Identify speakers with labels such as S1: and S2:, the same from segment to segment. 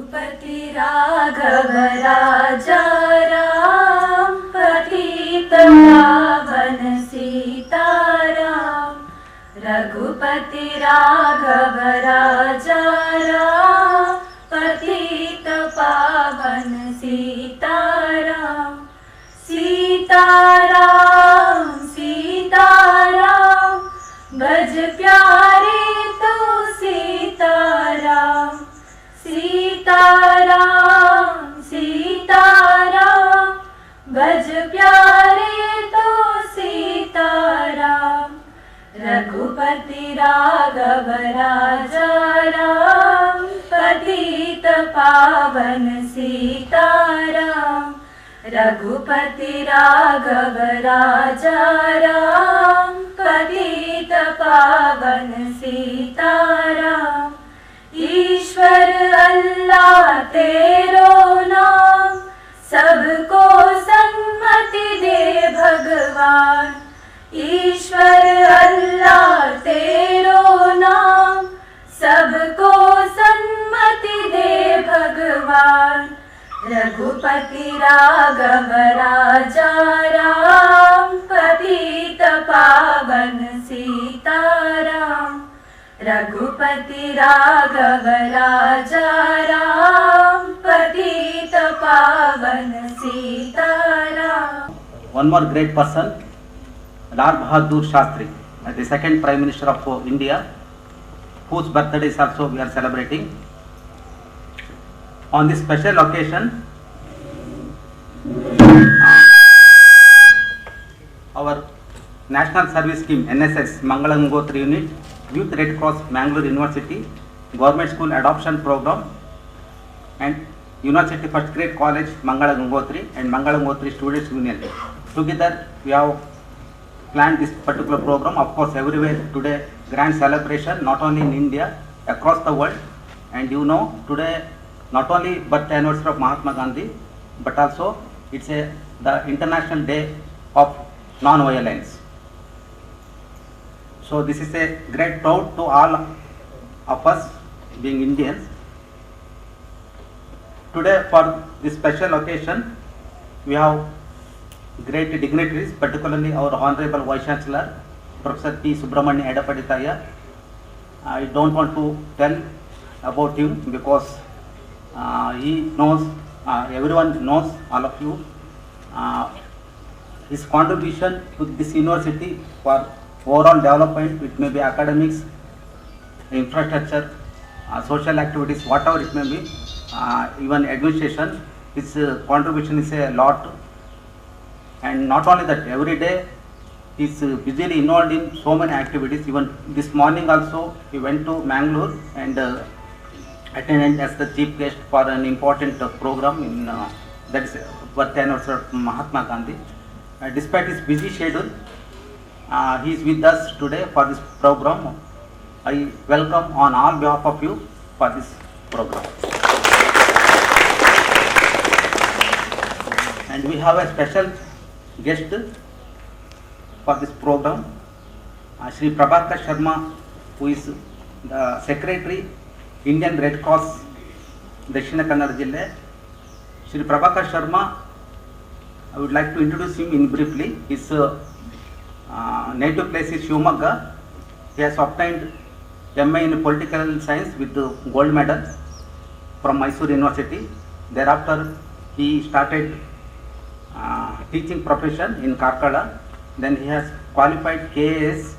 S1: रघुपति राघव राजा राम, पतित पावन सीताराम। रघुपति राघव राजा राम, पतित पावन सीताराम। सीताराम सीताराम, भज प्यारे तो सीताराम। सीताराम सीताराम, भज प्यारे तो सीताराम। रघुपति राघव राजा राम, पतित पावन सीताराम। रघुपति राघव राजा राम, पतित पावन सीताराम। ईश्वर अल्लाह तेरो नाम, सबको सन्मति दे भगवान। ईश्वर अल्लाह तेरो नाम, सबको सन्मति दे भगवान। रघुपति राघव राजा राम, पतित पावन सीताराम। रघुपति राघव राजा राम, पतित पावन Sitaram.
S2: One more great person, Lal Bahadur Shastri, the second Prime Minister of India, whose birthday is also we are celebrating. On this special occasion, our National Service Scheme NSS Mangala Gangotri Unit, Youth Red Cross Mangalore University, Government School Adoption Program, and University First Grade College Mangala Gangotri and Mangala Gangotri Students Union. Together we have planned this particular program. Of course, everywhere today grand celebration, not only in India, across the world. And you know, today not only birth anniversary of Mahatma Gandhi, but also it's the International Day of Non-Violence. So this is a great proud to all of us being Indians. Today for this special occasion, we have great dignitaries, particularly our Honorable Vice Chancellor, Professor P. Subramanian Edapaditaya. I don't want to tell about him because he knows, everyone knows, all of you. His contribution to this university for overall development, it may be academics, infrastructure, social activities, whatever it may be, even administration, his contribution is a lot. And not only that, every day he is busily involved in so many activities. Even this morning also he went to Mangalore and attended as the chief guest for an important program in that is birth anniversary of Mahatma Gandhi. Despite his busy schedule, he is with us today for this program. I welcome on all behalf of you for this program. And we have a special guest for this program, Shri Prabhakar Sharma, who is the Secretary, Indian Red Cross, Dakshina Kannada Jilla. Shri Prabhakar Sharma, I would like to introduce him in briefly. His native place is Shivamogga. He has obtained MA in Political Science with the gold medal from Mysore University. Thereafter, he started teaching profession in Karkala. Then he has qualified KAS.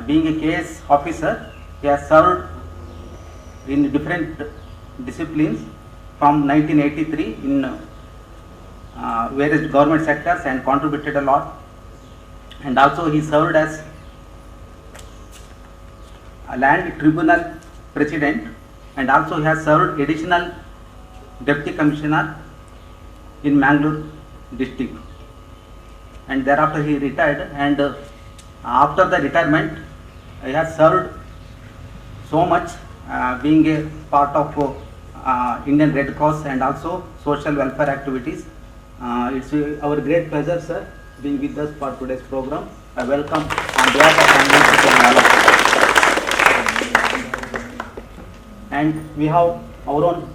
S2: Being a KAS officer, he has served in different disciplines from 1983 in various government sectors and contributed a lot. And also he served as a land tribunal president, and also he has served additional deputy commissioner in Mangalore district. And thereafter he retired, and after the retirement he has served so much, being a part of Indian Red Cross and also social welfare activities. It's our great pleasure, sir, being with us for today's program. I welcome on behalf of all. And we have our own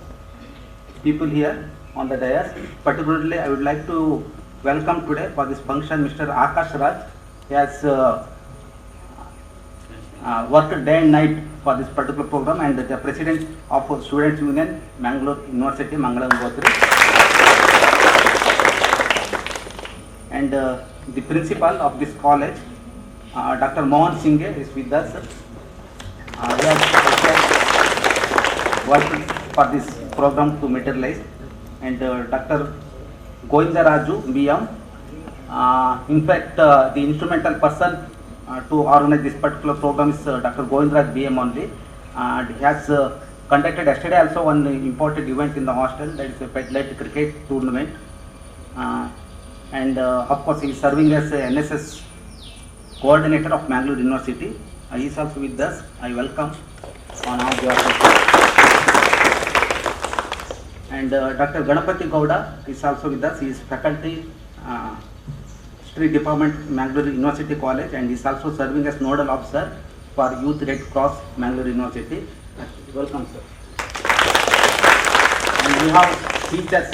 S2: people here on the dais. Particularly, I would like to welcome today for this function Mr. Akash Raj. He has worked day and night for this particular program, and the president of Students Union, Mangalore University, Mangalam Gotri. And the principal of this college, Dr. Mohan Singh, is with us. We have worked for this program to materialize. And Dr. Govinda Raju, BM, in fact, the instrumental person to organize this particular program is Dr. Govinda Raj, BM only. And he has conducted yesterday also one important event in the hostel, that is a Pet-led cricket tournament. And of course, he is serving as a NSS coordinator of Mangalore University. He is also with us. I welcome on our behalf. And Dr. Ganapati Gowda is also with us. He is faculty, History Department, Mangalore University College, and he is also serving as nodal officer for Youth Red Cross, Mangalore University. Welcome, sir. And we have teachers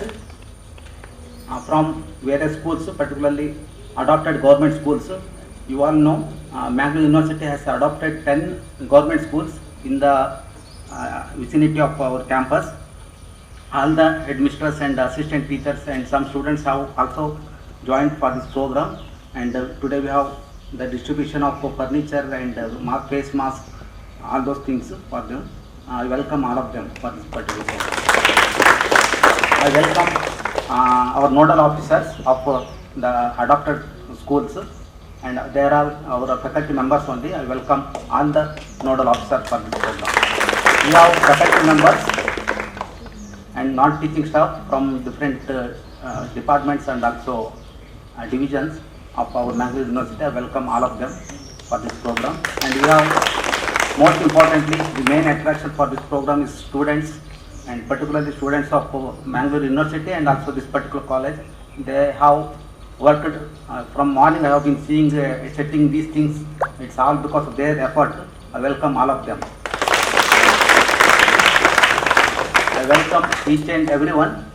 S2: from various schools, particularly adopted government schools. You all know Mangalore University has adopted 10 government schools in the vicinity of our campus. All the headmistress and assistant teachers and some students have also joined for this program. And today we have the distribution of furniture and face mask, all those things for them. I welcome all of them for this particular program. I welcome our nodal officers of the adopted schools, and there are our faculty members only. I welcome all the nodal officers for this program. We have faculty members and non-teaching staff from different departments and also divisions of our Mangalore University. I welcome all of them for this program. And we have, most importantly, the main attraction for this program is students, and particularly students of Mangalore University and also this particular college. They have worked from morning. I have been seeing setting these things. It's all because of their effort. I welcome all of them. I welcome each and everyone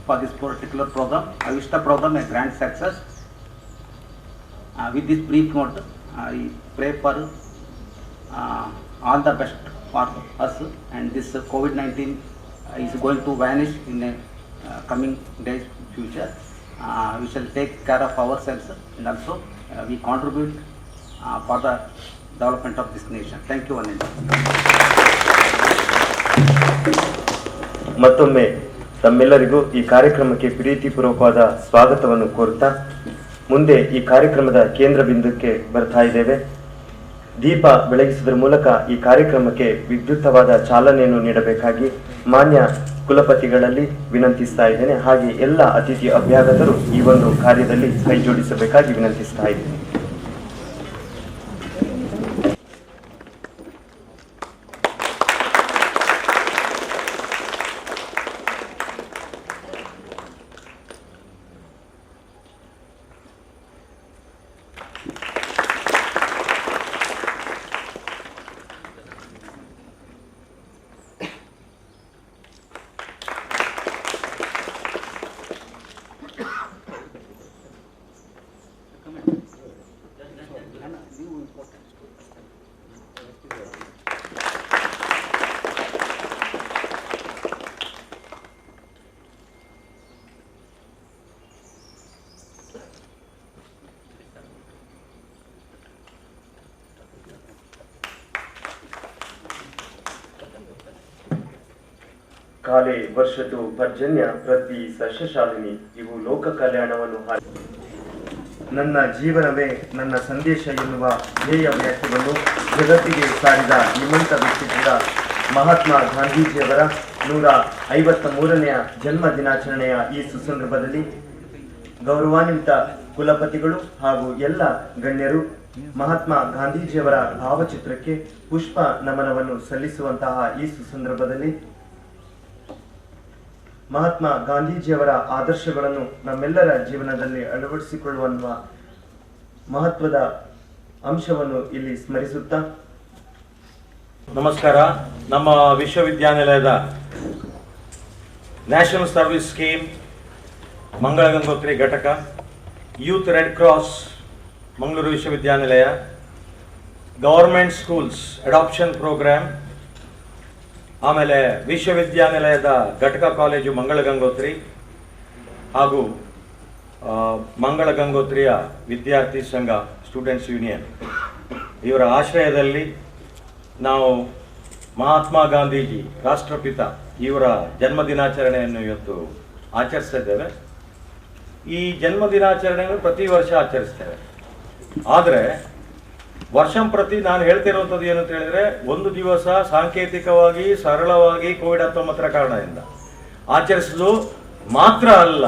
S2: for this particular program. I wish the program a grand success. With this brief note, I pray for all the best for us, and this COVID-19 is going to vanish in a coming days future. We shall take care of ourselves, and also we contribute for the development of this nation. Thank you, Anand.
S3: ಮತ್ತೊಮ್ಮೆ ತಮ್ಮೆಲ್ಲರಿಗೂ ಈ ಕಾರ್ಯಕ್ರಮಕ್ಕೆ ಪ್ರೀತಿಪೂರ್ವಕವಾದ ಸ್ವಾಗತವನ್ನು ಕೋರುತ್ತಾ ಮುಂದೆ ಈ ಕಾರ್ಯಕ್ರಮದ ಕೇಂದ್ರ ಬಿಂದುಕ್ಕೆ ಬರ್ತಾ ಇದ್ದೇವೆ. ದೀಪ ಬೆಳಗಿಸುವುದರ ಮೂಲಕ ಈ ಕಾರ್ಯಕ್ರಮಕ್ಕೆ ವಿದ್ಯುಕ್ತವಾದ ಚಾಲನೆಯನ್ನು ನೀಡಬೇಕಾಗಿ ಮಾನ್ಯ ಕುಲಪತಿಗಳಲ್ಲಿ ವಿನಂತಿಸ್ತಾ ಇದ್ದೇನೆ. ಹಾಗೆ ಎಲ್ಲ ಅತಿಥಿ ಅಭ್ಯಾಗತರು ಈ ಒಂದು ಕಾರ್ಯದಲ್ಲಿ ಕೈ ಜೋಡಿಸಬೇಕಾಗಿ ವಿನಂತಿಸ್ತಾ ಇದ್ದೇನೆ. ಕಾಲೇ ವರ್ಷತು ಪರ್ಜನ್ಯ ಪ್ರತಿ ಸಸ್ಯಶಾಲಿನಿ ಇವು ಲೋಕ ಕಲ್ಯಾಣವನ್ನು ನನ್ನ ಜೀವನವೇ ನನ್ನ ಸಂದೇಶ ಎನ್ನುವ ಧ್ಯೇಯ ವ್ಯಾಖ್ಯವನ್ನು ಜಗತ್ತಿಗೆ ಸಾರಿದ ಶ್ರೀಮಂತ ವ್ಯಕ್ತಿತ್ವದ ಮಹಾತ್ಮ ಗಾಂಧೀಜಿಯವರ 153ನೇ ಜನ್ಮ ದಿನಾಚರಣೆಯ ಈ ಸುಸಂದರ್ಭದಲ್ಲಿ ಗೌರವಾನ್ವಿತ ಕುಲಪತಿಗಳು ಹಾಗೂ ಎಲ್ಲ ಗಣ್ಯರು ಮಹಾತ್ಮ ಗಾಂಧೀಜಿಯವರ ಭಾವಚಿತ್ರಕ್ಕೆ ಪುಷ್ಪ ನಮನವನ್ನು ಸಲ್ಲಿಸುವಂತಹ ಈ ಸುಸಂದರ್ಭದಲ್ಲಿ ಮಹಾತ್ಮ ಗಾಂಧೀಜಿಯವರ ಆದರ್ಶಗಳನ್ನು ನಮ್ಮೆಲ್ಲರ ಜೀವನದಲ್ಲಿ ಅಳವಡಿಸಿಕೊಳ್ಳುವ ಮಹತ್ವದ ಅಂಶವನ್ನು ಇಲ್ಲಿ ಸ್ಮರಿಸುತ್ತಾ
S4: ನಮಸ್ಕಾರ. ನಮ್ಮ ವಿಶ್ವವಿದ್ಯಾನಿಲಯದ ನ್ಯಾಷನಲ್ ಸರ್ವಿಸ್ ಸ್ಕೀಮ್ ಮಂಗಳ ಗಂಗೋತ್ರಿ ಘಟಕ, ಯೂತ್ ರೆಡ್ ಕ್ರಾಸ್ ಮಂಗಳೂರು ವಿಶ್ವವಿದ್ಯಾನಿಲಯ, ಗವರ್ಮೆಂಟ್ ಸ್ಕೂಲ್ಸ್ ಅಡಾಪ್ಷನ್ ಪ್ರೋಗ್ರಾಮ್, ಆಮೇಲೆ ವಿಶ್ವವಿದ್ಯಾನಿಲಯದ ಘಟಕ ಕಾಲೇಜು ಮಂಗಳ ಗಂಗೋತ್ರಿ ಹಾಗೂ ಮಂಗಳ ಗಂಗೋತ್ರಿಯ ವಿದ್ಯಾರ್ಥಿ ಸಂಘ ಸ್ಟೂಡೆಂಟ್ಸ್ ಯೂನಿಯನ್ ಇವರ ಆಶ್ರಯದಲ್ಲಿ ನಾವು ಮಹಾತ್ಮ ಗಾಂಧೀಜಿ ರಾಷ್ಟ್ರಪಿತ ಇವರ ಜನ್ಮದಿನಾಚರಣೆಯನ್ನು ಇವತ್ತು ಆಚರಿಸ್ತಿದ್ದೇವೆ. ಈ ಜನ್ಮದಿನಾಚರಣೆಯನ್ನು ಪ್ರತಿ ವರ್ಷ ಆಚರಿಸ್ತೇವೆ. ಆದರೆ ವರ್ಷಂಪ್ರತಿ ನಾನು ಹೇಳ್ತಿರುವಂಥದ್ದು ಏನು ಅಂತ ಹೇಳಿದ್ರೆ, ಒಂದು ದಿವಸ ಸಾಂಕೇತಿಕವಾಗಿ ಸರಳವಾಗಿ ಕೋವಿಡ್-19 ಕಾರಣದಿಂದ ಆಚರಿಸಲು ಮಾತ್ರ ಅಲ್ಲ,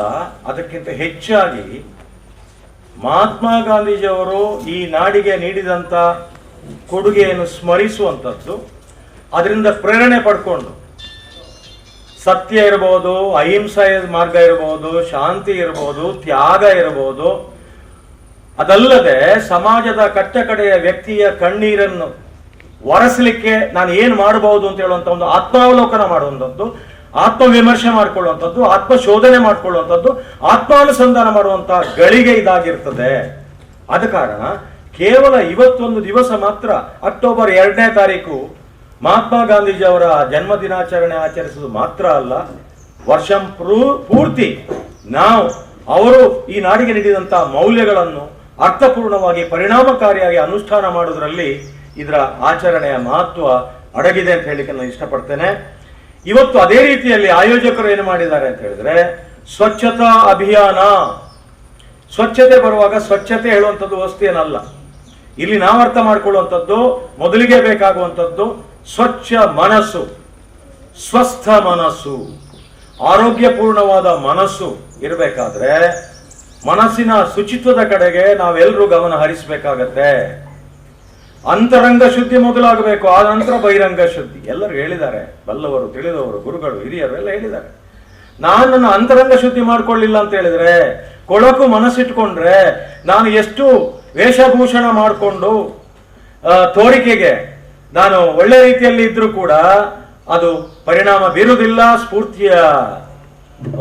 S4: ಅದಕ್ಕಿಂತ ಹೆಚ್ಚಾಗಿ ಮಹಾತ್ಮ ಗಾಂಧೀಜಿಯವರು ಈ ನಾಡಿಗೆ ನೀಡಿದಂಥ ಕೊಡುಗೆಯನ್ನು ಸ್ಮರಿಸುವಂಥದ್ದು, ಅದರಿಂದ ಪ್ರೇರಣೆ ಪಡ್ಕೊಂಡು ಸತ್ಯ ಇರಬಹುದು, ಅಹಿಂಸೆಯ ಮಾರ್ಗ ಇರಬಹುದು, ಶಾಂತಿ ಇರಬಹುದು, ತ್ಯಾಗ ಇರಬಹುದು, ಅದಲ್ಲದೆ ಸಮಾಜದ ಕಟ್ಟಕಡೆಯ ವ್ಯಕ್ತಿಯ ಕಣ್ಣೀರನ್ನು ಒರೆಸಲಿಕ್ಕೆ ನಾನು ಏನು ಮಾಡಬಹುದು ಅಂತ ಹೇಳುವಂಥ ಒಂದು ಆತ್ಮಾವಲೋಕನ ಮಾಡುವಂಥದ್ದು, ಆತ್ಮವಿಮರ್ಶೆ ಮಾಡಿಕೊಳ್ಳುವಂಥದ್ದು, ಆತ್ಮಶೋಧನೆ ಮಾಡಿಕೊಳ್ಳುವಂಥದ್ದು, ಆತ್ಮಾನುಸಂಧಾನ ಮಾಡುವಂಥ ಗಳಿಗೆ ಇದಾಗಿರ್ತದೆ. ಆದ ಕಾರಣ ಕೇವಲ ಇವತ್ತೊಂದು ದಿವಸ ಮಾತ್ರ, ಅಕ್ಟೋಬರ್ 2ನೇ ತಾರೀಕು ಮಹಾತ್ಮ ಗಾಂಧೀಜಿ ಅವರ ಜನ್ಮದಿನಾಚರಣೆ ಆಚರಿಸುವುದು ಮಾತ್ರ ಅಲ್ಲ, ವರ್ಷ ಪೂರ್ತಿ ನಾವು ಅವರು ಈ ನಾಡಿಗೆ ನೀಡಿದಂಥ ಮೌಲ್ಯಗಳನ್ನು ಅರ್ಥಪೂರ್ಣವಾಗಿ ಪರಿಣಾಮಕಾರಿಯಾಗಿ ಅನುಷ್ಠಾನ ಮಾಡುವುದರಲ್ಲಿ ಇದರ ಆಚರಣೆಯ ಮಹತ್ವ ಅಡಗಿದೆ ಅಂತ ಹೇಳಿಕ್ಕೆ ನಾನು ಇಷ್ಟಪಡ್ತೇನೆ. ಇವತ್ತು ಅದೇ ರೀತಿಯಲ್ಲಿ ಆಯೋಜಕರು ಏನು ಮಾಡಿದ್ದಾರೆ ಅಂತ ಹೇಳಿದ್ರೆ, ಸ್ವಚ್ಛತಾ ಅಭಿಯಾನ. ಸ್ವಚ್ಛತೆ ಬರುವಾಗ ಸ್ವಚ್ಛತೆ ಹೇಳುವಂಥದ್ದು ವಸ್ತೇನಲ್ಲ. ಇಲ್ಲಿ ನಾವು ಅರ್ಥ ಮಾಡಿಕೊಳ್ಳುವಂಥದ್ದು, ಮೊದಲಿಗೆ ಬೇಕಾಗುವಂಥದ್ದು ಸ್ವಚ್ಛ ಮನಸ್ಸು, ಸ್ವಸ್ಥ ಮನಸ್ಸು, ಆರೋಗ್ಯಪೂರ್ಣವಾದ ಮನಸ್ಸು ಇರಬೇಕಾದ್ರೆ ಮನಸ್ಸಿನ ಶುಚಿತ್ವದ ಕಡೆಗೆ ನಾವೆಲ್ಲರೂ ಗಮನ ಹರಿಸಬೇಕಾಗತ್ತೆ. ಅಂತರಂಗ ಶುದ್ಧಿ ಮೊದಲಾಗಬೇಕು, ಆ ನಂತರ ಬಹಿರಂಗ ಶುದ್ಧಿ. ಎಲ್ಲರೂ ಹೇಳಿದ್ದಾರೆ, ಬಲ್ಲವರು, ತಿಳಿದವರು, ಗುರುಗಳು, ಹಿರಿಯರು ಎಲ್ಲ ಹೇಳಿದ್ದಾರೆ. ನಾನು ನನ್ನ ಅಂತರಂಗ ಶುದ್ಧಿ ಮಾಡ್ಕೊಳ್ಳಿಲ್ಲ ಅಂತ ಹೇಳಿದ್ರೆ, ಕೊಳಕು ಮನಸ್ಸಿಟ್ಕೊಂಡ್ರೆ ನಾನು ಎಷ್ಟು ವೇಷಭೂಷಣ ಮಾಡಿಕೊಂಡು ತೋರಿಕೆಗೆ ನಾನು ಒಳ್ಳೆ ರೀತಿಯಲ್ಲಿ ಇದ್ರೂ ಕೂಡ ಅದು ಪರಿಣಾಮ ಬೀರುವುದಿಲ್ಲ, ಸ್ಫೂರ್ತಿಯ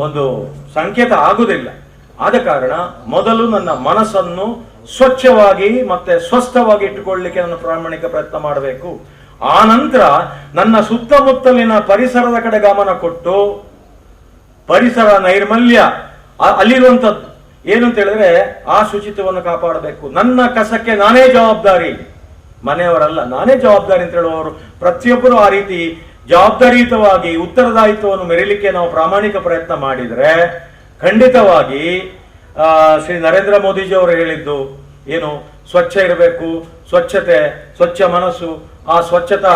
S4: ಒಂದು ಸಂಕೇತ ಆಗುವುದಿಲ್ಲ. ಆದ ಕಾರಣ ಮೊದಲು ನನ್ನ ಮನಸ್ಸನ್ನು ಸ್ವಚ್ಛವಾಗಿ ಮತ್ತೆ ಸ್ವಸ್ಥವಾಗಿ ಇಟ್ಟುಕೊಳ್ಳಲಿಕ್ಕೆ ನಾನು ಪ್ರಾಮಾಣಿಕ ಪ್ರಯತ್ನ ಮಾಡಬೇಕು. ಆ ನಂತರ ನನ್ನ ಸುತ್ತಮುತ್ತಲಿನ ಪರಿಸರದ ಕಡೆ ಗಮನ ಕೊಟ್ಟು, ಪರಿಸರ ನೈರ್ಮಲ್ಯ ಅಲ್ಲಿರುವಂಥದ್ದು ಏನು ಅಂತ ಹೇಳಿದ್ರೆ ಆ ಶುಚಿತ್ವವನ್ನು ಕಾಪಾಡಬೇಕು. ನನ್ನ ಕಸಕ್ಕೆ ನಾನೇ ಜವಾಬ್ದಾರಿ, ಮನೆಯವರಲ್ಲ, ನಾನೇ ಜವಾಬ್ದಾರಿ ಅಂತ ಹೇಳುವವರು ಪ್ರತಿಯೊಬ್ಬರು ಆ ರೀತಿ ಜವಾಬ್ದಾರಿಯುತವಾಗಿ ಉತ್ತರದಾಯಿತ್ವವನ್ನು ಮೆರೀಲಿಕ್ಕೆ ನಾವು ಪ್ರಾಮಾಣಿಕ ಪ್ರಯತ್ನ ಮಾಡಿದರೆ ಖಂಡಿತವಾಗಿ ಶ್ರೀ ನರೇಂದ್ರ ಮೋದಿಜಿಯವರು ಹೇಳಿದ್ದು ಏನು, ಸ್ವಚ್ಛ ಇರಬೇಕು, ಸ್ವಚ್ಛತೆ, ಸ್ವಚ್ಛ ಮನಸ್ಸು, ಆ ಸ್ವಚ್ಛತಾ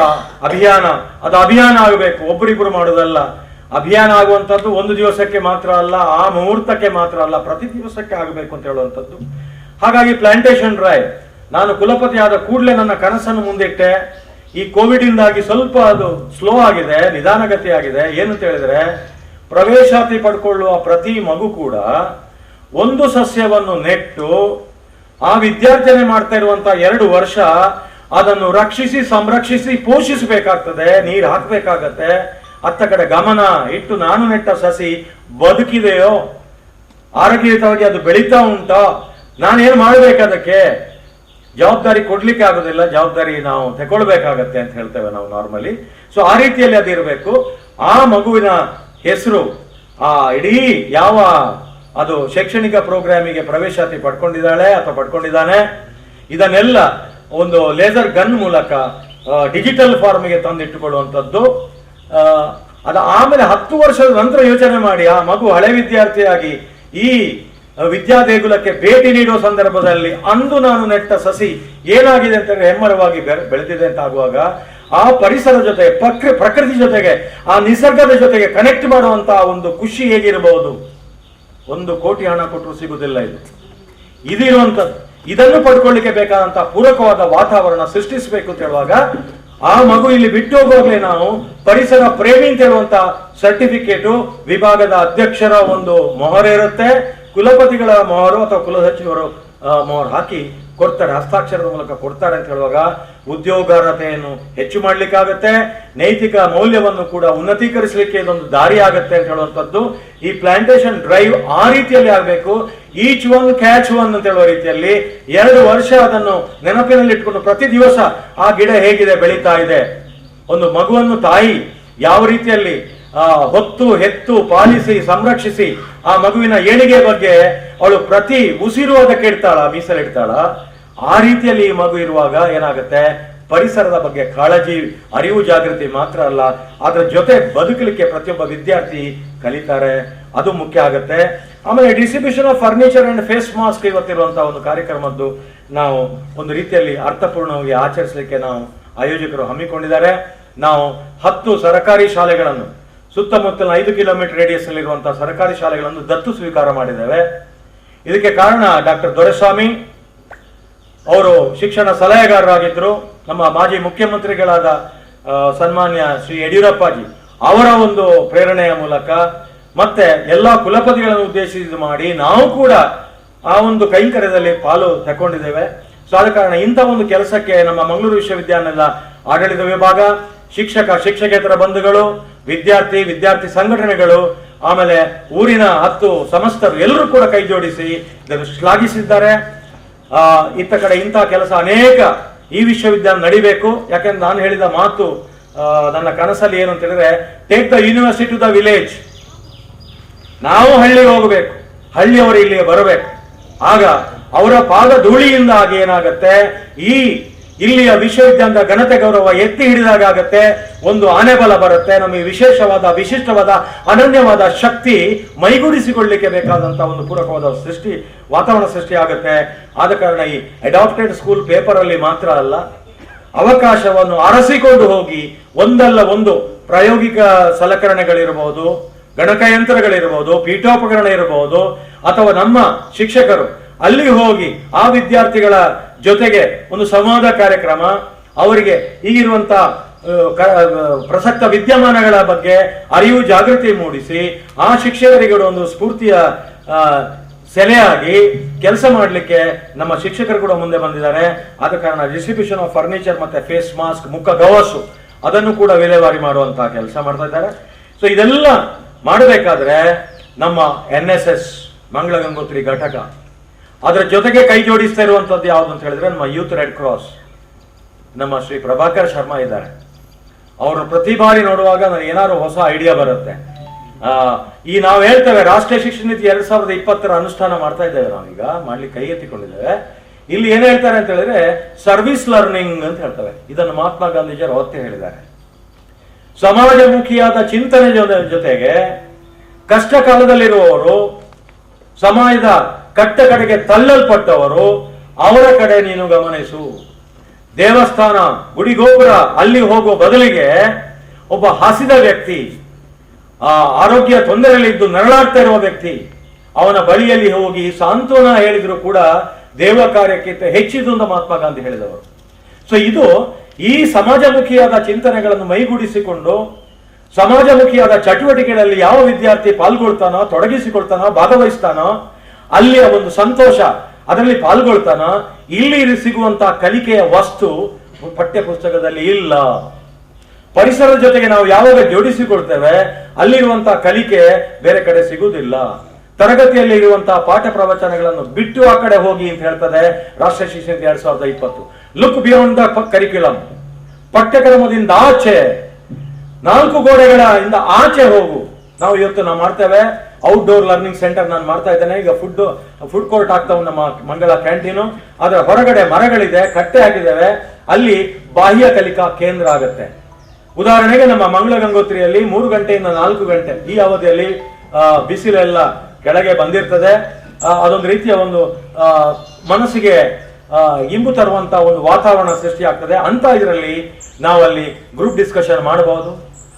S4: ಅಭಿಯಾನ, ಅದು ಅಭಿಯಾನ ಆಗಬೇಕು, ಒಬ್ಬರಿಬ್ಬರು ಮಾಡೋದಲ್ಲ. ಅಭಿಯಾನ ಆಗುವಂಥದ್ದು ಒಂದು ದಿವಸಕ್ಕೆ ಮಾತ್ರ ಅಲ್ಲ, ಆ ಮುಹೂರ್ತಕ್ಕೆ ಮಾತ್ರ ಅಲ್ಲ, ಪ್ರತಿ ದಿವಸಕ್ಕೆ ಆಗಬೇಕು ಅಂತ ಹೇಳುವಂಥದ್ದು. ಹಾಗಾಗಿ ಪ್ಲಾಂಟೇಶನ್ ಡ್ರೈವ್ ನಾನು ಕುಲಪತಿ ಆದ ಕೂಡಲೇ ನನ್ನ ಕನಸನ್ನು ಮುಂದಿಟ್ಟೆ. ಈ ಕೋವಿಡ್ ಇಂದಾಗಿ ಸ್ವಲ್ಪ ಅದು ಸ್ಲೋ ಆಗಿದೆ, ನಿಧಾನಗತಿ ಆಗಿದೆ. ಏನಂತ ಹೇಳಿದ್ರೆ, ಪ್ರವೇಶಾತಿ ಪಡ್ಕೊಳ್ಳುವ ಪ್ರತಿ ಮಗು ಕೂಡ ಒಂದು ಸಸ್ಯವನ್ನು ನೆಟ್ಟು ಆ ವಿದ್ಯಾರ್ಜನೆ ಮಾಡ್ತಾ ಇರುವಂತ 2 ವರ್ಷ ಅದನ್ನು ರಕ್ಷಿಸಿ ಸಂರಕ್ಷಿಸಿ ಪೋಷಿಸಬೇಕಾಗ್ತದೆ, ನೀರು ಹಾಕಬೇಕಾಗತ್ತೆ. ಅತ್ತ ಕಡೆ ಗಮನ ಇಟ್ಟು ನಾನು ನೆಟ್ಟ ಸಸಿ ಬದುಕಿದೆಯೋ, ಆರೋಗ್ಯಯುತವಾಗಿ ಅದು ಬೆಳೀತಾ ಉಂಟೋ, ನಾನೇನು ಮಾಡಬೇಕದಕ್ಕೆ, ಜವಾಬ್ದಾರಿ ಕೊಡ್ಲಿಕ್ಕೆ ಆಗೋದಿಲ್ಲ, ಜವಾಬ್ದಾರಿ ನಾವು ತಗೊಳ್ಬೇಕಾಗತ್ತೆ ಅಂತ ಹೇಳ್ತೇವೆ ನಾವು ನಾರ್ಮಲಿ. ಸೊ ಆ ರೀತಿಯಲ್ಲಿ ಅದಿರಬೇಕು. ಆ ಮಗುವಿನ ಹೆಸರು, ಆ ಇಡೀ ಯಾವ ಅದು ಶೈಕ್ಷಣಿಕ ಪ್ರೋಗ್ರಾಮಿಗೆ ಪ್ರವೇಶಾತಿ ಪಡ್ಕೊಂಡಿದ್ದಾಳೆ ಅಥವಾ ಪಡ್ಕೊಂಡಿದ್ದಾನೆ, ಇದನ್ನೆಲ್ಲ ಒಂದು ಲೇಸರ್ ಗನ್ ಮೂಲಕ ಡಿಜಿಟಲ್ ಫಾರ್ಮ್ಗೆ ತಂದಿಟ್ಟುಕೊಳ್ಳುವಂಥದ್ದು. ಅದ ಆಮೇಲೆ 10 ವರ್ಷದ ನಂತರ ಯೋಚನೆ ಮಾಡಿ, ಆ ಮಗು ಹಳೆ ವಿದ್ಯಾರ್ಥಿಯಾಗಿ ಈ ವಿದ್ಯಾ ದೇಗುಲಕ್ಕೆ ಭೇಟಿ ನೀಡುವ ಸಂದರ್ಭದಲ್ಲಿ ಅಂದು ನಾನು ನೆಟ್ಟ ಸಸಿ ಏನಾಗಿದೆ ಅಂತ ಹೆಮ್ಮರವಾಗಿ ಬೆಳೆದಿದೆ ಅಂತ ಆಗುವಾಗ, ಆ ಪರಿಸರ ಜೊತೆ ಪ್ರಕೃತಿ ಜೊತೆಗೆ ಆ ನಿಸರ್ಗದ ಜೊತೆಗೆ ಕನೆಕ್ಟ್ ಮಾಡುವಂತಹ ಒಂದು ಖುಷಿ ಹೇಗಿರಬಹುದು. 1 ಕೋಟಿ ಹಣ ಕೊಟ್ಟರು ಸಿಗುವುದಿಲ್ಲ ಇದಿರುವಂಥದ್ದು. ಇದನ್ನು ಪಡ್ಕೊಳ್ಳಿಕ್ಕೆ ಬೇಕಾದಂತಹ ಪೂರಕವಾದ ವಾತಾವರಣ ಸೃಷ್ಟಿಸಬೇಕು ಅಂತ ಹೇಳುವಾಗ, ಆ ಮಗು ಇಲ್ಲಿ ಬಿಟ್ಟು ಹೋಗುವಾಗಲೇ ನಾವು ಪರಿಸರ ಪ್ರೇಮಿ ಅಂತ ಹೇಳುವಂತ ಸರ್ಟಿಫಿಕೇಟು ವಿಭಾಗದ ಅಧ್ಯಕ್ಷರ ಒಂದು ಮೊಹರ ಇರುತ್ತೆ, ಕುಲಪತಿಗಳ ಮೊಹರು ಅಥವಾ ಕುಲಸಚಿವರು ಮೊಹರು ಹಾಕಿ ಕೊಡ್ತಾರೆ, ಹಸ್ತಾಕ್ಷರದ ಮೂಲಕ ಕೊಡ್ತಾರೆ ಅಂತ ಹೇಳುವಾಗ ಉದ್ಯೋಗಾರ್ಹತೆಯನ್ನು ಹೆಚ್ಚು ಮಾಡ್ಲಿಕ್ಕಾಗತ್ತೆ, ನೈತಿಕ ಮೌಲ್ಯವನ್ನು ಕೂಡ ಉನ್ನತೀಕರಿಸಲಿಕ್ಕೆ ಇದೊಂದು ದಾರಿ ಆಗತ್ತೆ ಅಂತ ಹೇಳುವಂಥದ್ದು. ಈ ಪ್ಲಾಂಟೇಶನ್ ಡ್ರೈವ್ ಆ ರೀತಿಯಲ್ಲಿ ಆಗಬೇಕು. ಈಚ್ ಒನ್ ಕ್ಯಾಚ್ ಒನ್ ಅಂತ ಹೇಳುವ ರೀತಿಯಲ್ಲಿ 2 ವರ್ಷ ಅದನ್ನು ನೆನಪಿನಲ್ಲಿ ಇಟ್ಕೊಂಡು ಪ್ರತಿ ದಿವಸ ಆ ಗಿಡ ಹೇಗಿದೆ, ಬೆಳೀತಾ ಇದೆ, ಒಂದು ಮಗುವನ್ನು ತಾಯಿ ಯಾವ ರೀತಿಯಲ್ಲಿ ಹೊತ್ತು ಹೆತ್ತು ಪಾಲಿಸಿ ಸಂರಕ್ಷಿಸಿ ಆ ಮಗುವಿನ ಏಳಿಗೆ ಬಗ್ಗೆ ಅವಳು ಪ್ರತಿ ಉಸಿರು ಅದಕ್ಕೆ ಇಡ್ತಾಳ, ಮೀಸಲಿಡ್ತಾಳ. ಆ ರೀತಿಯಲ್ಲಿ ಈ ಮಗು ಇರುವಾಗ ಏನಾಗುತ್ತೆ, ಪರಿಸರದ ಬಗ್ಗೆ ಕಾಳಜಿ, ಅರಿವು, ಜಾಗೃತಿ ಮಾತ್ರ ಅಲ್ಲ, ಅದರ ಜೊತೆ ಬದುಕಲಿಕ್ಕೆ ಪ್ರತಿಯೊಬ್ಬ ವಿದ್ಯಾರ್ಥಿ ಕಲಿತಾರೆ. ಅದು ಮುಖ್ಯ ಆಗುತ್ತೆ. ಆಮೇಲೆ distribution of furniture and face mask ಇವತ್ತಿರುವಂತಹ ಒಂದು ಕಾರ್ಯಕ್ರಮದ್ದು ನಾವು ಒಂದು ರೀತಿಯಲ್ಲಿ ಅರ್ಥಪೂರ್ಣವಾಗಿ ಆಚರಿಸಲಿಕ್ಕೆ ನಾವು ಆಯೋಜಕರು ಹಮ್ಮಿಕೊಂಡಿದ್ದಾರೆ. ನಾವು 10 ಸರ್ಕಾರಿ ಶಾಲೆಗಳನ್ನು, ಸುತ್ತಮುತ್ತಲಿನ 5 ಕಿಲೋಮೀಟರ್ ರೇಡಿಯಸ್ ನಲ್ಲಿರುವಂತಹ ಸರ್ಕಾರಿ ಶಾಲೆಗಳನ್ನು ದತ್ತು ಸ್ವೀಕಾರ ಮಾಡಿದ್ದೇವೆ. ಇದಕ್ಕೆ ಕಾರಣ ಡಾಕ್ಟರ್ ದೊರೆಸ್ವಾಮಿ ಅವರು ಶಿಕ್ಷಣ ಸಲಹೆಗಾರರಾಗಿದ್ದರು. ನಮ್ಮ ಮಾಜಿ ಮುಖ್ಯಮಂತ್ರಿಗಳಾದ ಸನ್ಮಾನ್ಯ ಶ್ರೀ ಯಡಿಯೂರಪ್ಪಾಜಿ ಅವರ ಒಂದು ಪ್ರೇರಣೆಯ ಮೂಲಕ ಮತ್ತೆ ಎಲ್ಲಾ ಕುಲಪತಿಗಳನ್ನು ಉದ್ದೇಶಿಸಿ ಮಾಡಿ ನಾವು ಕೂಡ ಆ ಒಂದು ಕೈಂಕರ್ಯದಲ್ಲಿ ಪಾಲು ತಗೊಂಡಿದ್ದೇವೆ. ಸೊ ಆದ ಕಾರಣ ಇಂಥ ಒಂದು ಕೆಲಸಕ್ಕೆ ನಮ್ಮ ಮಂಗಳೂರು ವಿಶ್ವವಿದ್ಯಾಲಯದ ಆಡಳಿತ ವಿಭಾಗ, ಶಿಕ್ಷಕೇತರ ಬಂಧುಗಳು, ವಿದ್ಯಾರ್ಥಿ ಸಂಘಟನೆಗಳು, ಆಮೇಲೆ ಊರಿನ 10 ಸಮಸ್ತರು ಎಲ್ಲರೂ ಕೂಡ ಕೈ ಜೋಡಿಸಿ ಇದನ್ನು ಶ್ಲಾಘಿಸಿದ್ದಾರೆ. ಇತ್ತ ಕಡೆ ಇಂಥ ಕೆಲಸ ಅನೇಕ ಈ ವಿಶ್ವವಿದ್ಯಾಲಯ ನಡಿಬೇಕು. ಯಾಕೆಂದ್ರೆ ನಾನು ಹೇಳಿದ ಮಾತು, ನನ್ನ ಕನಸಲ್ಲಿ ಏನು ಅಂತ ಹೇಳಿದ್ರೆ, take the university to the village. ನಾವು ಹಳ್ಳಿಗೆ ಹೋಗಬೇಕು, ಹಳ್ಳಿಯವರು ಇಲ್ಲಿಗೆ ಬರಬೇಕು. ಆಗ ಅವರ ಪಾದ ಧೂಳಿಯಿಂದಾಗಿ ಏನಾಗತ್ತೆ, ಇಲ್ಲಿಯ ವಿಶ್ವವಿದ್ಯಾಲಯದ ಘನತೆ ಗೌರವ ಎತ್ತಿ ಹಿಡಿದಾಗ ಆಗತ್ತೆ, ಒಂದು ಆನೆಬಲ ಬರುತ್ತೆ. ನಮಗೆ ವಿಶಿಷ್ಟವಾದ ಅನನ್ಯವಾದ ಶಕ್ತಿ ಮೈಗೂಡಿಸಿಕೊಳ್ಳಲಿಕ್ಕೆ ಬೇಕಾದಂತಹ ಒಂದು ಪೂರಕವಾದ ವಾತಾವರಣ ಸೃಷ್ಟಿ ಆಗುತ್ತೆ. ಆದ ಕಾರಣ ಈ ಅಡಾಪ್ಟೆಡ್ ಸ್ಕೂಲ್ ಪೇಪರ್ ಅಲ್ಲಿ ಮಾತ್ರ ಅಲ್ಲ, ಅವಕಾಶವನ್ನು ಅರಸಿಕೊಂಡು ಹೋಗಿ ಒಂದಲ್ಲ ಒಂದು ಪ್ರಾಯೋಗಿಕ ಸಲಕರಣೆಗಳಿರಬಹುದು, ಗಣಕಯಂತ್ರಗಳಿರಬಹುದು, ಪೀಠೋಪಕರಣ ಇರಬಹುದು, ಅಥವಾ ನಮ್ಮ ಶಿಕ್ಷಕರು ಅಲ್ಲಿ ಹೋಗಿ ಆ ವಿದ್ಯಾರ್ಥಿಗಳ ಜೊತೆಗೆ ಒಂದು ಸಂವಾದ ಕಾರ್ಯಕ್ರಮ, ಅವರಿಗೆ ಈಗಿರುವಂತಹ ಪ್ರಸಕ್ತ ವಿದ್ಯಮಾನಗಳ ಬಗ್ಗೆ ಅರಿವು ಜಾಗೃತಿ ಮೂಡಿಸಿ ಆ ಶಿಕ್ಷಕರಿಗೆ ಒಂದು ಸ್ಫೂರ್ತಿಯ ಸೆಲೆಯಾಗಿ ಕೆಲಸ ಮಾಡಲಿಕ್ಕೆ ನಮ್ಮ ಶಿಕ್ಷಕರು ಕೂಡ ಮುಂದೆ ಬಂದಿದ್ದಾರೆ. ಆದ ಕಾರಣ ಡಿಸ್ಟ್ರಿಬ್ಯೂಷನ್ ಆಫ್ ಫರ್ನಿಚರ್ ಮತ್ತೆ ಫೇಸ್ ಮಾಸ್ಕ್, ಮುಖ ಗವಸು ಅದನ್ನು ಕೂಡ ವಿಲೇವಾರಿ ಮಾಡುವಂತಹ ಕೆಲಸ ಮಾಡ್ತಾ ಇದ್ದಾರೆ. ಸೊ ಇದೆಲ್ಲ ಮಾಡಬೇಕಾದ್ರೆ ನಮ್ಮ NSS ಮಂಗಳ ಗಂಗೋತ್ರಿ ಘಟಕ ಅದರ ಜೊತೆಗೆ ಕೈ ಜೋಡಿಸ್ತಾ ಇರುವಂತದ್ದು ಯಾವುದು ಅಂತ ಹೇಳಿದ್ರೆ ನಮ್ಮ ಯೂತ್ ರೆಡ್ ಕ್ರಾಸ್, ನಮ್ಮ ಶ್ರೀ ಪ್ರಭಾಕರ್ ಶರ್ಮಾ ಇದ್ದಾರೆ. ಅವರು ಪ್ರತಿ ಬಾರಿ ನೋಡುವಾಗ ನನಗೆ ಏನಾದ್ರು ಹೊಸ ಐಡಿಯಾ ಬರುತ್ತೆ. ಈ ನಾವು ಹೇಳ್ತೇವೆ ರಾಷ್ಟ್ರೀಯ ಶಿಕ್ಷಣ ನೀತಿ 2020 ಅನುಷ್ಠಾನ ಮಾಡ್ತಾ ಇದ್ದೇವೆ, ನಾವೀಗ ಮಾಡ್ಲಿಕ್ಕೆ ಕೈ ಎತ್ತಿಕೊಂಡಿದ್ದೇವೆ. ಇಲ್ಲಿ ಏನ್ ಹೇಳ್ತಾರೆ ಅಂತ ಹೇಳಿದ್ರೆ ಸರ್ವಿಸ್ ಲರ್ನಿಂಗ್ ಅಂತ ಹೇಳ್ತೇವೆ. ಇದನ್ನು ಮಹಾತ್ಮ ಗಾಂಧೀಜಿಯವರು ಅವತ್ತೇ ಹೇಳಿದ್ದಾರೆ. ಸಮಾಜಮುಖಿಯಾದ ಚಿಂತನೆ ಜೊತೆಗೆ ಕಷ್ಟ ಕಾಲದಲ್ಲಿರುವವರು, ಸಮಾಜದ ಕಟ್ಟ ಕಡೆಗೆ ತಳ್ಳಲ್ಪಟ್ಟವರು, ಅವರ ಕಡೆ ನೀನು ಗಮನಿಸು. ದೇವಸ್ಥಾನ, ಗುಡಿ ಗೋಪುರ ಅಲ್ಲಿ ಹೋಗುವ ಬದಲಿಗೆ ಒಬ್ಬ ಹಸಿದ ವ್ಯಕ್ತಿ, ಆರೋಗ್ಯ ತೊಂದರೆಯಲ್ಲಿದ್ದು ನರಳಾಡ್ತಾ ಇರುವ ವ್ಯಕ್ತಿ, ಅವನ ಬಳಿಯಲ್ಲಿ ಹೋಗಿ ಸಾಂತ್ವನ ಹೇಳಿದ್ರು ಕೂಡ ದೇವ ಕಾರ್ಯಕ್ಕಿಂತ ಹೆಚ್ಚಿದು ಅಂತ ಮಹಾತ್ಮ ಗಾಂಧಿ ಹೇಳಿದವರು. ಸೊ ಇದು ಈ ಸಮಾಜಮುಖಿಯಾದ ಚಿಂತನೆಗಳನ್ನು ಮೈಗೂಡಿಸಿಕೊಂಡು ಸಮಾಜಮುಖಿಯಾದ ಚಟುವಟಿಕೆಗಳಲ್ಲಿ ಯಾವ ವಿದ್ಯಾರ್ಥಿ ಪಾಲ್ಗೊಳ್ತಾನೋ, ತೊಡಗಿಸಿಕೊಳ್ತಾನೋ, ಭಾಗವಹಿಸ್ತಾನೋ, ಅಲ್ಲಿಯ ಒಂದು ಸಂತೋಷ ಅದರಲ್ಲಿ ಪಾಲ್ಗೊಳ್ತಾನೋ, ಇಲ್ಲಿ ಸಿಗುವಂತಹ ಕಲಿಕೆಯ ವಸ್ತು ಪಠ್ಯ ಪುಸ್ತಕದಲ್ಲಿ ಇಲ್ಲ. ಪರಿಸರದ ಜೊತೆಗೆ ನಾವು ಯಾವಾಗ ಜೋಡಿಸಿಕೊಳ್ತೇವೆ ಅಲ್ಲಿರುವಂತಹ ಕಲಿಕೆ ಬೇರೆ ಕಡೆ ಸಿಗುವುದಿಲ್ಲ. ತರಗತಿಯಲ್ಲಿ ಇರುವಂತಹ ಪಾಠ ಪ್ರವಚನಗಳನ್ನು ಬಿಟ್ಟು ಆ ಕಡೆ ಹೋಗಿ ಅಂತ ಹೇಳ್ತದೆ ರಾಷ್ಟ್ರೀಯ ಶಿಕ್ಷಣ ನೀತಿ 2020. Look beyond the curriculum. ಪಠ್ಯಕ್ರಮದಿಂದ ಆಚೆ, 4 ಗೋಡೆಗಳ ಇಂದ ಆಚೆ ಹೋಗು. ನಾವು ಇವತ್ತು ನಾವು ಮಾಡ್ತೇವೆ ಔಟ್ಡೋರ್ ಲರ್ನಿಂಗ್ ಸೆಂಟರ್, ನಾನು ಮಾಡ್ತಾ ಇದ್ದೇನೆ ಈಗ. ಫುಡ್ ಕೋರ್ಟ್ ಆಗ್ತಾವೆ ನಮ್ಮ ಮಂಗಳ ಕ್ಯಾಂಟೀನು. ಅದರ ಹೊರಗಡೆ ಮರಗಳಿದೆ, ಕಟ್ಟೆ ಹಾಕಿದ್ದೇವೆ, ಅಲ್ಲಿ ಬಾಹ್ಯ ಕಲಿಕಾ ಕೇಂದ್ರ ಆಗುತ್ತೆ. ಉದಾಹರಣೆಗೆ ನಮ್ಮ ಮಂಗಳ ಗಂಗೋತ್ರಿಯಲ್ಲಿ 3 ಗಂಟೆಯಿಂದ 4 ಗಂಟೆ ಈ ಅವಧಿಯಲ್ಲಿ ಬಿಸಿಲೆಲ್ಲ ಕೆಳಗೆ ಬಂದಿರ್ತದೆ. ಅದೊಂದು ರೀತಿಯ ಒಂದು ಮನಸ್ಸಿಗೆ ಇಂಬು ತರುವಂತಹ ಒಂದು ವಾತಾವರಣ ಸೃಷ್ಟಿ ಆಗ್ತದೆ. ಅಂತ ಇದರಲ್ಲಿ ನಾವಲ್ಲಿ ಗ್ರೂಪ್ ಡಿಸ್ಕಷನ್ ಮಾಡಬಹುದು.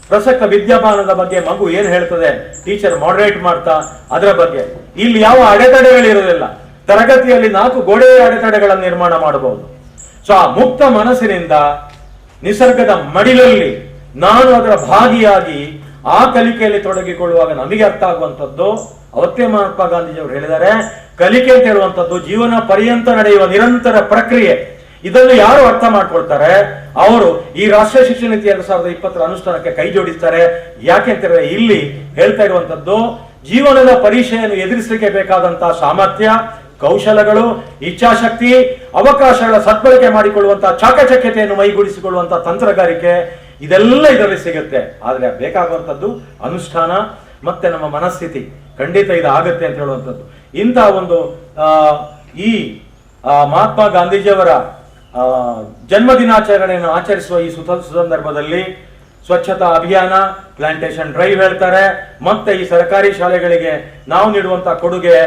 S4: ಪ್ರಸಕ್ತ ವಿದ್ಯಮಾನದ ಬಗ್ಗೆ ಮಗು ಏನ್ ಹೇಳ್ತದೆ, ಟೀಚರ್ ಮಾಡರೇಟ್ ಮಾಡ್ತಾ ಅದರ ಬಗ್ಗೆ. ಇಲ್ಲಿ ಯಾವ ಅಡೆತಡೆಗಳಿರೋದಿಲ್ಲ. ತರಗತಿಯಲ್ಲಿ 4 ಗೋಡೆಯ ಅಡೆತಡೆಗಳನ್ನು ನಿರ್ಮಾಣ ಮಾಡಬಹುದು. ಸೊ ಆ ಮುಕ್ತ ಮನಸ್ಸಿನಿಂದ ನಿಸರ್ಗದ ಮಡಿಲಲ್ಲಿ ನಾನು ಅದರ ಭಾಗಿಯಾಗಿ ಆ ಕಲಿಕೆಯಲ್ಲಿ ತೊಡಗಿಕೊಳ್ಳುವಾಗ ನಮಗೆ ಅರ್ಥ ಆಗುವಂಥದ್ದು ಅವತ್ತೇ ಮಹಾತ್ಮ ಗಾಂಧೀಜಿಯವರು ಹೇಳಿದ್ದಾರೆ, ಕಲಿಕೆ ಅಂತ ಹೇಳುವಂಥದ್ದು ಜೀವನ ಪರ್ಯಂತ ನಡೆಯುವ ನಿರಂತರ ಪ್ರಕ್ರಿಯೆ. ಇದನ್ನು ಯಾರು ಅರ್ಥ ಮಾಡ್ಕೊಳ್ತಾರೆ ಅವರು ಈ ರಾಷ್ಟ್ರೀಯ ಶಿಕ್ಷಣ ನೀತಿ 2020 ಅನುಷ್ಠಾನಕ್ಕೆ ಕೈ ಜೋಡಿಸ್ತಾರೆ. ಯಾಕೆ ಅಂತ ಹೇಳಿದ್ರೆ ಇಲ್ಲಿ ಹೇಳ್ತಾ ಇರುವಂತದ್ದು ಜೀವನದ ಪರೀಕ್ಷೆಯನ್ನು ಎದುರಿಸಲಿಕ್ಕೆ ಬೇಕಾದಂತಹ ಸಾಮರ್ಥ್ಯ, ಕೌಶಲಗಳು, ಇಚ್ಛಾಶಕ್ತಿ, ಅವಕಾಶಗಳ ಸದ್ಬಳಕೆ ಮಾಡಿಕೊಳ್ಳುವಂತಹ ಚಾಕಚಕ್ಯತೆಯನ್ನು ಮೈಗೂಡಿಸಿಕೊಳ್ಳುವಂತಹ ತಂತ್ರಗಾರಿಕೆ ಇದೆಲ್ಲ ಇದರಲ್ಲಿ ಸಿಗುತ್ತೆ. ಆದ್ರೆ ಬೇಕಾಗುವಂಥದ್ದು ಅನುಷ್ಠಾನ ಮತ್ತೆ ನಮ್ಮ ಮನಸ್ಥಿತಿ. ಖಂಡಿತ ಇದು ಆಗತ್ತೆ ಅಂತ ಹೇಳುವಂಥದ್ದು. ಇಂತಹ ಒಂದು ಈ ಮಹಾತ್ಮ ಗಾಂಧೀಜಿಯವರ ಜನ್ಮ ದಿನಾಚರಣೆಯನ್ನು ಆಚರಿಸುವ ಈ ಸಂದರ್ಭದಲ್ಲಿ ಸ್ವಚ್ಛತಾ ಅಭಿಯಾನ, ಪ್ಲಾಂಟೇಶನ್ ಡ್ರೈವ್ ಹೇಳ್ತಾರೆ. ಮತ್ತೆ ಈ ಸರ್ಕಾರಿ ಶಾಲೆಗಳಿಗೆ ನಾವು ನೀಡುವಂತಹ ಕೊಡುಗೆ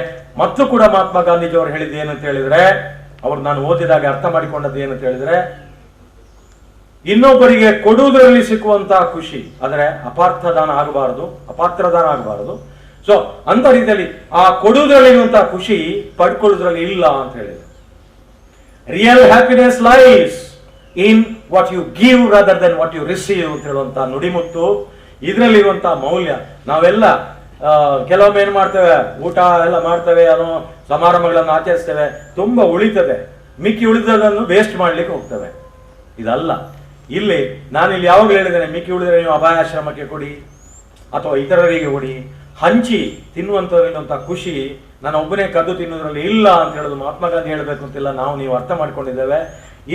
S4: ಮತ್ತು ಕೂಡ ಮಹಾತ್ಮ ಗಾಂಧೀಜಿ ಅವರು ಹೇಳಿದ್ದು ಏನಂತ ಹೇಳಿದ್ರೆ, ಅವ್ರು ನಾನು ಓದಿದಾಗ ಅರ್ಥ ಮಾಡಿಕೊಂಡದ್ದು ಏನಂತ ಹೇಳಿದ್ರೆ, ಇನ್ನೊಬ್ಬರಿಗೆ ಕೊಡುವುದರಲ್ಲಿ ಸಿಕ್ಕುವಂತಹ ಖುಷಿ ಆದರೆ ಅಪಾರ್ಥದಾನ ಆಗಬಾರದು. ಸೊ ಅಂತ ರೀತಿಯಲ್ಲಿ ಆ ಕೊಡುವುದರಲ್ಲಿ ಇರುವಂತಹ ಖುಷಿ ಪಡ್ಕೊಳ್ಳೋದ್ರಲ್ಲಿ ಇಲ್ಲ ಅಂತ ಹೇಳಿದ್ರು. Real happiness lies in what you give rather than what you receive ಅಂತ ಹೇಳುವಂತಹ ನುಡಿಮುತ್ತು, ಇದರಲ್ಲಿರುವಂತಹ ಮೌಲ್ಯ. ನಾವೆಲ್ಲ ಕೆಲವೊಮ್ಮೆ ಏನ್ ಮಾಡ್ತೇವೆ, ಊಟ ಎಲ್ಲ ಮಾಡ್ತೇವೆ, ಅನ್ನೋ ಸಮಾರಂಭಗಳನ್ನು ಆಚರಿಸ್ತೇವೆ, ತುಂಬಾ ಉಳಿತದೆ, ಮಿಕ್ಕಿ ಉಳಿದದನ್ನು ವೇಸ್ಟ್ ಮಾಡ್ಲಿಕ್ಕೆ ಹೋಗ್ತೇವೆ. ಇದಲ್ಲ. ಇಲ್ಲಿ ನಾನಿಲ್ಲಿ ಯಾವಾಗಲೂ ಹೇಳಿದ್ದೇನೆ, ಮಿಕ್ಕಿ ಉಳಿದ್ರೆ ನೀವು ಅಭಯಾಶ್ರಮಕ್ಕೆ ಕೊಡಿ ಅಥವಾ ಇತರರಿಗೆ ಕೊಡಿ. ಹಂಚಿ ತಿನ್ನುವಂತ ಖುಷಿ ನಾನು ಒಬ್ಬನೇ ಕದ್ದು ತಿನ್ನುವುದರಲ್ಲಿ ಇಲ್ಲ ಅಂತ ಹೇಳೋದು ಮಹಾತ್ಮ ಗಾಂಧಿ ಹೇಳಬೇಕು ಅಂತಿಲ್ಲ, ನಾವು ನೀವು ಅರ್ಥ ಮಾಡ್ಕೊಂಡಿದ್ದೇವೆ.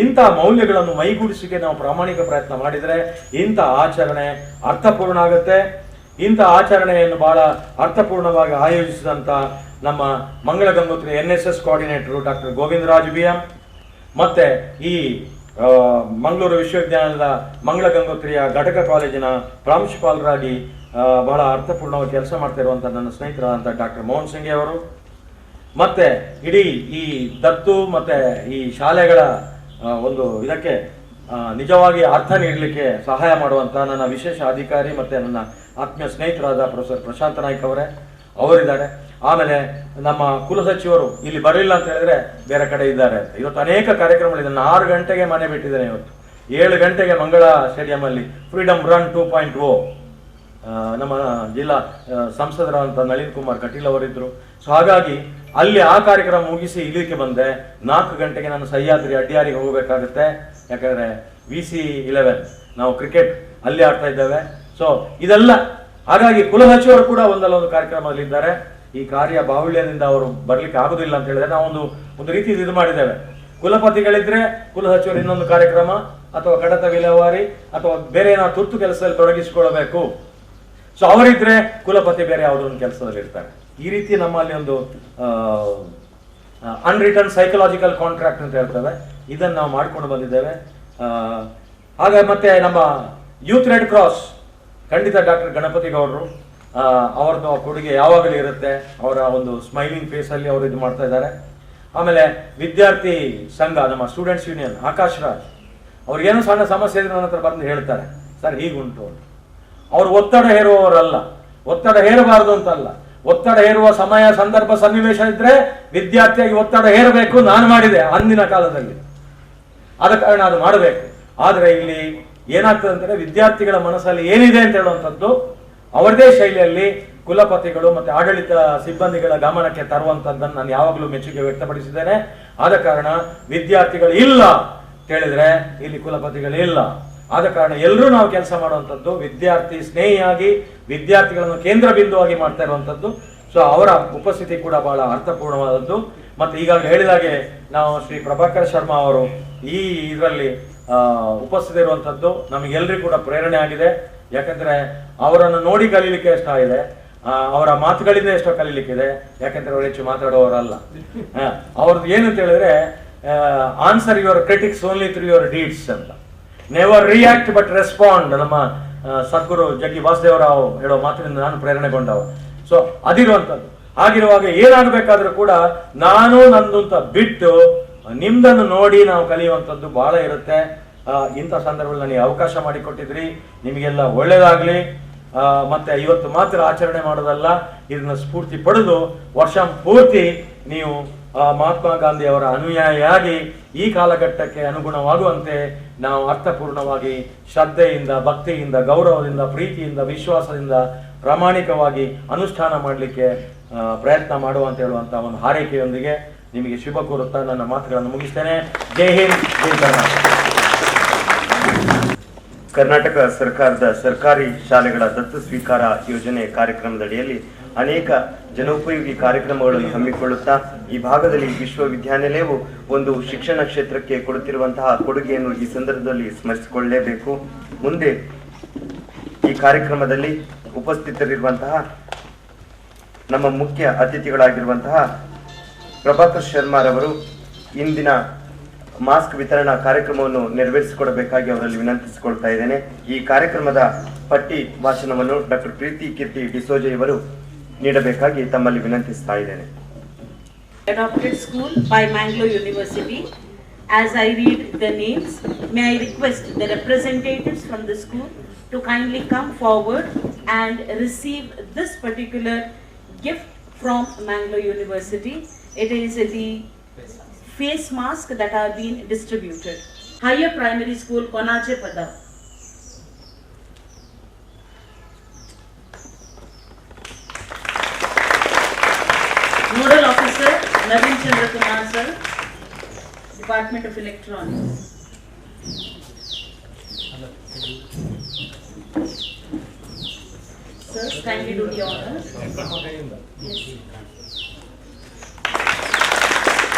S4: ಇಂಥ ಮೌಲ್ಯಗಳನ್ನು ಮೈಗೂಡಿಸಿಕೆ ನಾವು ಪ್ರಾಮಾಣಿಕ ಪ್ರಯತ್ನ ಮಾಡಿದರೆ ಇಂಥ ಆಚರಣೆ ಅರ್ಥಪೂರ್ಣ ಆಗುತ್ತೆ. ಇಂಥ ಆಚರಣೆಯನ್ನು ಬಹಳ ಅರ್ಥಪೂರ್ಣವಾಗಿ ಆಯೋಜಿಸಿದಂಥ ನಮ್ಮ Mangala Gangotri NSS coordinator doctor Govindaraj BM ಮತ್ತೆ ಈ ಮಂಗಳೂರು ವಿಶ್ವವಿದ್ಯಾಲಯದ ಮಂಗಳ ಗಂಗೋತ್ರಿಯ ಘಟಕ ಕಾಲೇಜಿನ ಪ್ರಾಂಶುಪಾಲರಾಗಿ ಬಹಳ ಅರ್ಥಪೂರ್ಣವಾಗಿ ಕೆಲಸ ಮಾಡ್ತಾ ಇರುವಂತಹ ನನ್ನ ಸ್ನೇಹಿತರಾದಂಥ ಡಾಕ್ಟರ್ ಮೋಹನ್ ಸಿಂಘೆ ಅವರು, ಮತ್ತೆ ಇಡೀ ಈ ದತ್ತು ಮತ್ತೆ ಈ ಶಾಲೆಗಳ ಒಂದು ಇದಕ್ಕೆ ನಿಜವಾಗಿ ಅರ್ಥ ನೀಡಲಿಕ್ಕೆ ಸಹಾಯ ಮಾಡುವಂತಹ ನನ್ನ ವಿಶೇಷ ಅಧಿಕಾರಿ ಮತ್ತೆ ನನ್ನ ಆತ್ಮೀಯ ಸ್ನೇಹಿತರಾದ ಪ್ರೊಫೆಸರ್ ಪ್ರಶಾಂತ್ ನಾಯ್ಕ್ ಅವರಿದ್ದಾರೆ. ಆಮೇಲೆ ನಮ್ಮ ಕುಲಸಚಿವರು ಇಲ್ಲಿ ಬರಲಿಲ್ಲ ಅಂತ ಹೇಳಿದ್ರೆ ಬೇರೆ ಕಡೆ ಇದ್ದಾರೆ. ಇವತ್ತು ಅನೇಕ ಕಾರ್ಯಕ್ರಮಗಳಿದೆ. ನಾನು 6 ಗಂಟೆಗೆ ಮನೆ ಬಿಟ್ಟಿದ್ದೇನೆ. ಇವತ್ತು 7 ಗಂಟೆಗೆ ಮಂಗಳ ಸ್ಟೇಡಿಯಂ ಅಲ್ಲಿ ಫ್ರೀಡಮ್ ರನ್ 2.0 ನಮ್ಮ ಜಿಲ್ಲಾ ಸಂಸದರಾದಂಥ ನಳಿನ್ ಕುಮಾರ್ ಕಟೀಲ್ ಅವರಿದ್ರು. ಸೊ ಹಾಗಾಗಿ ಅಲ್ಲಿ ಆ ಕಾರ್ಯಕ್ರಮ ಮುಗಿಸಿ ಇಲ್ಲಿಗೆ ಬಂದೆ. 4 ಗಂಟೆಗೆ ನಾನು ಸಹ್ಯಾದ್ರಿ ಅಡ್ಯಾರಿಗೆ ಹೋಗಬೇಕಾಗುತ್ತೆ. ಯಾಕಂದ್ರೆ VC11 ನಾವು ಕ್ರಿಕೆಟ್ ಅಲ್ಲಿ ಆಡ್ತಾ ಇದ್ದೇವೆ. ಸೊ ಇದೆಲ್ಲ ಹಾಗಾಗಿ ಕುಲಸಚಿವರು ಕೂಡ ಒಂದಲ್ಲ ಒಂದು ಕಾರ್ಯಕ್ರಮದಲ್ಲಿದ್ದಾರೆ. ಈ ಕಾರ್ಯ ಬಾಹುಳ್ಯದಿಂದ ಅವರು ಬರ್ಲಿಕ್ಕೆ ಆಗುದಿಲ್ಲ ಅಂತ ಹೇಳಿದ್ರೆ ನಾವು ಒಂದು ರೀತಿ ಇದು ಮಾಡಿದ್ದೇವೆ. ಕುಲಪತಿಗಳಿದ್ರೆ ಕುಲಸಚಿವರು ಇನ್ನೊಂದು ಕಾರ್ಯಕ್ರಮ ಅಥವಾ ಕಡತ ವಿಲೇವಾರಿ ಅಥವಾ ಬೇರೆ ಏನಾದ್ರು ತುರ್ತು ಕೆಲಸದಲ್ಲಿ ತೊಡಗಿಸಿಕೊಳ್ಳಬೇಕು. ಸೊ ಅವರಿದ್ರೆ ಕುಲಪತಿ ಬೇರೆ ಯಾವುದೋ ಒಂದು ಕೆಲಸದಲ್ಲಿ ಇರ್ತಾರೆ. ಈ ರೀತಿ ನಮ್ಮಲ್ಲಿ ಒಂದು ಅನ್ರಿಟರ್ನ್ ಸೈಕಲಾಜಿಕಲ್ ಕಾಂಟ್ರಾಕ್ಟ್ ಅಂತ ಹೇಳ್ತೇವೆ, ಇದನ್ನು ನಾವು ಮಾಡ್ಕೊಂಡು ಬಂದಿದ್ದೇವೆ. ಹಾಗೆ ಮತ್ತೆ ನಮ್ಮ ಯೂತ್ ರೆಡ್ ಕ್ರಾಸ್ ಖಂಡಿತ ಡಾಕ್ಟರ್ ಗಣಪತಿ ಗೌಡರು ಅವ್ರದ್ದು ಕೊಡುಗೆ ಯಾವಾಗಲೂ ಇರುತ್ತೆ. ಅವರ ಒಂದು ಸ್ಮೈಲಿಂಗ್ ಫೇಸ್ ಅಲ್ಲಿ ಅವರು ಇದು ಮಾಡ್ತಾ ಇದ್ದಾರೆ. ಆಮೇಲೆ ವಿದ್ಯಾರ್ಥಿ ಸಂಘ ನಮ್ಮ ಸ್ಟೂಡೆಂಟ್ಸ್ ಯೂನಿಯನ್ ಆಕಾಶ್ ರಾಜ್ ಅವ್ರಿಗೇನೋ ಸಣ್ಣ ಸಮಸ್ಯೆ ಇದ್ರೆ ನನ್ನ ಹತ್ರ ಬಂದು ಹೇಳ್ತಾರೆ, ಸರ್ ಹೀಗುಂಟು. ಅವ್ರು ಒತ್ತಡ ಹೇರುವವರಲ್ಲ, ಒತ್ತಡ ಹೇರಬಾರದು ಅಂತಲ್ಲ. ಒತ್ತಡ ಹೇರುವ ಸಮಯ ಸಂದರ್ಭ ಸನ್ನಿವೇಶ ಇದ್ರೆ ವಿದ್ಯಾರ್ಥಿಯಾಗಿ ಒತ್ತಡ ಹೇರಬೇಕು. ನಾನು ಮಾಡಿದೆ ಅಂದಿನ ಕಾಲದಲ್ಲಿ, ಆದ ಕಾರಣ ಅದು ಮಾಡಬೇಕು. ಆದ್ರೆ ಇಲ್ಲಿ ಏನಾಗ್ತದೆ ಅಂತಂದ್ರೆ ವಿದ್ಯಾರ್ಥಿಗಳ ಮನಸ್ಸಲ್ಲಿ ಏನಿದೆ ಅಂತ ಹೇಳುವಂಥದ್ದು ಅವರದೇ ಶೈಲಿಯಲ್ಲಿ ಕುಲಪತಿಗಳು ಮತ್ತೆ ಆಡಳಿತ ಸಿಬ್ಬಂದಿಗಳ ಗಮನಕ್ಕೆ ತರುವಂತದ್ದನ್ನು ನಾನು ಯಾವಾಗಲೂ ಮೆಚ್ಚುಗೆ ವ್ಯಕ್ತಪಡಿಸಿದ್ದೇನೆ. ಆದ ಕಾರಣ ವಿದ್ಯಾರ್ಥಿಗಳು ಇಲ್ಲ ಹೇಳಿದ್ರೆ ಇಲ್ಲಿ ಕುಲಪತಿಗಳು ಇಲ್ಲ. ಆದ ಕಾರಣ ಎಲ್ಲರೂ ನಾವು ಕೆಲಸ ಮಾಡುವಂಥದ್ದು ವಿದ್ಯಾರ್ಥಿ ಸ್ನೇಹಿಯಾಗಿ ವಿದ್ಯಾರ್ಥಿಗಳನ್ನು ಕೇಂದ್ರ ಬಿಂದುವಾಗಿ ಮಾಡ್ತಾ ಇರುವಂಥದ್ದು. ಸೊ ಅವರ ಉಪಸ್ಥಿತಿ ಕೂಡ ಬಹಳ ಅರ್ಥಪೂರ್ಣವಾದದ್ದು. ಮತ್ತೆ ಈಗಾಗಲೇ ಹೇಳಿದಾಗೆ ನಾವು ಶ್ರೀ ಪ್ರಭಾಕರ್ ಶರ್ಮಾ ಅವರು ಈ ಇದರಲ್ಲಿ ಉಪಸ್ಥಿತಿ ಇರುವಂಥದ್ದು ನಮಗೆಲ್ಲರಿಗೂ ಕೂಡ ಪ್ರೇರಣೆ ಆಗಿದೆ. ಯಾಕಂದ್ರೆ ಅವರನ್ನು ನೋಡಿ ಕಲೀಲಿಕ್ಕೆ ಇಷ್ಟ ಇದೆ, ಅವರ ಮಾತುಗಳಿಂದ ಎಷ್ಟೋ ಕಲೀಲಿಕ್ಕಿದೆ. ಯಾಕಂದ್ರೆ ಅವರು ಹೆಚ್ಚು ಮಾತಾಡುವವರಲ್ಲ. ಅವ್ರದ್ದು ಏನಂತ ಹೇಳಿದ್ರೆ answer your critics only through your deeds ಅಂತ, ನೆವರ್ ರಿಯಾಕ್ಟ್ ಬಟ್ ರೆಸ್ಪಾಂಡ್. ನಮ್ಮ ಸದ್ಗುರು ಜಗ್ಗಿ ವಾಸುದೇವರಾವ್ ಹೇಳೋ ಮಾತಿನಿಂದ ನಾನು ಪ್ರೇರಣೆಗೊಂಡವ. ಸೊ ಅದಿರುವಂಥದ್ದು. ಹಾಗಿರುವಾಗ ಏನಾಗಬೇಕಾದ್ರೂ ಕೂಡ ನಾನು ನಂದು ಅಂತ ಬಿಟ್ಟು ನಿಮ್ದನ್ನು ನೋಡಿ ನಾವು ಕಲಿಯುವಂಥದ್ದು ಬಹಳ ಇರುತ್ತೆ. ಇಂಥ ಸಂದರ್ಭದಲ್ಲಿ ನನಗೆ ಅವಕಾಶ ಮಾಡಿಕೊಟ್ಟಿದ್ರಿ, ನಿಮಗೆಲ್ಲ ಒಳ್ಳೇದಾಗ್ಲಿ. ಮತ್ತೆ ಇವತ್ತು ಮಾತ್ರ ಆಚರಣೆ ಮಾಡೋದಲ್ಲ, ಇದನ್ನ ಸ್ಫೂರ್ತಿ ಪಡೆದು ವರ್ಷ ಪೂರ್ತಿ ನೀವು ಮಹಾತ್ಮ ಗಾಂಧಿ ಅವರ ಅನುಯಾಯಿಯಾಗಿ ಈ ಕಾಲಘಟ್ಟಕ್ಕೆ ಅನುಗುಣವಾಗುವಂತೆ ನಾವು ಅರ್ಥಪೂರ್ಣವಾಗಿ ಶ್ರದ್ಧೆಯಿಂದ, ಭಕ್ತಿಯಿಂದ, ಗೌರವದಿಂದ, ಪ್ರೀತಿಯಿಂದ, ವಿಶ್ವಾಸದಿಂದ ಪ್ರಾಮಾಣಿಕವಾಗಿ ಅನುಷ್ಠಾನ ಮಾಡಲಿಕ್ಕೆ ಪ್ರಯತ್ನ ಮಾಡುವ ಅಂತ ಹೇಳುವಂಥ ಒಂದು ಹಾರೈಕೆಯೊಂದಿಗೆ ನಿಮಗೆ ಶುಭ ಕೋರುತ್ತಾ ನನ್ನ ಮಾತುಗಳನ್ನು ಮುಗಿಸ್ತೇನೆ. ಜೈ ಹಿಂದ್, ಜೈ ಕರ್ನಾಟಕ.
S3: ಕರ್ನಾಟಕ ಸರ್ಕಾರದ ಸರ್ಕಾರಿ ಶಾಲೆಗಳ ದತ್ತು ಸ್ವೀಕಾರ ಯೋಜನೆ ಕಾರ್ಯಕ್ರಮದ ಅಡಿಯಲ್ಲಿ ಅನೇಕ ಜನೋಪಯೋಗಿ ಕಾರ್ಯಕ್ರಮಗಳನ್ನು ಹಮ್ಮಿಕೊಳ್ಳುತ್ತಾ ಈ ಭಾಗದಲ್ಲಿ ವಿಶ್ವವಿದ್ಯಾನಿಲಯವು ಒಂದು ಶಿಕ್ಷಣ ಕ್ಷೇತ್ರಕ್ಕೆ ಕೊಡುತ್ತಿರುವಂತಹ ಕೊಡುಗೆಯನ್ನು ಈ ಸಂದರ್ಭದಲ್ಲಿ ಸ್ಮರಿಸಿಕೊಳ್ಳಲೇಬೇಕು. ಮುಂದೆ ಈ ಕಾರ್ಯಕ್ರಮದಲ್ಲಿ ಉಪಸ್ಥಿತರಿರುವಂತಹ ನಮ್ಮ ಮುಖ್ಯ ಅತಿಥಿಗಳಾಗಿರುವಂತಹ ಪ್ರಭಾಕರ್ ಶರ್ಮಾರವರು ಇಂದಿನ ಮಾಸ್ಕ್ ವಿತರಣಾ ಕಾರ್ಯಕ್ರಮವನ್ನು ನೆರವೇರಿಸಿಕೊಡಬೇಕಾಗಿ ಅವರಲ್ಲಿ ವಿನಂತಿಸಿಕೊಳ್ತಾ ಇದ್ದೇನೆ. ಈ ಕಾರ್ಯಕ್ರಮದ ಪಟ್ಟಿ ಭಾಷಣವನ್ನು ಡಾಕ್ಟರ್ ಪ್ರೀತಿ ಕೀರ್ತಿ ಡಿಸೋಜೆ ಇವರು ನೀಡಬೇಕಾಗಿ ತಮ್ಮಲ್ಲಿ ವಿನಂತಿಸ್ತಾ ಇದ್ದೇನೆ.
S5: Adopted school by Mangalore University. As I read the names, may I request the representatives from the school to kindly come forward and receive this particular gift from Mangalore University. It is the face mask that are being distributed. Higher Primary School, Konache Pada. Nodal Officer, Naveen Chandra Kumar sir, Department of Electronics. Sir, kindly do the honors. Yes.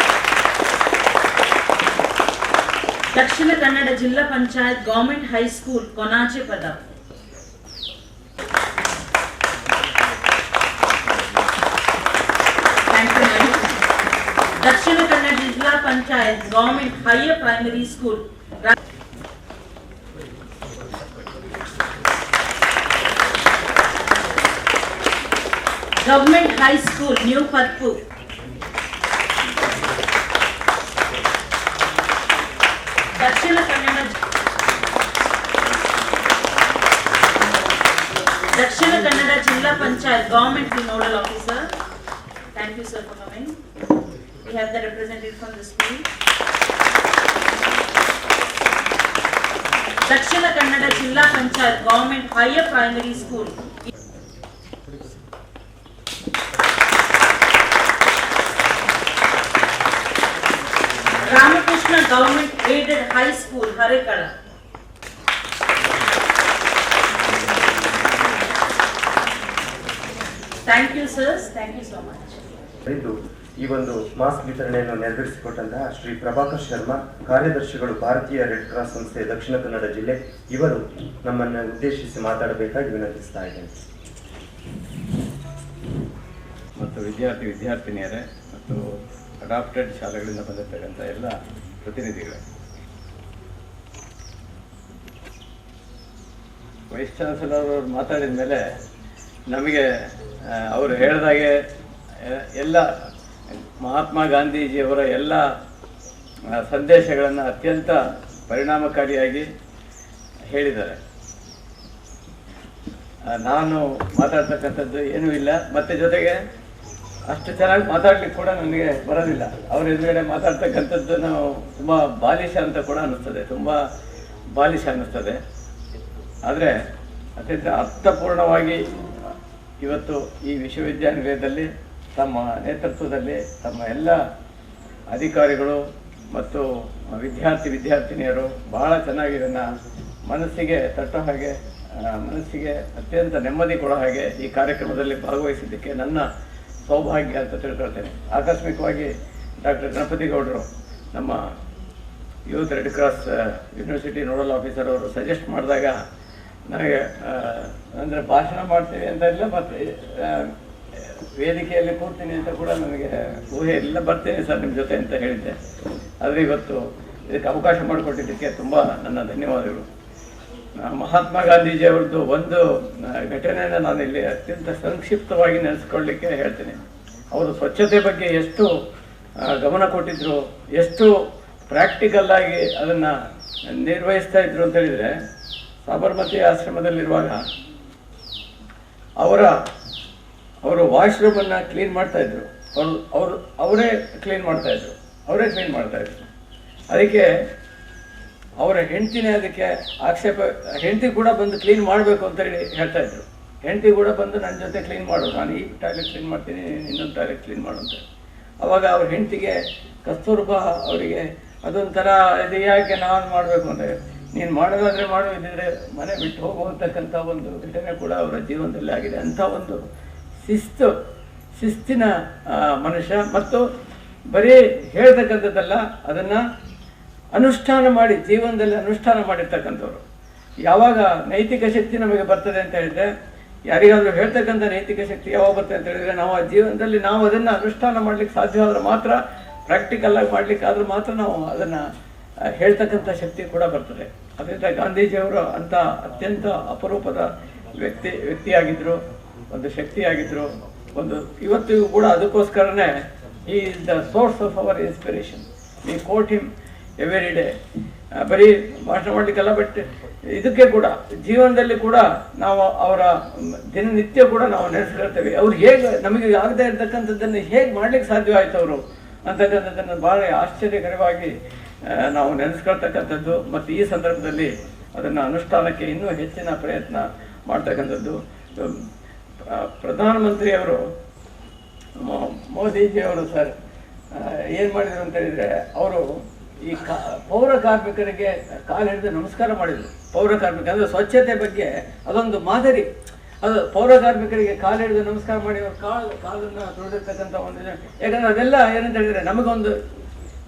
S5: ದಕ್ಷಿಣ ಕನ್ನಡ ಜಿಲ್ಲಾ panchayat government high school ಕೊನಾಚೆ ಪದ. ದಕ್ಷಿಣ ಕನ್ನಡ ಜಿಲ್ಲಾ panchayat government higher primary school government high school new ಪತ್ಪು. ದಕ್ಷಿಣ ಕನ್ನಡ ಜಿಲ್ಲಾ panchayat government nodal officer. Thank you sir for coming. We have the representative from the school. ದಕ್ಷಿಣ ಕನ್ನಡ ಜಿಲ್ಲಾ panchayat government higher primary school. Ramakrishna government aided high school Harekala. Thank you sirs, thank you so much.
S3: ಈ ಒಂದು mask ವಿತರಣೆಯನ್ನು ನೆರವೇರಿಸಿಕೊಟ್ಟಂತಹ ಶ್ರೀ ಪ್ರಭಾಕರ್ ಶರ್ಮಾ, ಕಾರ್ಯದರ್ಶಿಗಳು ಭಾರತೀಯ red cross ಸಂಸ್ಥೆ ದಕ್ಷಿಣ ಕನ್ನಡ ಜಿಲ್ಲೆ, ಇವರು ನಮ್ಮನ್ನು ಉದ್ದೇಶಿಸಿ ಮಾತಾಡಬೇಕಾಗಿ ವಿನಂತಿಸ್ತಾ ಇದ್ದೇನೆ.
S6: ಮತ್ತು ವಿದ್ಯಾರ್ಥಿನಿಯರೇ ಮತ್ತು ಅಡಾಪ್ಟೆಡ್ ಶಾಲೆಗಳಿಂದ ಬಂದಿರ್ತಕ್ಕಂಥ ಎಲ್ಲ ಪ್ರತಿನಿಧಿಗಳು, ವೈಸ್ ಚಾನ್ಸಲರ್ ಅವರು ಮಾತಾಡಿದ ಮೇಲೆ ನಮಗೆ ಅವರು ಹೇಳಿದಾಗೆ ಎಲ್ಲ ಮಹಾತ್ಮ ಗಾಂಧೀಜಿಯವರ ಎಲ್ಲ ಸಂದೇಶಗಳನ್ನು ಅತ್ಯಂತ ಪರಿಣಾಮಕಾರಿಯಾಗಿ ಹೇಳಿದ್ದಾರೆ. ನಾನು ಮಾತಾಡ್ತಕ್ಕಂಥದ್ದು ಏನೂ ಇಲ್ಲ, ಮತ್ತು ಜೊತೆಗೆ ಅಷ್ಟು ಚೆನ್ನಾಗಿ ಮಾತಾಡ್ಲಿಕ್ಕೆ ಕೂಡ ನನಗೆ ಬರೋದಿಲ್ಲ. ಅವ್ರ ಎದುರುಗಡೆ ಮಾತಾಡ್ತಕ್ಕಂಥದ್ದು ನಾವು ತುಂಬ ಬಾಲಿಶ ಅಂತ ಕೂಡ ಅನ್ನಿಸ್ತದೆ, ತುಂಬ ಬಾಲಿಶ ಅನ್ನಿಸ್ತದೆ. ಆದರೆ ಅತ್ಯಂತ ಅರ್ಥಪೂರ್ಣವಾಗಿ ಇವತ್ತು ಈ ವಿಶ್ವವಿದ್ಯಾನಿಲಯದಲ್ಲಿ ತಮ್ಮ ನೇತೃತ್ವದಲ್ಲಿ ತಮ್ಮ ಎಲ್ಲ ಅಧಿಕಾರಿಗಳು ಮತ್ತು ವಿದ್ಯಾರ್ಥಿನಿಯರು ಬಹಳ ಚೆನ್ನಾಗಿ ಇದನ್ನು ಮನಸ್ಸಿಗೆ ತಟ್ಟೋ ಹಾಗೆ, ಮನಸ್ಸಿಗೆ ಅತ್ಯಂತ ನೆಮ್ಮದಿ ಕೊಡೋ ಹಾಗೆ ಈ ಕಾರ್ಯಕ್ರಮದಲ್ಲಿ ಭಾಗವಹಿಸಿದ್ದಕ್ಕೆ ನನ್ನ ಸೌಭಾಗ್ಯ ಅಂತ ತಿಳ್ಕೊಳ್ತೇನೆ. ಆಕಸ್ಮಿಕವಾಗಿ ಡಾಕ್ಟರ್ ಗಣಪತಿ ಗೌಡರು, ನಮ್ಮ youth red cross university nodal officer ಅವರು ಸಜೆಸ್ಟ್ ಮಾಡಿದಾಗ ನನಗೆ ಅಂದರೆ ಭಾಷಣ ಮಾಡ್ತೀವಿ ಅಂತ ಇಲ್ಲ, ಮತ್ತು ವೇದಿಕೆಯಲ್ಲಿ ಕೂರ್ತೀನಿ ಅಂತ ಕೂಡ ನನಗೆ ಊಹೆ ಇಲ್ಲ. ಬರ್ತೇನೆ ಸರ್ ನಿಮ್ಮ ಜೊತೆ ಅಂತ ಹೇಳಿದ್ದೆ. ಆದರೆ ಇವತ್ತು ಇದಕ್ಕೆ ಅವಕಾಶ ಮಾಡಿಕೊಟ್ಟಿದ್ದಕ್ಕೆ ತುಂಬ ನನ್ನ ಧನ್ಯವಾದಗಳು. ಮಹಾತ್ಮ ಗಾಂಧೀಜಿಯವ್ರದ್ದು ಒಂದು ಘಟನೆಯನ್ನು ನಾನು ಇಲ್ಲಿ ಅತ್ಯಂತ ಸಂಕ್ಷಿಪ್ತವಾಗಿ ನೆನೆಸ್ಕೊಳ್ಳಿಕ್ಕೆ ಹೇಳ್ತೀನಿ. ಅವರು ಸ್ವಚ್ಛತೆ ಬಗ್ಗೆ ಎಷ್ಟು ಗಮನ ಕೊಟ್ಟಿದ್ರು, ಎಷ್ಟು ಪ್ರಾಕ್ಟಿಕಲ್ಲಾಗಿ ಅದನ್ನು ನಿರ್ವಹಿಸ್ತಾ ಇದ್ರು ಅಂತ ಹೇಳಿದರೆ, ಸಾಬರಮತಿ ಆಶ್ರಮದಲ್ಲಿರುವಾಗ ಅವರು ವಾಶ್ರೂಮನ್ನು ಕ್ಲೀನ್ ಮಾಡ್ತಾಯಿದ್ರು. ಅವರೇ ಕ್ಲೀನ್ ಮಾಡ್ತಾಯಿದ್ರು. ಅದಕ್ಕೆ ಅವರ ಹೆಂಡತಿನೇ ಅದಕ್ಕೆ ಆಕ್ಷೇಪ, ಹೆಂಡತಿ ಕೂಡ ಬಂದು ಕ್ಲೀನ್ ಮಾಡಬೇಕು ಅಂತ ಹೇಳಿ ಹೇಳ್ತಾಯಿದ್ರು. ಹೆಂಡತಿ ಕೂಡ ಬಂದು ನನ್ನ ಜೊತೆ ಕ್ಲೀನ್ ಮಾಡು, ನಾನು ಈ ಟಾಯ್ಲೆಟ್ ಕ್ಲೀನ್ ಮಾಡ್ತೀನಿ, ಇನ್ನೊಂದು ಟಾಯ್ಲೆಟ್ ಕ್ಲೀನ್ ಮಾಡು ಅಂತ. ಅವಾಗ ಅವ್ರ ಹೆಂಡತಿಗೆ ಕಸ್ತೂರ್ಬಾ ಅವರಿಗೆ ಅದೊಂಥರ ಇದು ಯಾಕೆ ನಾನು ಮಾಡಬೇಕು ಅಂದರೆ, ನೀನು ಮಾಡೋದಾದರೆ ಮಾಡು, ಇದ್ದಿದ್ರೆ ಮನೆ ಬಿಟ್ಟು ಹೋಗುವಂತಕ್ಕಂಥ ಒಂದು ಘಟನೆ ಕೂಡ ಅವರ ಜೀವನದಲ್ಲಿ ಆಗಿದೆ. ಅಂಥ ಒಂದು ಶಿಸ್ತಿನ ಮನುಷ್ಯ, ಮತ್ತು ಬರೀ ಹೇಳ್ತಕ್ಕಂಥದ್ದಲ್ಲ, ಅದನ್ನು ಅನುಷ್ಠಾನ ಮಾಡಿ ಜೀವನದಲ್ಲಿ ಅನುಷ್ಠಾನ ಮಾಡಿರ್ತಕ್ಕಂಥವ್ರು. ಯಾವಾಗ ನೈತಿಕ ಶಕ್ತಿ ನಮಗೆ ಬರ್ತದೆ ಅಂತ ಹೇಳಿದರೆ, ಯಾರಿಗಾದರೂ ಹೇಳ್ತಕ್ಕಂಥ ನೈತಿಕ ಶಕ್ತಿ ಯಾವಾಗ ಬರ್ತದೆ ಅಂತ ಹೇಳಿದರೆ, ನಾವು ಆ ಜೀವನದಲ್ಲಿ ನಾವು ಅದನ್ನು ಅನುಷ್ಠಾನ ಮಾಡಲಿಕ್ಕೆ ಸಾಧ್ಯವಾದರೆ ಮಾತ್ರ, ಪ್ರಾಕ್ಟಿಕಲ್ಲಾಗಿ ಮಾಡಲಿಕ್ಕಾದ್ರೂ ಮಾತ್ರ ನಾವು ಅದನ್ನು ಹೇಳ್ತಕ್ಕಂಥ ಶಕ್ತಿ ಕೂಡ ಬರ್ತದೆ. ಅದರಿಂದ ಗಾಂಧೀಜಿಯವರು ಅಂಥ ಅತ್ಯಂತ ಅಪರೂಪದ ವ್ಯಕ್ತಿಯಾಗಿದ್ದರು, ಒಂದು ಶಕ್ತಿಯಾಗಿದ್ದರು. ಒಂದು ಇವತ್ತಿಗೂ ಕೂಡ ಅದಕ್ಕೋಸ್ಕರನೇ ಈ is the source of our inspiration. We quote him every day. ಬರೀ ಭಾಷಣ ಮಾಡಲಿಕ್ಕೆಲ್ಲ, ಬಟ್ ಇದಕ್ಕೆ ಕೂಡ ಜೀವನದಲ್ಲಿ ಕೂಡ ನಾವು ಅವರ ದಿನನಿತ್ಯ ಕೂಡ ನಾವು ನೆನೆಸ್ಕೊಳ್ತೇವೆ. ಅವ್ರು ಹೇಗೆ ನಮಗೆ ಆಗದೇ ಇರತಕ್ಕಂಥದ್ದನ್ನು ಹೇಗೆ ಮಾಡ್ಲಿಕ್ಕೆ ಸಾಧ್ಯವಾಯಿತು ಅವರು ಅಂತಕ್ಕಂಥದ್ದನ್ನು ಭಾಳ ಆಶ್ಚರ್ಯಕರವಾಗಿ ನಾವು ನೆನೆಸ್ಕೊಳ್ತಕ್ಕಂಥದ್ದು, ಮತ್ತು ಈ ಸಂದರ್ಭದಲ್ಲಿ ಅದನ್ನು ಅನುಷ್ಠಾನಕ್ಕೆ ಇನ್ನೂ ಹೆಚ್ಚಿನ ಪ್ರಯತ್ನ ಮಾಡ್ತಕ್ಕಂಥದ್ದು. ಪ್ರಧಾನಮಂತ್ರಿಯವರು ಮೋದಿಜಿಯವರು ಸರ್ ಏನು ಮಾಡಿದರು ಅಂತ ಹೇಳಿದರೆ, ಅವರು ಈ ಪೌರ ಕಾರ್ಮಿಕರಿಗೆ ಕಾಲು ಹಿಡಿದು ನಮಸ್ಕಾರ ಮಾಡಿದರು. ಪೌರ ಕಾರ್ಮಿಕ ಅಂದರೆ ಸ್ವಚ್ಛತೆ ಬಗ್ಗೆ ಅದೊಂದು ಮಾದರಿ. ಅದು ಪೌರ ಕಾರ್ಮಿಕರಿಗೆ ಕಾಲು ಹಿಡಿದು ನಮಸ್ಕಾರ ಮಾಡಿ ಅವ್ರ ಕಾಲನ್ನು ತೊಳೆದಿರ್ತಕ್ಕಂಥ ಒಂದು, ಯಾಕಂದರೆ ಅದೆಲ್ಲ ಏನಂತ ಹೇಳಿದರೆ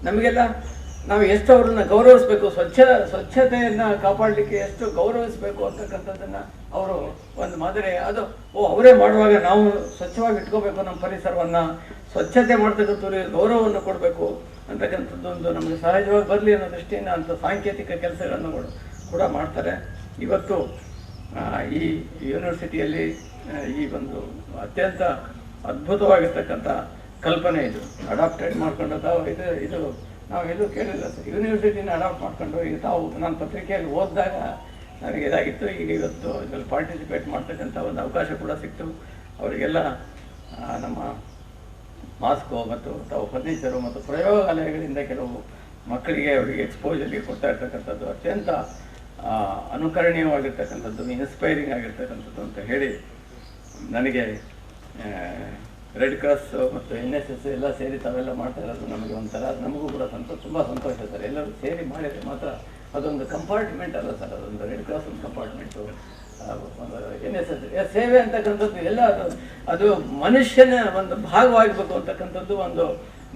S6: ನಮಗೆಲ್ಲ ನಾವು ಎಷ್ಟು ಅವ್ರನ್ನ ಗೌರವಿಸಬೇಕು, ಸ್ವಚ್ಛತೆಯನ್ನು ಕಾಪಾಡಲಿಕ್ಕೆ ಎಷ್ಟು ಗೌರವಿಸಬೇಕು ಅಂತಕ್ಕಂಥದ್ದನ್ನು ಅವರು ಒಂದು ಮಾದರಿ. ಅದು ಅವರೇ ಮಾಡುವಾಗ ನಾವು ಸ್ವಚ್ಛವಾಗಿ ಇಟ್ಕೋಬೇಕು, ನಮ್ಮ ಪರಿಸರವನ್ನು ಸ್ವಚ್ಛತೆ ಮಾಡ್ತಕ್ಕಂಥವ್ರಿಗೆ ಗೌರವವನ್ನು ಕೊಡಬೇಕು ಅಂತಕ್ಕಂಥದ್ದೊಂದು ನಮಗೆ ಸಹಜವಾಗಿ ಬರಲಿ ಅನ್ನೋ ದೃಷ್ಟಿಯಿಂದ ಅಂಥ ಸಾಂಕೇತಿಕ ಕೆಲಸಗಳನ್ನು ಕೂಡ ಮಾಡ್ತಾರೆ. ಇವತ್ತು ಈ ಯೂನಿವರ್ಸಿಟಿಯಲ್ಲಿ ಈ ಒಂದು ಅತ್ಯಂತ ಅದ್ಭುತವಾಗಿರ್ತಕ್ಕಂಥ ಕಲ್ಪನೆ ಇದು ಅಡಾಪ್ಟೆಡ್ ಮಾಡ್ಕೊಂಡು ಇದು ನಾವು ಎಲ್ಲೂ ಕೇಳಿಲ್ಲ ಸರ್. ಯೂನಿವರ್ಸಿಟಿನ ಅಡಾಪ್ಟ್ ಮಾಡ್ಕೊಂಡು ಈಗ ನಾನು ಪತ್ರಿಕೆಯಲ್ಲಿ ಓದಿದಾಗ ನನಗೆ ಇದಾಗಿತ್ತು. ಈಗ ಇವತ್ತು ಇದರಲ್ಲಿ ಪಾರ್ಟಿಸಿಪೇಟ್ ಮಾಡ್ತಕ್ಕಂಥ ಒಂದು ಅವಕಾಶ ಕೂಡ ಸಿಕ್ತು. ಅವರಿಗೆಲ್ಲ ನಮ್ಮ ಮಾಸ್ಕೋ ಮತ್ತು ತಾವು ಫರ್ನಿಚರು ಮತ್ತು ಪ್ರಯೋಗಾಲಯಗಳಿಂದ ಕೆಲವು ಮಕ್ಕಳಿಗೆ ಅವರಿಗೆ ಎಕ್ಸ್ಪೋಜರ್ಗೆ ಕೊಡ್ತಾ ಇರ್ತಕ್ಕಂಥದ್ದು ಅತ್ಯಂತ ಅನುಕರಣೀಯವಾಗಿರ್ತಕ್ಕಂಥದ್ದು, ಇನ್ಸ್ಪೈರಿಂಗ್ ಆಗಿರ್ತಕ್ಕಂಥದ್ದು ಅಂತ ಹೇಳಿ ನನಗೆ ರೆಡ್ ಕ್ರಾಸ್ ಮತ್ತು NSS ಎಲ್ಲ ಸೇರಿ ತಾವೆಲ್ಲ ಮಾಡ್ತಾ ಇರೋದು ನಮಗೆ ಒಂಥರ, ನಮಗೂ ಕೂಡ ತುಂಬ ಸಂತೋಷ ಸರ್. ಎಲ್ಲರೂ ಸೇರಿ ಮಾಡಿದರೆ ಮಾತ್ರ ಅದೊಂದು ಕಂಪಾರ್ಟ್ಮೆಂಟ್ ಅಲ್ಲ ಸರ್, ಅದೊಂದು ರೆಡ್ ಕ್ರಾಸ್ ಒಂದು ಕಂಪಾರ್ಟ್ಮೆಂಟು, ಒಂದು NSS ಸೇವೆ ಅಂತಕ್ಕಂಥದ್ದು ಎಲ್ಲ ಅದು ಮನುಷ್ಯನ ಒಂದು ಭಾಗವಾಗಬೇಕು ಅಂತಕ್ಕಂಥದ್ದು ಒಂದು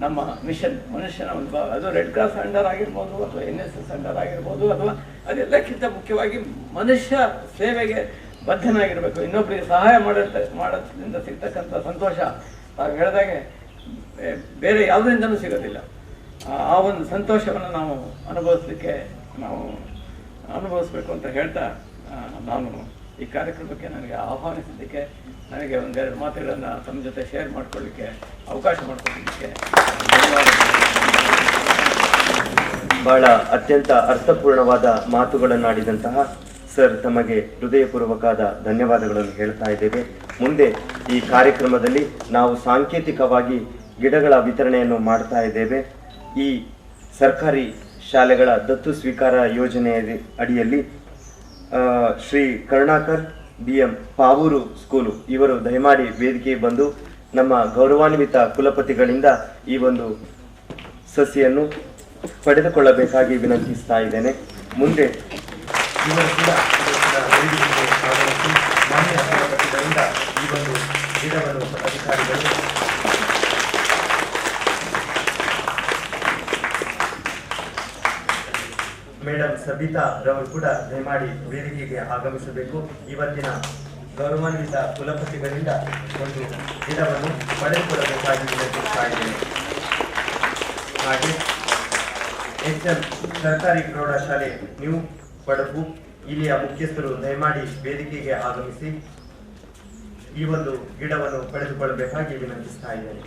S6: ನಮ್ಮ ಮಿಷನ್. ಮನುಷ್ಯನ ಒಂದು ಭಾಗ, ಅದು ರೆಡ್ ಕ್ರಾಸ್ ಅಂಡರ್ ಆಗಿರ್ಬೋದು ಅಥವಾ NSS ಅಂಡರ್ ಆಗಿರ್ಬೋದು, ಅಥವಾ ಅದೆಲ್ಲಕ್ಕಿಂತ ಮುಖ್ಯವಾಗಿ ಮನುಷ್ಯ ಸೇವೆಗೆ ಬದ್ಧನಾಗಿರಬೇಕು. ಇನ್ನೊಬ್ಬರಿಗೆ ಸಹಾಯ ಮಾಡೋದ್ರಿಂದ ಸಿಗ್ತಕ್ಕಂಥ ಸಂತೋಷ ತಾವು ಹೇಳಿದಾಗೆ ಬೇರೆ ಯಾವುದರಿಂದನೂ ಸಿಗೋದಿಲ್ಲ. ಆ ಒಂದು ಸಂತೋಷವನ್ನು ನಾವು ಅನುಭವಿಸ್ಬೇಕು ಅಂತ ಹೇಳ್ತಾ, ನಾನು ಈ ಕಾರ್ಯಕ್ರಮಕ್ಕೆ ನನಗೆ ಆಹ್ವಾನಿಸಿದ್ದಕ್ಕೆ, ನನಗೆ ಒಂದೆರಡು ಮಾತುಗಳನ್ನು ತಮ್ಮ ಜೊತೆ ಶೇರ್ ಮಾಡ್ಕೊಳ್ಳಿಕ್ಕೆ ಅವಕಾಶ ಮಾಡಿಕೊಡಲಿಕ್ಕೆ
S3: ಬಹಳ ಅತ್ಯಂತ ಅರ್ಥಪೂರ್ಣವಾದ ಮಾತುಗಳನ್ನಾಡಿದಂತಹ ಸರ್ ತಮಗೆ ಹೃದಯಪೂರ್ವಕವಾದ ಧನ್ಯವಾದಗಳನ್ನು ಹೇಳ್ತಾ ಇದ್ದೇವೆ. ಮುಂದೆ ಈ ಕಾರ್ಯಕ್ರಮದಲ್ಲಿ ನಾವು ಸಾಂಕೇತಿಕವಾಗಿ ಗಿಡಗಳ ವಿತರಣೆಯನ್ನು ಮಾಡ್ತಾ ಇದ್ದೇವೆ. ಈ ಸರ್ಕಾರಿ ಶಾಲೆಗಳ ದತ್ತು ಸ್ವೀಕಾರ ಯೋಜನೆಯ ಅಡಿಯಲ್ಲಿ ಶ್ರೀ ಕರುಣಾಕರ್ BM ಪಾವೂರು ಸ್ಕೂಲು ಇವರು ದಯಮಾಡಿ ವೇದಿಕೆಗೆ ಬಂದು ನಮ್ಮ ಗೌರವಾನ್ವಿತ ಕುಲಪತಿಗಳಿಂದ ಈ ಒಂದು ಸಸಿಯನ್ನು ಪಡೆದುಕೊಳ್ಳಬೇಕಾಗಿ ವಿನಂತಿಸ್ತಾ ಇದ್ದೇನೆ. ಮುಂದೆ ಇವರು ಕೂಡ ವೇದಿಕೆಗೆ ಆಗಮಿಸಿ ಮಾನ್ಯ ಕುಲಪತಿಗಳಿಂದ ಈ ಒಂದು ಗಿಡವನ್ನು ಅಧಿಕಾರಿಗಳು ಮೇಡಮ್ ಸಬಿತಾ ರವರು ಕೂಡ ದಯಮಾಡಿ ವೇದಿಕೆಗೆ ಆಗಮಿಸಬೇಕು. ಇವತ್ತಿನ ಗೌರವಾನ್ವಿತ ಕುಲಪತಿಗಳಿಂದ ಒಂದು ಗಿಡವನ್ನು ಪಡೆದುಕೊಳ್ಳಬೇಕಾಗಿ ವಿನಂತಿಸ್ತಾ ಇದ್ದೇನೆ. ಹಾಗೆ HM ಸರ್ಕಾರಿ ಪ್ರೌಢಶಾಲೆ ನ್ಯೂ ಪಡಪು ಇಲ್ಲಿಯ ಮುಖ್ಯಸ್ಥರು ದಯಮಾಡಿ ವೇದಿಕೆಗೆ ಆಗಮಿಸಿ ಈ ಒಂದು ಗಿಡವನ್ನು ಪಡೆದುಕೊಳ್ಳಬೇಕಾಗಿ ವಿನಂತಿಸ್ತಾ ಇದ್ದೇನೆ.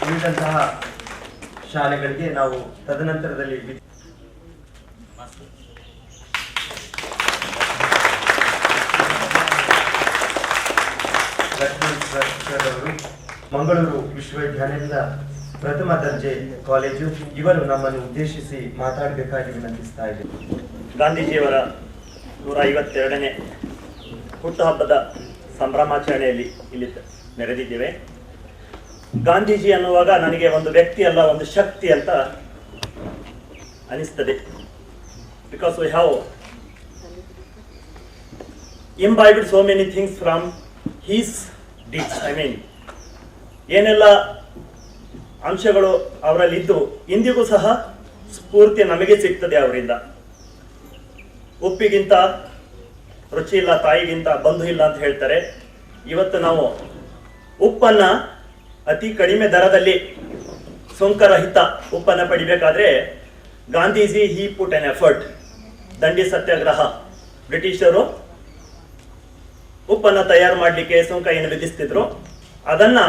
S3: ಉಳಿದಂತಹ ಶಾಲೆಗಳಿಗೆ ನಾವು ತದನಂತರದಲ್ಲಿ ಲಕ್ಷ್ಮಣ್ ಸರ್ ಅವರು ಮಂಗಳೂರು ವಿಶ್ವವಿದ್ಯಾಲಯದಿಂದ ಪ್ರಥಮ ದರ್ಜೆ ಕಾಲೇಜು. ಇವರು ನಮ್ಮನ್ನು ಉದ್ದೇಶಿಸಿ ಮಾತಾಡಬೇಕಾಗಿ ವಿನಂತಿಸ್ತಾ ಇದ್ದೇವೆ.
S7: ಗಾಂಧೀಜಿಯವರ 152ನೇ ಹುಟ್ಟುಹಬ್ಬದ ಸಂಭ್ರಮಾಚರಣೆಯಲ್ಲಿ ಇಲ್ಲಿ ನೆರೆದಿದ್ದೇವೆ. ಗಾಂಧೀಜಿ ಅನ್ನುವಾಗ ನನಗೆ ಒಂದು ವ್ಯಕ್ತಿ ಅಲ್ಲ, ಒಂದು ಶಕ್ತಿ ಅಂತ ಅನಿಸ್ತದೆ. Because we have imbibed so many things from his deeds. I mean, ಏನೆಲ್ಲ ಅಂಶಗಳು ಅವರಲ್ಲಿದ್ದು ಇಂದಿಗೂ ಸಹ ಸ್ಫೂರ್ತಿ ನಮಗೆ ಸಿಗ್ತದೆ ಅವರಿಂದ. ಉಪ್ಪಿಗಿಂತ ರುಚಿ ಇಲ್ಲ, ತಾಯಿಗಿಂತ ಬಂಧು ಇಲ್ಲ ಅಂತ ಹೇಳ್ತಾರೆ. ಇವತ್ತು ನಾವು ಉಪ್ಪನ್ನ ಅತಿ ಕಡಿಮೆ ದರದಲ್ಲಿ ಸುಂಕರಹಿತ ಉಪ್ಪನ್ನ ಪಡಿಬೇಕಾದ್ರೆ ಗಾಂಧೀಜಿ ಹಿ ಪುಟ್ ಎನ್ ಎಫರ್ಟ್. ದಂಡಿ ಸತ್ಯಾಗ್ರಹ, ಬ್ರಿಟಿಷರು ಉಪ್ಪನ್ನ ತಯಾರು ಮಾಡಲಿಕ್ಕೆ ಸುಂಕ ಏನು ವಿಧಿಸ್ತಿದ್ರು ಅದನ್ನ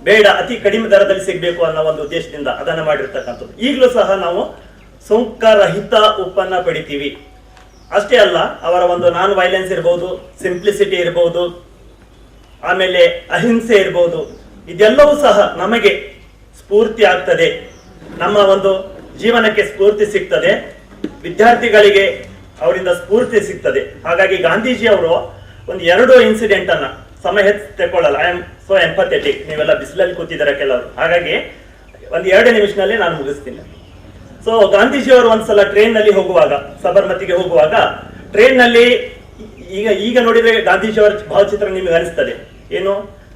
S7: ಬೇಡ, ಅತಿ ಕಡಿಮೆ ದರದಲ್ಲಿ ಸಿಗಬೇಕು ಅನ್ನೋ ಒಂದು ಉದ್ದೇಶದಿಂದ ಅದನ್ನ ಮಾಡಿರ್ತಕ್ಕಂಥದ್ದು. ಈಗಲೂ ಸಹ ನಾವು ಸುಂಕರಹಿತ ಉಪ್ಪನ್ನ ಪಡಿತೀವಿ. ಅಷ್ಟೇ ಅಲ್ಲ, ಅವರ ಒಂದು ನಾನ್ ವೈಲೆನ್ಸ್ ಇರ್ಬೋದು, ಸಿಂಪ್ಲಿಸಿಟಿ ಇರ್ಬೋದು, ಆಮೇಲೆ ಅಹಿಂಸೆ ಇರ್ಬೋದು, ಇದೆಲ್ಲವೂ ಸಹ ನಮಗೆ ಸ್ಫೂರ್ತಿ ಆಗ್ತದೆ, ನಮ್ಮ ಒಂದು ಜೀವನಕ್ಕೆ ಸ್ಫೂರ್ತಿ ಸಿಗ್ತದೆ, ವಿದ್ಯಾರ್ಥಿಗಳಿಗೆ ಅವರಿಂದ ಸ್ಫೂರ್ತಿ ಸಿಗ್ತದೆ. ಹಾಗಾಗಿ ಗಾಂಧೀಜಿ ಅವರು ಒಂದು 2 ಇನ್ಸಿಡೆಂಟ್ ಅನ್ನ ಸಮಯ ತೆಕ್ಕೊಳ್ಳಲ್ಲ. I am so empathetic. ನೀವೆಲ್ಲ ಬಿಸಿಲಲ್ಲಿ ಕೂತಿದ್ದಾರೆ ಕೆಲವರು, ಹಾಗಾಗಿ ಒಂದು 2 ನಿಮಿಷದಲ್ಲಿ ನಾನು ಮುಗಿಸ್ತೀನಿ. ಸೊ ಗಾಂಧೀಜಿ ಅವರು ಒಂದ್ಸಲ ಟ್ರೈನ್ ನಲ್ಲಿ ಹೋಗುವಾಗ, ಸಬರ್ಮತಿಗೆ ಹೋಗುವಾಗ ಟ್ರೈನ್ ನಲ್ಲಿ ಈಗ ನೋಡಿದ್ರೆ ಗಾಂಧೀಜಿ ಅವರ ಭಾವಚಿತ್ರ ನಿಮಗೆ ಅನಿಸ್ತದೆ. ಏನು,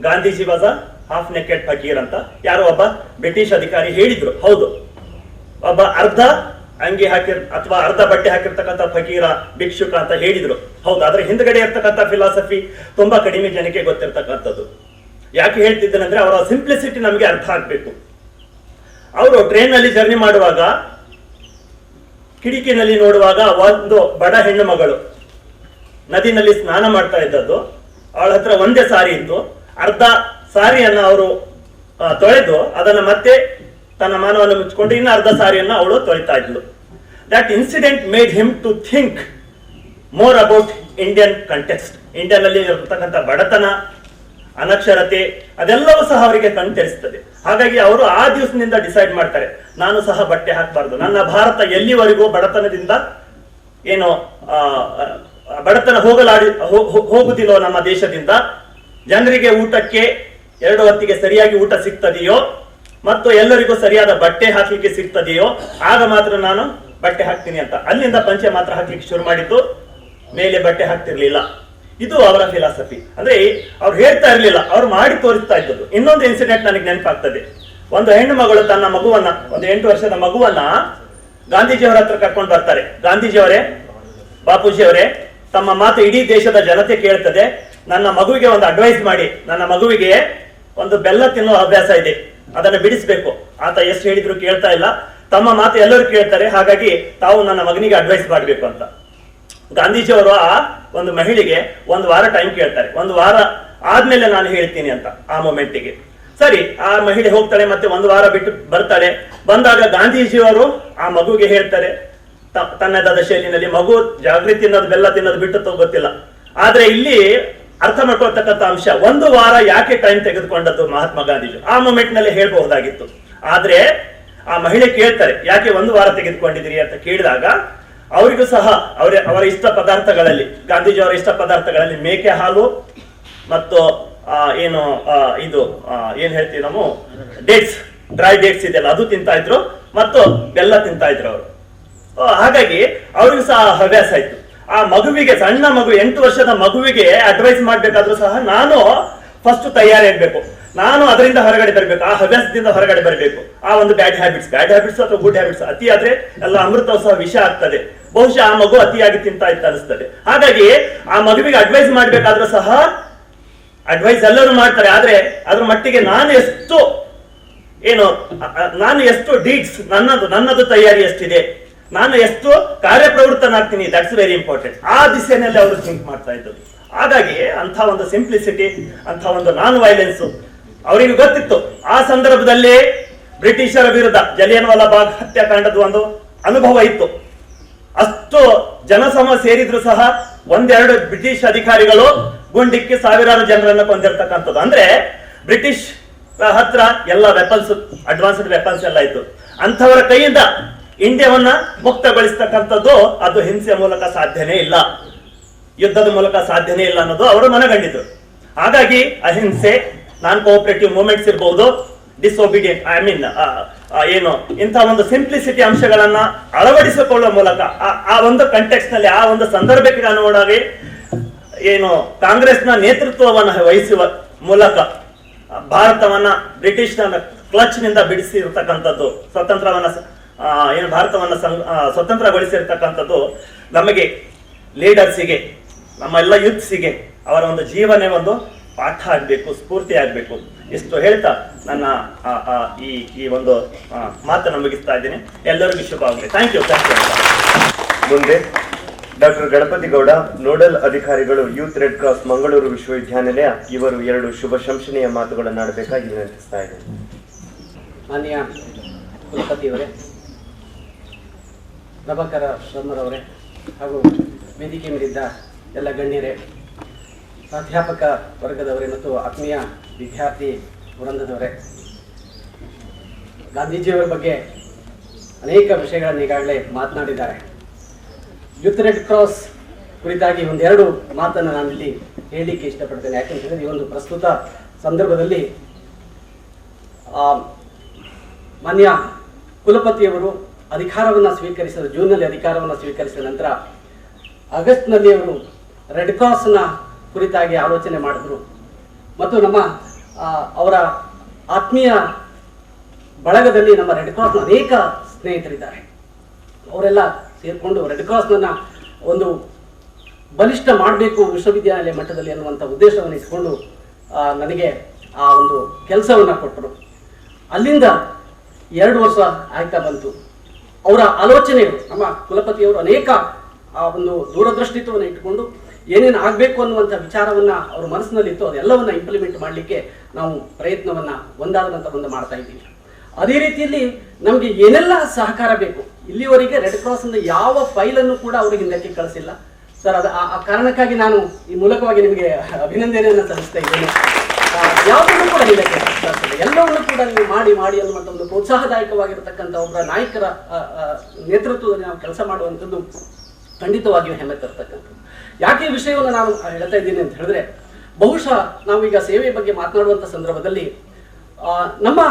S7: Gandhiji was a half naked fakir ಅಂತ ಯಾರೋ ಒಬ್ಬ ಬ್ರಿಟಿಷ್ ಅಧಿಕಾರಿ ಹೇಳಿದ್ರು. ಹೌದು, ಒಬ್ಬ ಅರ್ಧ ಅಂಗಿ ಅಥವಾ ಅರ್ಧ ಬಟ್ಟೆ ಹಾಕಿರ್ತಕ್ಕಂಥ ಫಕೀರ, ಭಿಕ್ಷುಕ ಅಂತ ಹೇಳಿದ್ರು. ಹೌದು, ಆದ್ರೆ ಹಿಂದ್ಗಡೆ ಇರ್ತಕ್ಕಂಥ ಫಿಲಾಸಫಿ ತುಂಬಾ ಕಡಿಮೆ ಜನಕ್ಕೆ ಗೊತ್ತಿರ್ತಕ್ಕಂಥದ್ದು. ಯಾಕೆ ಹೇಳ್ತಿದ್ದೇನೆಂದ್ರೆ ಅವರ ಸಿಂಪ್ಲಿಸಿಟಿ ನಮಗೆ ಅರ್ಥ ಆಗ್ಬೇಕು. ಅವರು ಟ್ರೈನ್ ನಲ್ಲಿ ಜರ್ನಿ ಮಾಡುವಾಗ ಕಿಟಕಿನಲ್ಲಿ ನೋಡುವಾಗ ಒಂದು ಬಡ ಹೆಣ್ಣು ಮಗಳು ನದಿನಲ್ಲಿ ಸ್ನಾನ ಮಾಡ್ತಾ ಇದ್ದದ್ದು. ಅವಳ ಹತ್ರ ಒಂದೇ ಸಾರಿ ಇತ್ತು. ಅರ್ಧ ಸಾರಿಯನ್ನ ಅವರು ತೊಳೆದು ಅದನ್ನ ಮತ್ತೆ ತನ್ನ ಮಾನವನ್ನು ಮುಚ್ಚಿಕೊಂಡು ಇನ್ನು ಅರ್ಧ ಸಾರಿಯನ್ನ ಅವಳು ತೊಳಿತಾ ಇದ್ಲು. That incident made him to think more about Indian context. Indian ಅಲ್ಲಿ ಇರತಕ್ಕಂಥ ಬಡತನ, ಅನಕ್ಷರತೆ, ಅದೆಲ್ಲವೂ ಸಹ ಅವರಿಗೆ ಕಣ್ತೆರಿಸ್ತದೆ. ಹಾಗಾಗಿ ಅವರು ಆ ದಿವಸದಿಂದ ಡಿಸೈಡ್ ಮಾಡ್ತಾರೆ, ನಾನು ಸಹ ಬಟ್ಟೆ ಹಾಕಬಾರ್ದು. ನನ್ನ ಭಾರತ ಎಲ್ಲಿವರೆಗೂ ಬಡತನದಿಂದ ಏನು ಬಡತನ ಹೋಗುದಿಲ್ಲೋ ನಮ್ಮ ದೇಶದಿಂದ, ಜನರಿಗೆ ಊಟಕ್ಕೆ 2 ಹೊತ್ತಿಗೆ ಸರಿಯಾಗಿ ಊಟ ಸಿಗ್ತದೆಯೋ ಮತ್ತು ಎಲ್ಲರಿಗೂ ಸರಿಯಾದ ಬಟ್ಟೆ ಹಾಕ್ಲಿಕ್ಕೆ ಸಿಗ್ತದೆಯೋ ಆಗ ಮಾತ್ರ ನಾನು ಬಟ್ಟೆ ಹಾಕ್ತೀನಿ ಅಂತ ಅಲ್ಲಿಂದ ಪಂಚೆ ಮಾತ್ರ ಹಾಕ್ಲಿಕ್ಕೆ ಶುರು ಮಾಡಿದ್ದು. ಮೇಲೆ ಬಟ್ಟೆ ಹಾಕ್ತಿರ್ಲಿಲ್ಲ. ಇದು ಅವರ ಫಿಲಾಸಫಿ. ಅಂದ್ರೆ ಅವ್ರು ಹೇಳ್ತಾ ಇರ್ಲಿಲ್ಲ, ಅವ್ರು ಮಾಡಿ ತೋರಿಸ್ತಾ ಇದ್ದದ್ದು. ಇನ್ನೊಂದು ಇನ್ಸಿಡೆಂಟ್ ನನಗೆ ನೆನಪಾಗ್ತದೆ. ಒಂದು ಹೆಣ್ಣು ಮಗಳು ತನ್ನ ಮಗುವನ್ನ, ಒಂದು 8 ವರ್ಷದ ಮಗುವನ್ನ ಗಾಂಧೀಜಿಯವರ ಹತ್ರ ಕರ್ಕೊಂಡು ಬರ್ತಾರೆ. ಗಾಂಧೀಜಿಯವರೇ, ಬಾಪೂಜಿಯವರೇ, ತಮ್ಮ ಮಾತು ಇಡೀ ದೇಶದ ಜನತೆ ಕೇಳ್ತದೆ. ನನ್ನ ಮಗುವಿಗೆ ಒಂದು ಅಡ್ವೈಸ್ ಮಾಡಿ. ನನ್ನ ಮಗುವಿಗೆ ಒಂದು ಬೆಲ್ಲ ತಿನ್ನೋ ಅಭ್ಯಾಸ ಇದೆ, ಅದನ್ನ ಬಿಡಿಸ್ಬೇಕು. ಆತ ಎಷ್ಟು ಹೇಳಿದ್ರು ಕೇಳ್ತಾ ಇಲ್ಲ. ತಮ್ಮ ಮಾತು ಎಲ್ಲರೂ ಕೇಳ್ತಾರೆ, ಹಾಗಾಗಿ ತಾವು ನನ್ನ ಮಗನಿಗೆ ಅಡ್ವೈಸ್ ಮಾಡಬೇಕು ಅಂತ. ಗಾಂಧೀಜಿಯವರು ಆ ಒಂದು ಮಹಿಳೆಗೆ 1 ವಾರ ಟೈಮ್ ಕೇಳ್ತಾರೆ. 1 ವಾರ ಆದ್ಮೇಲೆ ನಾನು ಹೇಳ್ತೀನಿ ಅಂತ. ಆ ಮೊಮೆಂಟಿಗೆ ಸರಿ ಆ ಮಹಿಳೆ ಹೋಗ್ತಾಳೆ, ಮತ್ತೆ 1 ವಾರ ಬಿಟ್ಟು ಬರ್ತಾಳೆ. ಬಂದಾಗ ಗಾಂಧೀಜಿಯವರು ಆ ಮಗುಗೆ ಹೇಳ್ತಾರೆ ತನ್ನದಾದ ಶೈಲಿನಲ್ಲಿ, ಮಗು ಜಾಗೃತಿ ತಿನ್ನೋದು ಬೆಲ್ಲ ತಿನ್ನೋದು ಬಿಟ್ಟು ಗೊತ್ತಿಲ್ಲ, ಆದ್ರೆ ಇಲ್ಲಿ ಅರ್ಥ ಮಾಡ್ಕೊಳ್ತಕ್ಕಂಥ ಅಂಶ 1 ವಾರ ಯಾಕೆ ಟೈಮ್ ತೆಗೆದುಕೊಂಡದ್ದು ಮಹಾತ್ಮ ಗಾಂಧೀಜಿ ಆ ಮೊಮೆಂಟ್ ನಲ್ಲಿ ಹೇಳ್ಬಹುದಾಗಿತ್ತು. ಆದ್ರೆ ಆ ಮಹಿಳೆ ಕೇಳ್ತಾರೆ, ಯಾಕೆ 1 ವಾರ ತೆಗೆದುಕೊಂಡಿದ್ದೀರಿ ಅಂತ ಕೇಳಿದಾಗ ಅವರಿಗೂ ಸಹ ಅವರ ಇಷ್ಟ ಪದಾರ್ಥಗಳಲ್ಲಿ, ಗಾಂಧೀಜಿ ಅವರ ಇಷ್ಟ ಪದಾರ್ಥಗಳಲ್ಲಿ ಮೇಕೆ ಹಾಲು ಮತ್ತು ಏನು ಇದು ಏನ್ ಹೇಳ್ತೀವಿ ನಾವು, ಡೇಟ್ಸ್, ಡ್ರೈ ಡೇಟ್ಸ್ ಇದೆಲ್ಲ ಅದು ತಿಂತಾ ಇದ್ರು ಮತ್ತು ಬೆಲ್ಲ ತಿಂತಾ ಇದ್ರು ಅವರು. ಹಾಗಾಗಿ ಅವ್ರಿಗೂ ಸಹ ಹವ್ಯಾಸ ಆಯ್ತು. ಆ ಮಗುವಿಗೆ, ಸಣ್ಣ ಮಗು 8 ವರ್ಷದ ಮಗುವಿಗೆ ಅಡ್ವೈಸ್ ಮಾಡ್ಬೇಕಾದ್ರೂ ಸಹ ನಾನು ಫಸ್ಟ್ ತಯಾರಿ ಆಗ್ಬೇಕು, ನಾನು ಅದರಿಂದ ಹೊರಗಡೆ ಬರಬೇಕು, ಆ ಹವ್ಯಾಸದಿಂದ ಹೊರಗಡೆ ಬರಬೇಕು. ಆ ಒಂದು ಬ್ಯಾಡ್ ಹ್ಯಾಬಿಟ್ಸ್ ಅಥವಾ ಗುಡ್ ಹ್ಯಾಬಿಟ್ಸ್ ಅತಿ ಆದ್ರೆ ಎಲ್ಲ ಅಮೃತವು ಸಹ ವಿಷ ಆಗ್ತದೆ. ಬಹುಶಃ ಆ ಮಗು ಅತಿಯಾಗಿ ತಿಂತಾ ಇತ್ತು ಅನಿಸ್ತದೆ. ಹಾಗಾಗಿ ಆ ಮಗುವಿಗೆ ಅಡ್ವೈಸ್ ಮಾಡ್ಬೇಕಾದ್ರೂ ಸಹ ಅಡ್ವೈಸ್ ಎಲ್ಲರೂ ಮಾಡ್ತಾರೆ, ಆದ್ರೆ ಅದ್ರ ಮಟ್ಟಿಗೆ ನಾನು ಎಷ್ಟು ಡೀಡ್ಸ್, ನನ್ನದು ತಯಾರಿ ಎಷ್ಟಿದೆ, ನಾನು ಎಷ್ಟು ಕಾರ್ಯಪ್ರವೃತ್ತನಾಗ್ತೀನಿ, ದಟ್ಸ್ ವೆರಿ ಇಂಪಾರ್ಟೆಂಟ್. ಆ ದಿಸೆಯಲ್ಲಿ ಅವರು ಥಿಂಕ್ ಮಾಡ್ತಾ ಇದ್ದದ್ದು. ಹಾಗಾಗಿ ಅಂತ ಒಂದು ಸಿಂಪ್ಲಿಸಿಟಿ, ಅಂತ ಒಂದು ನಾನ್ ವೈಲೆನ್ಸ್ ಅವರಿಗೆ ಗೊತ್ತಿತ್ತು. ಆ ಸಂದರ್ಭದಲ್ಲಿ ಬ್ರಿಟಿಷರ ವಿರುದ್ಧ ಜಲಿಯನ್ ವಾಲಾ ಬಾಗ್ ಹತ್ಯಾಕಾಂಡದ ಒಂದು ಅನುಭವ ಇತ್ತು. ಅಷ್ಟು ಜನಸಮ ಸೇರಿದ್ರು ಸಹ 1-2 ಬ್ರಿಟಿಷ್ ಅಧಿಕಾರಿಗಳು ಗುಂಡಿಕ್ಕಿ ಸಾವಿರಾರು ಜನರನ್ನ ಕೊಂದಿರ್ತಕ್ಕಂಥದ್ದು. ಅಂದ್ರೆ ಬ್ರಿಟಿಷ್ ಹತ್ರ ಎಲ್ಲ ವೆಪನ್ಸ್, ಅಡ್ವಾನ್ಸ್ಡ್ ವೆಪನ್ಸ್ ಎಲ್ಲ ಇತ್ತು. ಅಂಥವರ ಕೈಯಿಂದ ಇಂಡಿಯಾವನ್ನ ಮುಕ್ತಗೊಳಿಸ್ತಕ್ಕಂಥದ್ದು ಅದು ಹಿಂಸೆಯ ಮೂಲಕ ಸಾಧ್ಯನೇ ಇಲ್ಲ, ಯುದ್ಧದ ಮೂಲಕ ಸಾಧ್ಯನೇ ಇಲ್ಲ ಅನ್ನೋದು ಅವರು ಮನಗಂಡಿದ್ರು. ಹಾಗಾಗಿ ಅಹಿಂಸೆ, ನಾನ್ ಕೋಆಪರೇಟಿವ್ ಮೂವ್ಮೆಂಟ್ಸ್ ಇರಬಹುದು, ಡಿಸೊಬಿಡಿಯಂಟ್ ಏನು ಇಂಥ ಒಂದು ಸಿಂಪ್ಲಿಸಿಟಿ ಅಂಶಗಳನ್ನ ಅಳವಡಿಸಿಕೊಳ್ಳುವ ಮೂಲಕ ಆ ಒಂದು ಕಂಟೆಕ್ಸ್ಟ್ ನಲ್ಲಿ, ಆ ಒಂದು ಸಂದರ್ಭಕ್ಕೆ ಅನುಗುಣವಾಗಿ ಏನು ಕಾಂಗ್ರೆಸ್ನ ನೇತೃತ್ವವನ್ನು ವಹಿಸುವ ಮೂಲಕ ಭಾರತವನ್ನ ಬ್ರಿಟಿಷ್ ಕ್ಲಚ್ ನಿಂದ ಬಿಡಿಸಿರ್ತಕ್ಕಂಥದ್ದು, ಏನು ಭಾರತವನ್ನ ಸ್ವತಂತ್ರಗೊಳಿಸಿರ್ತಕ್ಕಂಥದ್ದು ನಮಗೆ ಲೀಡರ್ಸಿಗೆ, ನಮ್ಮ ಎಲ್ಲ ಯೂತ್ಸಿಗೆ ಅವರ ಒಂದು ಜೀವನೇ ಒಂದು ಪಾಠ ಆಗ್ಬೇಕು, ಸ್ಫೂರ್ತಿ ಆಗ್ಬೇಕು. ಇಷ್ಟು ಹೇಳ್ತಾ ನನ್ನ ಈ ಒಂದು ಮಾತನ್ನು ಮುಗಿಸ್ತಾ ಇದ್ದೀನಿ. ಎಲ್ಲರಿಗೂ ಶುಭ ಆಗಲಿ. Thank you.
S3: ಮುಂದೆ ಡಾಕ್ಟರ್ ಗಣಪತಿ ಗೌಡ, ನೋಡಲ್ ಅಧಿಕಾರಿಗಳು, ಯೂತ್ ರೆಡ್ ಕ್ರಾಸ್ ಮಂಗಳೂರು ವಿಶ್ವವಿದ್ಯಾನಿಲಯ, ಇವರು 2 ಶುಭ ಶಂಸನೀಯ ಮಾತುಗಳನ್ನು ಆಡಬೇಕಾಗಿ ವಿನಂತಿಸ್ತಾ ಇದ್ದೇನೆ.
S8: ಮಾನ್ಯ ಕುಲಪತಿಯವರೇ, ಪ್ರಭಾಕರ ಶರ್ಮರವರೇ, ಹಾಗೂ ವೇದಿಕೆ ಮೇಲಿದ್ದ ಎಲ್ಲ ಗಣ್ಯರೇ, ಪ್ರಾಧ್ಯಾಪಕ ವರ್ಗದವರೇ ಮತ್ತು ಆತ್ಮೀಯ ವಿದ್ಯಾರ್ಥಿ ವೃಂದದವರೇ, ಗಾಂಧೀಜಿಯವರ ಬಗ್ಗೆ ಅನೇಕ ವಿಷಯಗಳನ್ನು ಈಗಾಗಲೇ ಮಾತನಾಡಿದ್ದಾರೆ. ಯೂತ್ ರೆಡ್ ಕ್ರಾಸ್ ಕುರಿತಾಗಿ 1-2 ಮಾತನ್ನು ನಾನಿಲ್ಲಿ ಹೇಳಲಿಕ್ಕೆ ಇಷ್ಟಪಡ್ತೇನೆ. ಯಾಕೆಂತಂದರೆ ಈ ಒಂದು ಪ್ರಸ್ತುತ ಸಂದರ್ಭದಲ್ಲಿ ಮಾನ್ಯ ಕುಲಪತಿಯವರು ಅಧಿಕಾರವನ್ನು ಸ್ವೀಕರಿಸಿದ, ಜೂನ್ನಲ್ಲಿ ಅಧಿಕಾರವನ್ನು ಸ್ವೀಕರಿಸಿದ ನಂತರ ಆಗಸ್ಟ್ನಲ್ಲಿ ಅವರು ರೆಡ್ ಕ್ರಾಸ್ನ ಕುರಿತಾಗಿ ಆಲೋಚನೆ ಮಾಡಿದ್ರು. ಮತ್ತು ನಮ್ಮ ಅವರ ಆತ್ಮೀಯ ಬಳಗದಲ್ಲಿ ನಮ್ಮ ರೆಡ್ ಕ್ರಾಸ್ನ ಅನೇಕ ಸ್ನೇಹಿತರಿದ್ದಾರೆ. ಅವರೆಲ್ಲ ಸೇರಿಕೊಂಡು ರೆಡ್ ಕ್ರಾಸ್ನ ಒಂದು ಬಲಿಷ್ಠ ಮಾಡಬೇಕು ವಿಶ್ವವಿದ್ಯಾನಿಲಯ ಮಟ್ಟದಲ್ಲಿ ಅನ್ನುವಂಥ ಉದ್ದೇಶವನ್ನು ಇಟ್ಕೊಂಡು ನನಗೆ ಆ ಒಂದು ಕೆಲಸವನ್ನು ಕೊಟ್ಟರು. ಅಲ್ಲಿಂದ 2 ವರ್ಷ ಆಗ್ತಾ ಬಂತು. ಅವರ ಆಲೋಚನೆಗಳು, ನಮ್ಮ ಕುಲಪತಿಯವರು ಅನೇಕ ಆ ಒಂದು ದೂರದೃಷ್ಟಿತ್ವವನ್ನು ಇಟ್ಟುಕೊಂಡು ಏನೇನು ಆಗಬೇಕು ಅನ್ನುವಂಥ ವಿಚಾರವನ್ನು ಅವ್ರ ಮನಸ್ಸಿನಲ್ಲಿತ್ತು, ಅದೆಲ್ಲವನ್ನ ಇಂಪ್ಲಿಮೆಂಟ್ ಮಾಡಲಿಕ್ಕೆ ನಾವು ಪ್ರಯತ್ನವನ್ನು ಒಂದಾದ ನಂತರ ಒಂದು ಮಾಡ್ತಾ ಇದ್ದೀವಿ. ಅದೇ ರೀತಿಯಲ್ಲಿ ನಮಗೆ ಏನೆಲ್ಲ ಸಹಕಾರ ಬೇಕು, ಇಲ್ಲಿವರೆಗೆ ರೆಡ್ ಕ್ರಾಸ್ನ ಯಾವ ಫೈಲನ್ನು ಕೂಡ ಅವರು ಹಿಂದಕ್ಕೆ ಕಳಿಸಿಲ್ಲ ಸರ್. ಆ ಕಾರಣಕ್ಕಾಗಿ ನಾನು ಈ ಮೂಲಕವಾಗಿ ನಿಮಗೆ ಅಭಿನಂದನೆಯನ್ನು ಸಲ್ಲಿಸ್ತಾ ಇದ್ದೇನೆ. ಯಾವುದನ್ನು ಕೂಡ ಹಿಂದಕ್ಕೆ ಕಳಿಸಿಲ್ಲ, ಎಲ್ಲವನ್ನು ಕೂಡ ನೀವು ಮಾಡಿ ಅನ್ನುವಂಥ ಒಂದು ಪ್ರೋತ್ಸಾಹದಾಯಕವಾಗಿರತಕ್ಕಂಥ ಒಬ್ಬರ ನಾಯಕರ ನೇತೃತ್ವದಲ್ಲಿ ನಾವು ಕೆಲಸ ಮಾಡುವಂಥದ್ದು ಖಂಡಿತವಾಗಿಯೂ ಹೆಮ್ಮೆ ತರ್ತಕ್ಕಂಥದ್ದು. ಯಾಕೆ ಈ ವಿಷಯವನ್ನು ನಾನು ಹೇಳ್ತಾ ಇದ್ದೀನಿ ಅಂತ ಹೇಳಿದ್ರೆ, ಬಹುಶಃ ನಾವೀಗ ಸೇವೆಯ ಬಗ್ಗೆ ಮಾತನಾಡುವಂಥ ಸಂದರ್ಭದಲ್ಲಿ ನಮ್ಮ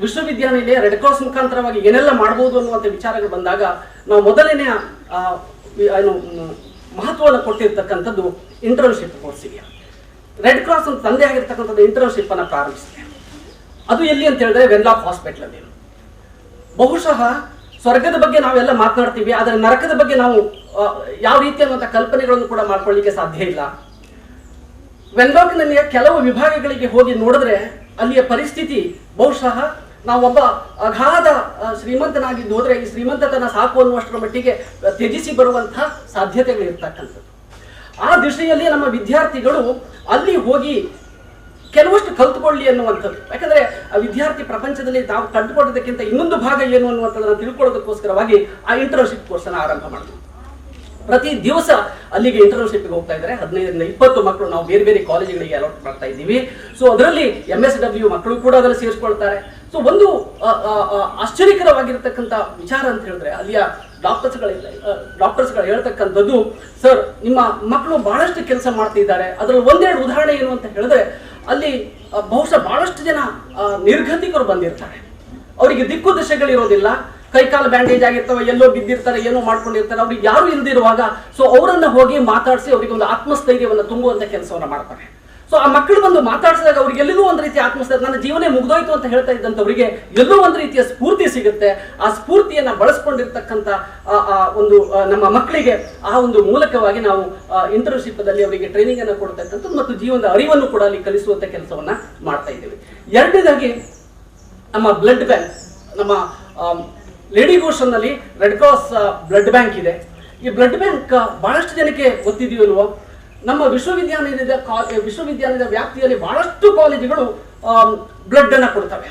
S8: ವಿಶ್ವವಿದ್ಯಾನಿಲಯ ರೆಡ್ ಕ್ರಾಸ್ ಮುಖಾಂತರವಾಗಿ ಏನೆಲ್ಲ ಮಾಡ್ಬೋದು ಅನ್ನುವಂಥ ವಿಚಾರಗಳು ಬಂದಾಗ ನಾವು ಮೊದಲನೆಯ ಏನು ಮಹತ್ವವನ್ನು ಕೊಟ್ಟಿರ್ತಕ್ಕಂಥದ್ದು ಇಂಟರ್ನ್ಶಿಪ್ ಕೋರ್ಸಿಗೆ. ರೆಡ್ ಕ್ರಾಸ್ ಅಂತ ತಂದೆ ಆಗಿರ್ತಕ್ಕಂಥದ್ದು ಇಂಟರ್ನ್ಶಿಪ್ ಅನ್ನು ಪ್ರಾರಂಭಿಸಿದೆ. ಅದು ಎಲ್ಲಿ ಅಂತ ಹೇಳಿದ್ರೆ ವೆನ್ಲಾಕ್ ಹಾಸ್ಪಿಟಲ್ ಅಲ್ಲಿ. ಬಹುಶಃ ಸ್ವರ್ಗದ ಬಗ್ಗೆ ನಾವೆಲ್ಲ ಮಾತನಾಡ್ತೀವಿ, ಆದರೆ ನರಕದ ಬಗ್ಗೆ ನಾವು ಯಾವ ರೀತಿಯಾದಂಥ ಕಲ್ಪನೆಗಳನ್ನು ಕೂಡ ಮಾಡ್ಕೊಳ್ಳಿಕ್ಕೆ ಸಾಧ್ಯ ಇಲ್ಲ. ವೆನ್ಲಾಕ್ನಲ್ಲಿಯ ಕೆಲವು ವಿಭಾಗಗಳಿಗೆ ಹೋಗಿ ನೋಡಿದ್ರೆ ಅಲ್ಲಿಯ ಪರಿಸ್ಥಿತಿ ಬಹುಶಃ ನಾವೊಬ್ಬ ಅಗಾಧ ಶ್ರೀಮಂತನಾಗಿದ್ದು ಹೋದ್ರೆ ಈ ಶ್ರೀಮಂತತನ ಸಾಕು ಅನ್ನುವಷ್ಟರ ಮಟ್ಟಿಗೆ ತ್ಯಜಿಸಿ ಬರುವಂತಹ ಸಾಧ್ಯತೆಗಳು ಇರ್ತಕ್ಕಂಥದ್ದು. ಆ ದಿಶೆಯಲ್ಲಿ ನಮ್ಮ ವಿದ್ಯಾರ್ಥಿಗಳು ಅಲ್ಲಿ ಹೋಗಿ ಕೆಲವಷ್ಟು ಕಲ್ತುಕೊಳ್ಳಿ ಅನ್ನುವಂಥದ್ದು. ಯಾಕಂದ್ರೆ ಆ ವಿದ್ಯಾರ್ಥಿ ಪ್ರಪಂಚದಲ್ಲಿ ತಾವು ಕಂಡುಕೊಳ್ಳೋದಕ್ಕಿಂತ ಇನ್ನೊಂದು ಭಾಗ ಏನು ಅನ್ನುವಂಥದ್ದನ್ನು ತಿಳ್ಕೊಳ್ಳೋದಕ್ಕೋಸ್ಕರವಾಗಿ ಆ ಇಂಟರ್ನ್ಶಿಪ್ ಕೋರ್ಸನ್ನು ಆರಂಭ ಮಾಡಿದ್ವಿ. ಪ್ರತಿ ದಿವಸ ಅಲ್ಲಿಗೆ ಇಂಟರ್ನ್ಶಿಪ್ಗೆ ಹೋಗ್ತಾ ಇದ್ದಾರೆ 15ರಿಂದ 20 ಮಕ್ಕಳು ನಾವು ಬೇರೆ ಬೇರೆ ಕಾಲೇಜುಗಳಿಗೆ ಅಲಾಟ್ ಮಾಡ್ತಾ ಇದ್ದೀವಿ. ಸೊ ಅದರಲ್ಲಿ MSW ಮಕ್ಕಳು ಕೂಡ ಅದರಲ್ಲಿ ಸೇರಿಸ್ಕೊಳ್ತಾರೆ. ಸೊ ಒಂದು ಆಶ್ಚರ್ಯಕರವಾಗಿರ್ತಕ್ಕಂಥ ವಿಚಾರ ಅಂತ ಹೇಳಿದ್ರೆ ಅಲ್ಲಿಯ ಡಾಕ್ಟರ್ಸ್ಗಳು ಹೇಳ್ತಕ್ಕಂಥದ್ದು, ಸರ್ ನಿಮ್ಮ ಮಕ್ಕಳು ಬಹಳಷ್ಟು ಕೆಲಸ ಮಾಡ್ತಿದ್ದಾರೆ. ಅದರಲ್ಲಿ 1-2 ಉದಾಹರಣೆ ಏನು ಅಂತ ಹೇಳಿದ್ರೆ, ಅಲ್ಲಿ ಬಹುಶಃ ಬಹಳಷ್ಟು ಜನ ನಿರ್ಗತಿಕರು ಬಂದಿರ್ತಾರೆ. ಅವರಿಗೆ ದಿಕ್ಕು ದಿಶೆಗಳಿರೋದಿಲ್ಲ, ಕೈಕಾಲು ಬ್ಯಾಂಡೇಜ್ ಆಗಿರ್ತವೆ, ಎಲ್ಲೋ ಬಿದ್ದಿರ್ತಾರೆ, ಏನೋ ಮಾಡ್ಕೊಂಡಿರ್ತಾರೆ, ಅವ್ರಿಗೆ ಯಾರು ಇಲ್ದಿರುವಾಗ ಸೊ ಅವರನ್ನ ಹೋಗಿ ಮಾತಾಡಿಸಿ ಅವರಿಗೆ ಒಂದು ಆತ್ಮಸ್ಥೈರ್ಯವನ್ನು ತುಂಬುವಂತ ಕೆಲಸವನ್ನ ಮಾಡ್ತಾರೆ. ಸೊ ಆ ಮಕ್ಕಳು ಬಂದು ಮಾತಾಡಿಸಿದಾಗ ಅವ್ರಿಗೆ ಎಲ್ಲೂ ಒಂದು ರೀತಿಯ ಆತ್ಮಸ್ಥೈರ್ಯ, ನನ್ನ ಜೀವನ ಮುಗ್ದೋಯ್ತು ಅಂತ ಹೇಳ್ತಾ ಇದ್ದಂಥವರಿಗೆ ಎಲ್ಲೋ ಒಂದು ರೀತಿಯ ಸ್ಫೂರ್ತಿ ಸಿಗುತ್ತೆ. ಆ ಸ್ಫೂರ್ತಿಯನ್ನ ಬಳಸ್ಕೊಂಡಿರ್ತಕ್ಕಂಥ ಒಂದು ನಮ್ಮ ಮಕ್ಕಳಿಗೆ ಆ ಒಂದು ಮೂಲಕವಾಗಿ ನಾವು ಇಂಟರ್ನ್ಶಿಪ್ ದಲ್ಲಿ ಅವರಿಗೆ ಟ್ರೈನಿಂಗ್ ಅನ್ನು ಕೊಡ್ತಕ್ಕಂಥದ್ದು ಮತ್ತು ಜೀವನದ ಅರಿವನ್ನು ಕೂಡ ಅಲ್ಲಿ ಕಲಿಸುವಂತ ಕೆಲಸವನ್ನ ಮಾಡ್ತಾ ಇದ್ದೇವೆ. ಎರಡನೇದಾಗಿ ನಮ್ಮ ಬ್ಲಡ್ ಬ್ಯಾಂಕ್, ನಮ್ಮ ಲೇಡಿ ಗೋಶನ್ ನಲ್ಲಿ ರೆಡ್ ಕ್ರಾಸ್ ಬ್ಲಡ್ ಬ್ಯಾಂಕ್ ಇದೆ. ಈ ಬ್ಲಡ್ ಬ್ಯಾಂಕ್ ಬಹಳಷ್ಟು ಜನಕ್ಕೆ ಗೊತ್ತಿದೆಯಲ್ವೋ, ನಮ್ಮ ವಿಶ್ವವಿದ್ಯಾಲಯದ ವ್ಯಾಪ್ತಿಯಲ್ಲಿ ಬಹಳಷ್ಟು ಕಾಲೇಜುಗಳು ಬ್ಲಡ್ ಅನ್ನ ಕೊಡ್ತವೆ.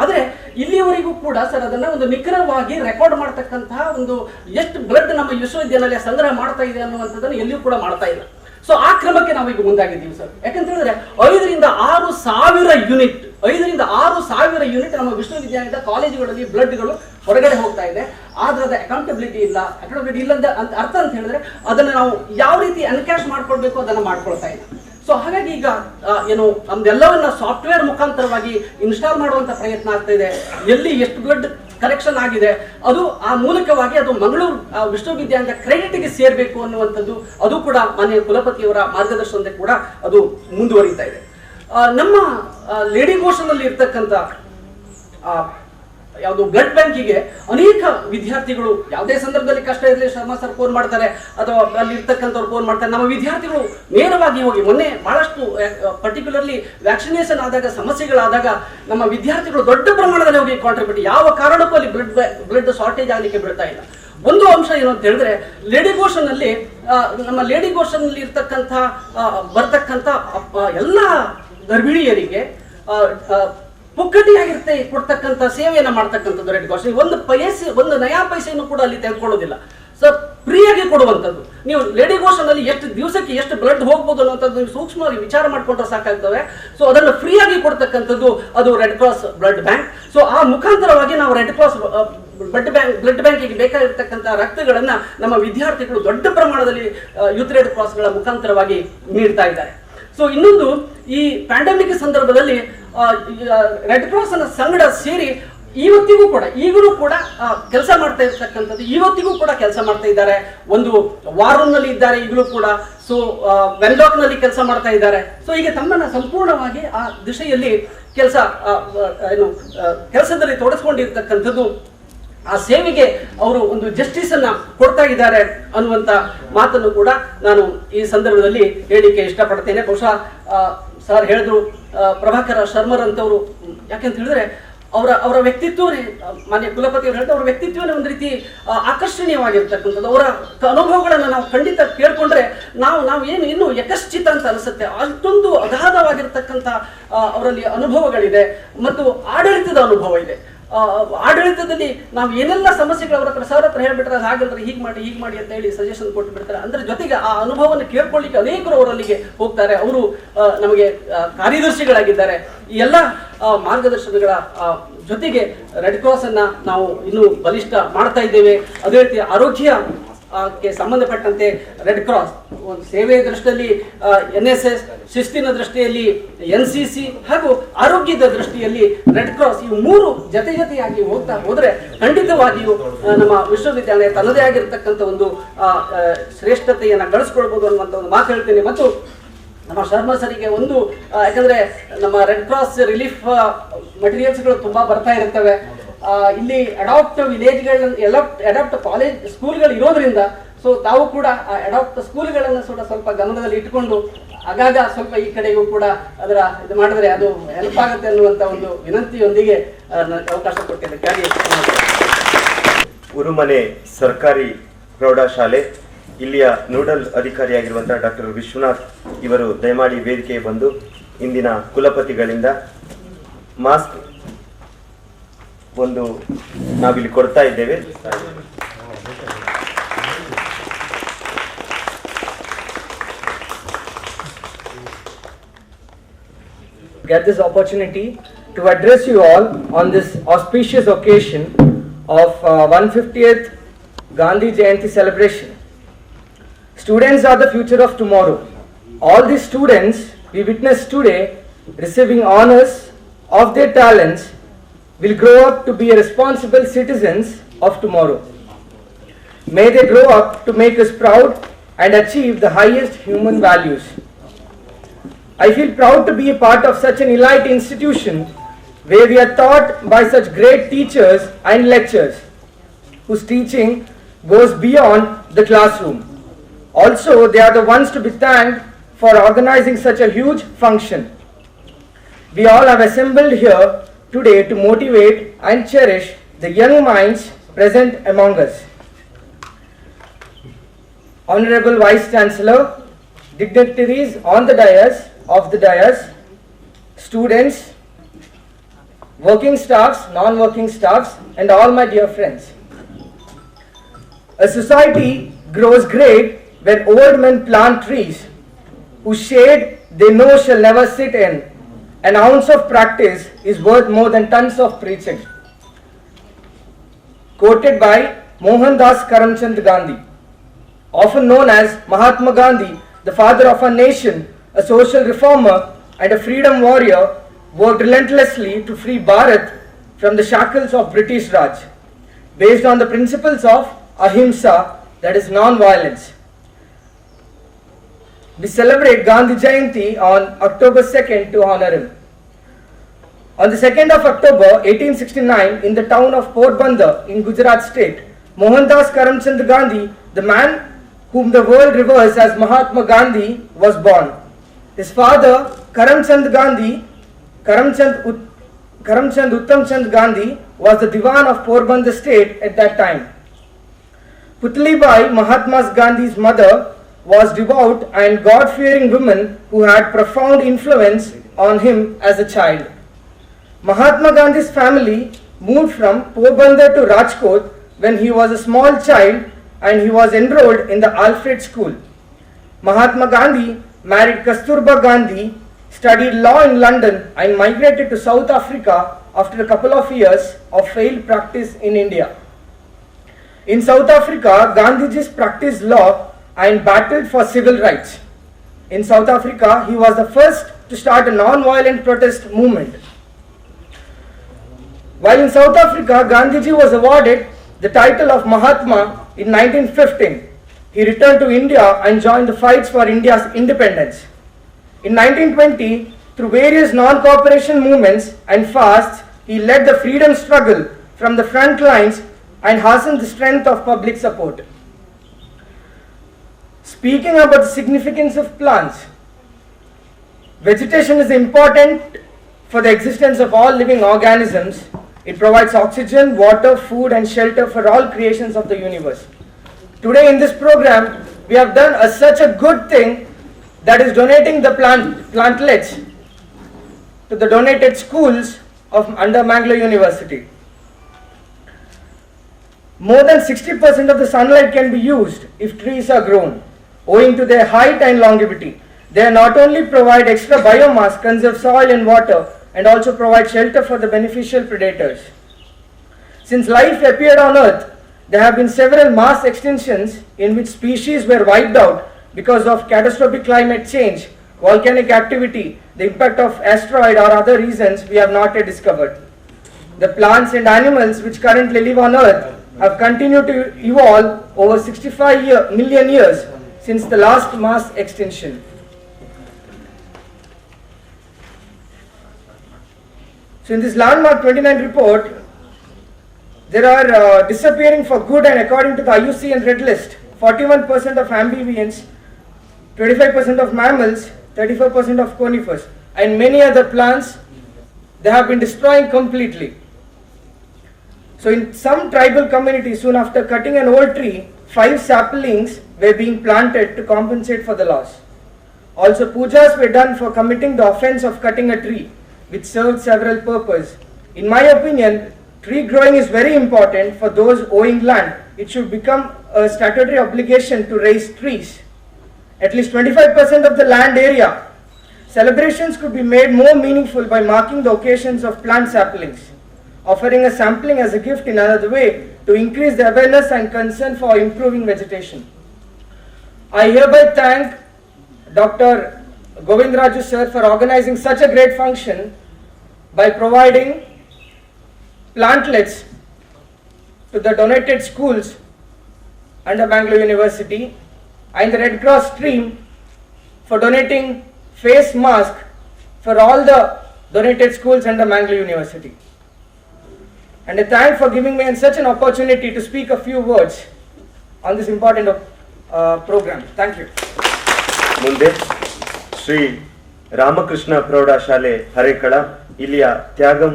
S8: ಆದ್ರೆ ಇಲ್ಲಿಯವರೆಗೂ ಕೂಡ ಸರ್ ಅದನ್ನ ಒಂದು ನಿಖರವಾಗಿ ರೆಕಾರ್ಡ್ ಮಾಡ್ತಕ್ಕಂತಹ ಒಂದು ಎಷ್ಟು ಬ್ಲಡ್ ನಮ್ಮ ವಿಶ್ವವಿದ್ಯಾಲಯ ಸಂಗ್ರಹ ಮಾಡ್ತಾ ಇದೆ ಅನ್ನುವಂಥದ್ದನ್ನು ಎಲ್ಲಿಯೂ ಕೂಡ ಮಾಡ್ತಾ ಇಲ್ಲ. ಸೊ ಆ ಕ್ರಮಕ್ಕೆ ನಾವೀಗ ಮುಂದಾಗಿದ್ದೀವಿ ಸರ್. ಯಾಕಂತ ಹೇಳಿದ್ರೆ 5 ರಿಂದ 6 ಸಾವಿರ ಯೂನಿಟ್ 5ರಿಂದ 6 ಸಾವಿರ ಯೂನಿಟ್ ನಮ್ಮ ವಿಶ್ವವಿದ್ಯಾಲಯದ ಕಾಲೇಜುಗಳಲ್ಲಿ ಬ್ಲಡ್ಗಳು ಹೊರಗಡೆ ಹೋಗ್ತಾ ಇದೆ. ಆದ್ರೆ ಅದು ಅಕೌಂಟಬಿಲಿಟಿ ಇಲ್ಲ ಅಂತ ಅರ್ಥ ಅಂತ ಹೇಳಿದ್ರೆ ಅದನ್ನು ನಾವು ಯಾವ ರೀತಿ ಅನ್ಕ್ಯಾಶ್ ಮಾಡ್ಕೊಳ್ಬೇಕು ಅದನ್ನು ಮಾಡ್ಕೊಳ್ತಾ ಇಲ್ಲ. ಸೊ ಹಾಗಾಗಿ ಈಗ ಏನು ನಮ್ದೆಲ್ಲವನ್ನ ಸಾಫ್ಟ್ವೇರ್ ಮುಖಾಂತರವಾಗಿ ಇನ್ಸ್ಟಾಲ್ ಮಾಡುವಂತ ಪ್ರಯತ್ನ ಆಗ್ತಾ ಇದೆ. ಎಲ್ಲಿ ಎಷ್ಟು ಬ್ಲಡ್ ಕಲೆಕ್ಷನ್ ಆಗಿದೆ ಅದು ಆ ಮೂಲಕವಾಗಿ ಅದು ಮಂಗಳೂರು ವಿಶ್ವವಿದ್ಯಾಲಯದ ಕ್ರೆಡಿಟ್ಗೆ ಸೇರಬೇಕು ಅನ್ನುವಂಥದ್ದು ಅದು ಕೂಡ ಮಾನ್ಯ ಕುಲಪತಿಯವರ ಮಾರ್ಗದರ್ಶನದ ಕೂಡ ಅದು ಮುಂದುವರಿತಾ ಇದೆ. ನಮ್ಮ ಲೇಡಿ ಗೋಷನ್ನಲ್ಲಿ ಇರ್ತಕ್ಕಂಥ ಯಾವುದು ಬ್ಲಡ್ ಬ್ಯಾಂಕಿಗೆ ಅನೇಕ ವಿದ್ಯಾರ್ಥಿಗಳು ಯಾವುದೇ ಸಂದರ್ಭದಲ್ಲಿ ಕಷ್ಟ ಇರಲಿ ಶರ್ಮಾ ಸರ್ ಫೋನ್ ಮಾಡ್ತಾರೆ ಅಥವಾ ಅಲ್ಲಿ ಇರ್ತಕ್ಕಂಥವ್ರು ಫೋನ್ ಮಾಡ್ತಾರೆ. ನಮ್ಮ ವಿದ್ಯಾರ್ಥಿಗಳು ನೇರವಾಗಿ ಹೋಗಿ ಮೊನ್ನೆ ಬಹಳಷ್ಟು ಪರ್ಟಿಕ್ಯುಲರ್ಲಿ ವ್ಯಾಕ್ಸಿನೇಷನ್ ಆದಾಗ ಸಮಸ್ಯೆಗಳಾದಾಗ ನಮ್ಮ ವಿದ್ಯಾರ್ಥಿಗಳು ದೊಡ್ಡ ಪ್ರಮಾಣದಲ್ಲಿ ಹೋಗಿ ಕಾಂಟ್ರಿಬ್ಯೂಟ್ ಯಾವ ಕಾರಣಕ್ಕೂ ಅಲ್ಲಿ ಬ್ಲಡ್ ಶಾರ್ಟೇಜ್ ಆಗಲಿಕ್ಕೆ ಬಿಡ್ತಾ ಇಲ್ಲ. ಒಂದು ಅಂಶ ಏನು ಅಂತ ಹೇಳಿದ್ರೆ ಲೇಡಿ ಗೋಷನ್ ಅಲ್ಲಿ ನಮ್ಮ ಲೇಡಿ ಗೋಷನ್ ಅಲ್ಲಿ ಇರ್ತಕ್ಕಂಥ ಬರ್ತಕ್ಕಂಥ ಎಲ್ಲ ಗರ್ಭಿಣಿಯರಿಗೆ ಪುಕ್ಕಟಿಯಾಗಿರುತ್ತೆ ಕೊಡ್ತಕ್ಕಂಥ ಸೇವೆಯನ್ನು ಮಾಡ್ತಕ್ಕಂಥದ್ದು ರೆಡ್ ಕ್ರಾಸ್. ಒಂದು ನಯಾ ಪೈಸೆಯನ್ನು ಕೂಡ ಅಲ್ಲಿ ತೆಗೆದುಕೊಳ್ಳೋದಿಲ್ಲ ಸರ್, ಫ್ರೀಯಾಗಿ ಕೊಡುವಂಥದ್ದು. ನೀವು ಲೇಡಿ ಗೋಷನ್ ಅಲ್ಲಿ ಎಷ್ಟು ದಿವಸಕ್ಕೆ ಎಷ್ಟು ಬ್ಲಡ್ ಹೋಗ್ಬೋದು ಅನ್ನೋಂಥದ್ದು ನೀವು ಸೂಕ್ಷ್ಮವಾಗಿ ವಿಚಾರ ಮಾಡ್ಕೊಂಡ್ರೆ ಸಾಕಾಗ್ತವೆ. ಸೊ ಅದನ್ನು ಫ್ರೀಯಾಗಿ ಕೊಡ್ತಕ್ಕಂಥದ್ದು ಅದು red cross blood bank. So ಆ ಮುಖಾಂತರವಾಗಿ ನಾವು ರೆಡ್ ಕ್ರಾಸ್ ಬ್ಲಡ್ ಬ್ಯಾಂಕಿಗೆ ಬೇಕಾಗಿರ್ತಕ್ಕಂಥ ರಕ್ತಗಳನ್ನ ನಮ್ಮ ವಿದ್ಯಾರ್ಥಿಗಳು ದೊಡ್ಡ ಪ್ರಮಾಣದಲ್ಲಿ ಯೂತ್ ರೆಡ್ ಕ್ರಾಸ್ಗಳ ಮುಖಾಂತರವಾಗಿ ನೀಡ್ತಾ ಇದ್ದಾರೆ. ಸೊ ಇನ್ನೊಂದು ಈ ಪ್ಯಾಂಡಮಿಕ್ ಸಂದರ್ಭದಲ್ಲಿ ರೆಡ್ ಕ್ರಾಸ್ ಅನ್ನ ಸಂಗಡ ಸೇರಿ ಈಗಲೂ ಕೂಡ ಕೆಲಸ ಮಾಡ್ತಾ ಇರ್ತಕ್ಕಂಥದ್ದು, ಇವತ್ತಿಗೂ ಕೂಡ ಕೆಲಸ ಮಾಡ್ತಾ ಇದ್ದಾರೆ. ಒಂದು ವಾರ್ ರೂಮ್ ನಲ್ಲಿ ಇದ್ದಾರೆ ಈಗಲೂ ಕೂಡ. ಸೊ ವೆನ್ಲಾಕ್ ನಲ್ಲಿ ಕೆಲಸ ಮಾಡ್ತಾ ಇದ್ದಾರೆ. ಸೊ ಈಗ ತಮ್ಮನ್ನ ಸಂಪೂರ್ಣವಾಗಿ ಆ ದಿಶೆಯಲ್ಲಿ ಕೆಲಸದಲ್ಲಿ ತೊಡಗಿಸ್ಕೊಂಡಿರ್ತಕ್ಕಂಥದ್ದು ಆ ಸೇವೆಗೆ ಅವರು ಒಂದು ಜಸ್ಟಿಸ್ ಅನ್ನ ಕೊಡ್ತಾ ಇದ್ದಾರೆ ಅನ್ನುವಂತ ಮಾತನ್ನು ಕೂಡ ನಾನು ಈ ಸಂದರ್ಭದಲ್ಲಿ ಹೇಳಿಕೆ ಇಷ್ಟಪಡ್ತೇನೆ. ಬಹುಶಃ ಸರ್ ಹೇಳಿದ್ರು ಪ್ರಭಾಕರ ಶರ್ಮರ್ ಅಂತವರು, ಯಾಕೆಂತ ಹೇಳಿದ್ರೆ ಅವರ ವ್ಯಕ್ತಿತ್ವನೇ ಮಾನ್ಯ ಕುಲಪತಿಯವರು ಹೇಳಿದ್ರೆ ಅವರ ವ್ಯಕ್ತಿತ್ವನೇ ಒಂದು ರೀತಿ ಆಕರ್ಷಣೀಯವಾಗಿರ್ತಕ್ಕಂಥದ್ದು. ಅವರ ಅನುಭವಗಳನ್ನು ನಾವು ಖಂಡಿತ ಕೇಳ್ಕೊಂಡ್ರೆ ನಾವು ಏನು ಇನ್ನು ಯಕಶ್ಚಿತ ಅಂತ ಅನಿಸುತ್ತೆ. ಅಷ್ಟೊಂದು ಅಗಾಧವಾಗಿರ್ತಕ್ಕಂಥ ಅವರಲ್ಲಿ ಅನುಭವಗಳಿದೆ ಮತ್ತು ಆಡಳಿತದ ಅನುಭವ ಇದೆ. ಆಡಳಿತದಲ್ಲಿ ನಾವು ಏನೆಲ್ಲ ಸಮಸ್ಯೆಗಳು ಅವರ ಹತ್ರ ಸರ್ ಹತ್ರ ಹೇಳ್ಬಿಟ್ರೆ ಹಾಗಂದ್ರೆ ಹೀಗೆ ಮಾಡಿ ಅಂತ ಹೇಳಿ ಸಜೆಷನ್ ಕೊಟ್ಟು ಬಿಡ್ತಾರೆ. ಅಂದ್ರೆ ಜೊತೆಗೆ ಆ ಅನುಭವವನ್ನು ಕೇಳ್ಕೊಳ್ಳಿಕ್ಕೆ ಅನೇಕರು ಅವರಲ್ಲಿಗೆ ಹೋಗ್ತಾರೆ. ಅವರು ನಮಗೆ ಕಾರ್ಯದರ್ಶಿಗಳಾಗಿದ್ದಾರೆ. ಈ ಎಲ್ಲ ಮಾರ್ಗದರ್ಶನಗಳ ಜೊತೆಗೆ ರೆಡ್ ಕ್ರಾಸ್ ಅನ್ನ ನಾವು ಇನ್ನೂ ಬಲಿಷ್ಠ ಮಾಡ್ತಾ ಇದ್ದೇವೆ. ಅದೇ ರೀತಿ ಆರೋಗ್ಯಕ್ಕೆ ಸಂಬಂಧಪಟ್ಟಂತೆ ರೆಡ್ ಕ್ರಾಸ್ ಒಂದು ಸೇವೆಯ ದೃಷ್ಟಿಯಲ್ಲಿ NSS, ಶಿಸ್ತಿನ ದೃಷ್ಟಿಯಲ್ಲಿ NCC ಹಾಗೂ ಆರೋಗ್ಯದ ದೃಷ್ಟಿಯಲ್ಲಿ ರೆಡ್ ಕ್ರಾಸ್ ಇವು ಮೂರು ಜೊತೆಯಾಗಿ ಹೋಗ್ತಾ ಹೋದ್ರೆ ಖಂಡಿತವಾಗಿಯೂ ನಮ್ಮ ವಿಶ್ವವಿದ್ಯಾಲಯ ತನ್ನದೇ ಆಗಿರ್ತಕ್ಕಂಥ ಒಂದು ಶ್ರೇಷ್ಠತೆಯನ್ನು ಗಳಿಸ್ಕೊಳ್ಬಹುದು ಅನ್ನುವಂಥ ಒಂದು ಮಾತು ಹೇಳ್ತೇನೆ. ಮತ್ತು ನಮ್ಮ ಶರ್ಮಾ ಸರಿಗೆ ಒಂದು ಯಾಕಂದ್ರೆ ನಮ್ಮ ರೆಡ್ ಕ್ರಾಸ್ ರಿಲೀಫ್ ಮಟೀರಿಯಲ್ಸ್ಗಳು ತುಂಬಾ ಬರ್ತಾ ಇರ್ತವೆ. ಇಲ್ಲಿ ಅಡಾಪ್ಟ್ ವಿಲೇಜ್ಗಳನ್ನ ಅಡಾಪ್ಟ್ ಕಾಲೇಜ್ ಸ್ಕೂಲ್ಗಳು ಇರೋದ್ರಿಂದ ಸೊ ತಾವು ಕೂಡ ಅಡಾಪ್ಟ್ ಸ್ಕೂಲ್ಗಳನ್ನು ಸ್ವಲ್ಪ ಗಮನದಲ್ಲಿ ಇಟ್ಟುಕೊಂಡು ಆಗಾಗ ಸ್ವಲ್ಪ ಈ ಕಡೆಗೂ ಕೂಡ ಅದರ ಇದು ಮಾಡಿದ್ರೆ ಅದು ಹೆಲ್ಪ್ ಆಗುತ್ತೆ ಅನ್ನುವಂತ ಒಂದು ವಿನಂತಿಯೊಂದಿಗೆ ಅವಕಾಶ ಕೊಟ್ಟಿದ್ದಕ್ಕಾಗಿ.
S3: ಉರುಮನೆ ಸರ್ಕಾರಿ ಪ್ರೌಢಶಾಲೆ ಇಲ್ಲಿಯ ನೋಡಲ್ ಅಧಿಕಾರಿಯಾಗಿರುವಂತಹ ಡಾಕ್ಟರ್ ವಿಶ್ವನಾಥ್ ಇವರು ದಯಮಾಡಿ ವೇದಿಕೆಗೆ ಬಂದು ಇಂದಿನ ಕುಲಪತಿಗಳಿಂದ ಮಾಸ್ಕ್ ಒಂದು ನಾವಿಲ್ಲಿ ಕೊಡ್ತಾ ಇದ್ದೇವೆ.
S9: Get this opportunity to address you all on this auspicious occasion of 150th Gandhi Jayanti celebration. Students are the future of tomorrow. All these students we witness today receiving honors of their talents will grow up to be responsible citizens of tomorrow. May they grow up to make us proud and achieve the highest human values. I feel proud to be a part of such an elite institution where we are taught by such great teachers and lecturers whose teaching goes beyond the classroom. Also, they are the ones to be thanked for organizing such a huge function. We all have assembled here today to motivate and cherish the young minds present among us. Honorable Vice Chancellor, dignitaries on the dais, students, working staffs, non-working staffs, and all my dear friends. A society grows great when old men plant trees whose shade they know shall never sit in, an ounce of practice is worth more than tons of preaching. Quoted by Mohandas Karamchand Gandhi, often known as Mahatma Gandhi, the father of our nation, a social reformer and a freedom warrior, worked relentlessly to free Bharat from the shackles of British Raj, based on the principles of ahimsa, that is non-violence. We celebrate Gandhi Jayanti on October 2nd to honor him. On the 2nd of October 1869, in the town of Porbandar in Gujarat state, Mohandas Karamchand Gandhi, the man whom the world reveres as Mahatma Gandhi, was born. His father, Karamchand Uttamchand Gandhi, was the Diwan of Porbandar state at that time. Putli Bai, Mahatma Gandhi's mother, was devout and God-fearing woman who had profound influence on him as a child. Mahatma Gandhi's family moved from Porbandar to Rajkot when he was a small child, and he was enrolled in the Alfred School. Mahatma Gandhi married Kasturba Gandhi, studied law in London, and migrated to South Africa after a couple of years of failed practice in India. In South Africa, Gandhiji practiced law and battled for civil rights. In South Africa, he was the first to start a non-violent protest movement. While in South Africa, Gandhiji was awarded the title of Mahatma in 1915. He returned to India and joined the fights for India's independence. In 1920, through various non-cooperation movements and fasts, he led the freedom struggle from the front lines and hastened the strength of public support. Speaking about the significance of plants, vegetation is important for the existence of all living organisms. It provides oxygen, water, food and shelter for all creations of the universe. Today in this program, we have done such a good thing, that is donating the plantlets to the donated schools of under Mangalore University. More than 60% of the sunlight can be used if trees are grown, owing to their height and longevity. They not only provide extra biomass, conserve soil and water, and also provide shelter for the beneficial predators. Since life appeared on Earth, there have been several mass extinctions in which species were wiped out because of catastrophic climate change, volcanic activity, the impact of asteroid or other reasons we have not yet discovered. The plants and animals which currently live on Earth have continued to evolve over 65 million years since the last mass extinction. So in this landmark 29 report, there are disappearing for good, and according to the IUCN Red List, 41% of amphibians, 25% of mammals, 34% of conifers, and many other plants, they have been destroying completely. So in some tribal communities, soon after cutting an old tree, 5 saplings were being planted to compensate for the loss. Also, pujas were done for committing the offense of cutting a tree, which served several purposes. In my opinion, tree growing is very important for those owning land. It should become a statutory obligation to raise trees. At least 25% of the land area. Celebrations could be made more meaningful by marking the occasions of plant saplings, offering a sampling as a gift in another way to increase the awareness and concern for improving vegetation. I hereby thank Dr. Govindraju sir for organizing such a great function by providing plantlets to the donated schools under Mangalore University, and the Red Cross team for donating face mask for all the donated schools under Mangalore University. And I thank for giving me such an opportunity to speak a few words on this important program. Thank you.
S3: ಮುಂದೆ ಶ್ರೀ ರಾಮಕೃಷ್ಣ ಪ್ರೌಢಶಾಲೆ ಹರೇಕಳ ಇಲ್ಲಿಯ ತ್ಯಾಗಂ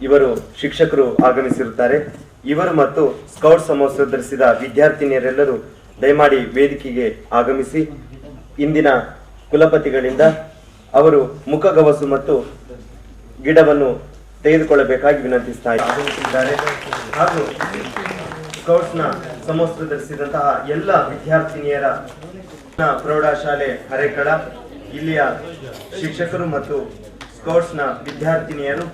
S3: ಇವರು ಶಿಕ್ಷಕರು ಆಗಮಿಸಿರುತ್ತಾರೆ. ಇವರು ಮತ್ತು scout ಸಮವಸ್ತ್ರ ಧರಿಸಿದ ವಿದ್ಯಾರ್ಥಿನಿಯರೆಲ್ಲರೂ ದಯಮಾಡಿ ವೇದಿಕೆಗೆ ಆಗಮಿಸಿ ಇಂದಿನ ಕುಲಪತಿಗಳಿಂದ ಅವರು ಮುಖಗವಸು ಮತ್ತು ಗಿಡವನ್ನು ತೆಗೆದುಕೊಳ್ಳಬೇಕಾಗಿ ವಿನಂತಿಸುತ್ತಾರೆ. ಹಾಗೂ ಸ್ಕೌಟ್ಸ್ನ ಸಮವಸ್ತ್ರ ಧರಿಸಿದಂತಹ ಎಲ್ಲ ವಿದ್ಯಾರ್ಥಿನಿಯರ ಪ್ರೌಢಶಾಲೆ ಹರೇಕಳ ಇಲ್ಲಿಯ ಶಿಕ್ಷಕರು ಮತ್ತು ಸ್ಕೌಟ್ಸ್ನ ವಿದ್ಯಾರ್ಥಿನಿಯರು,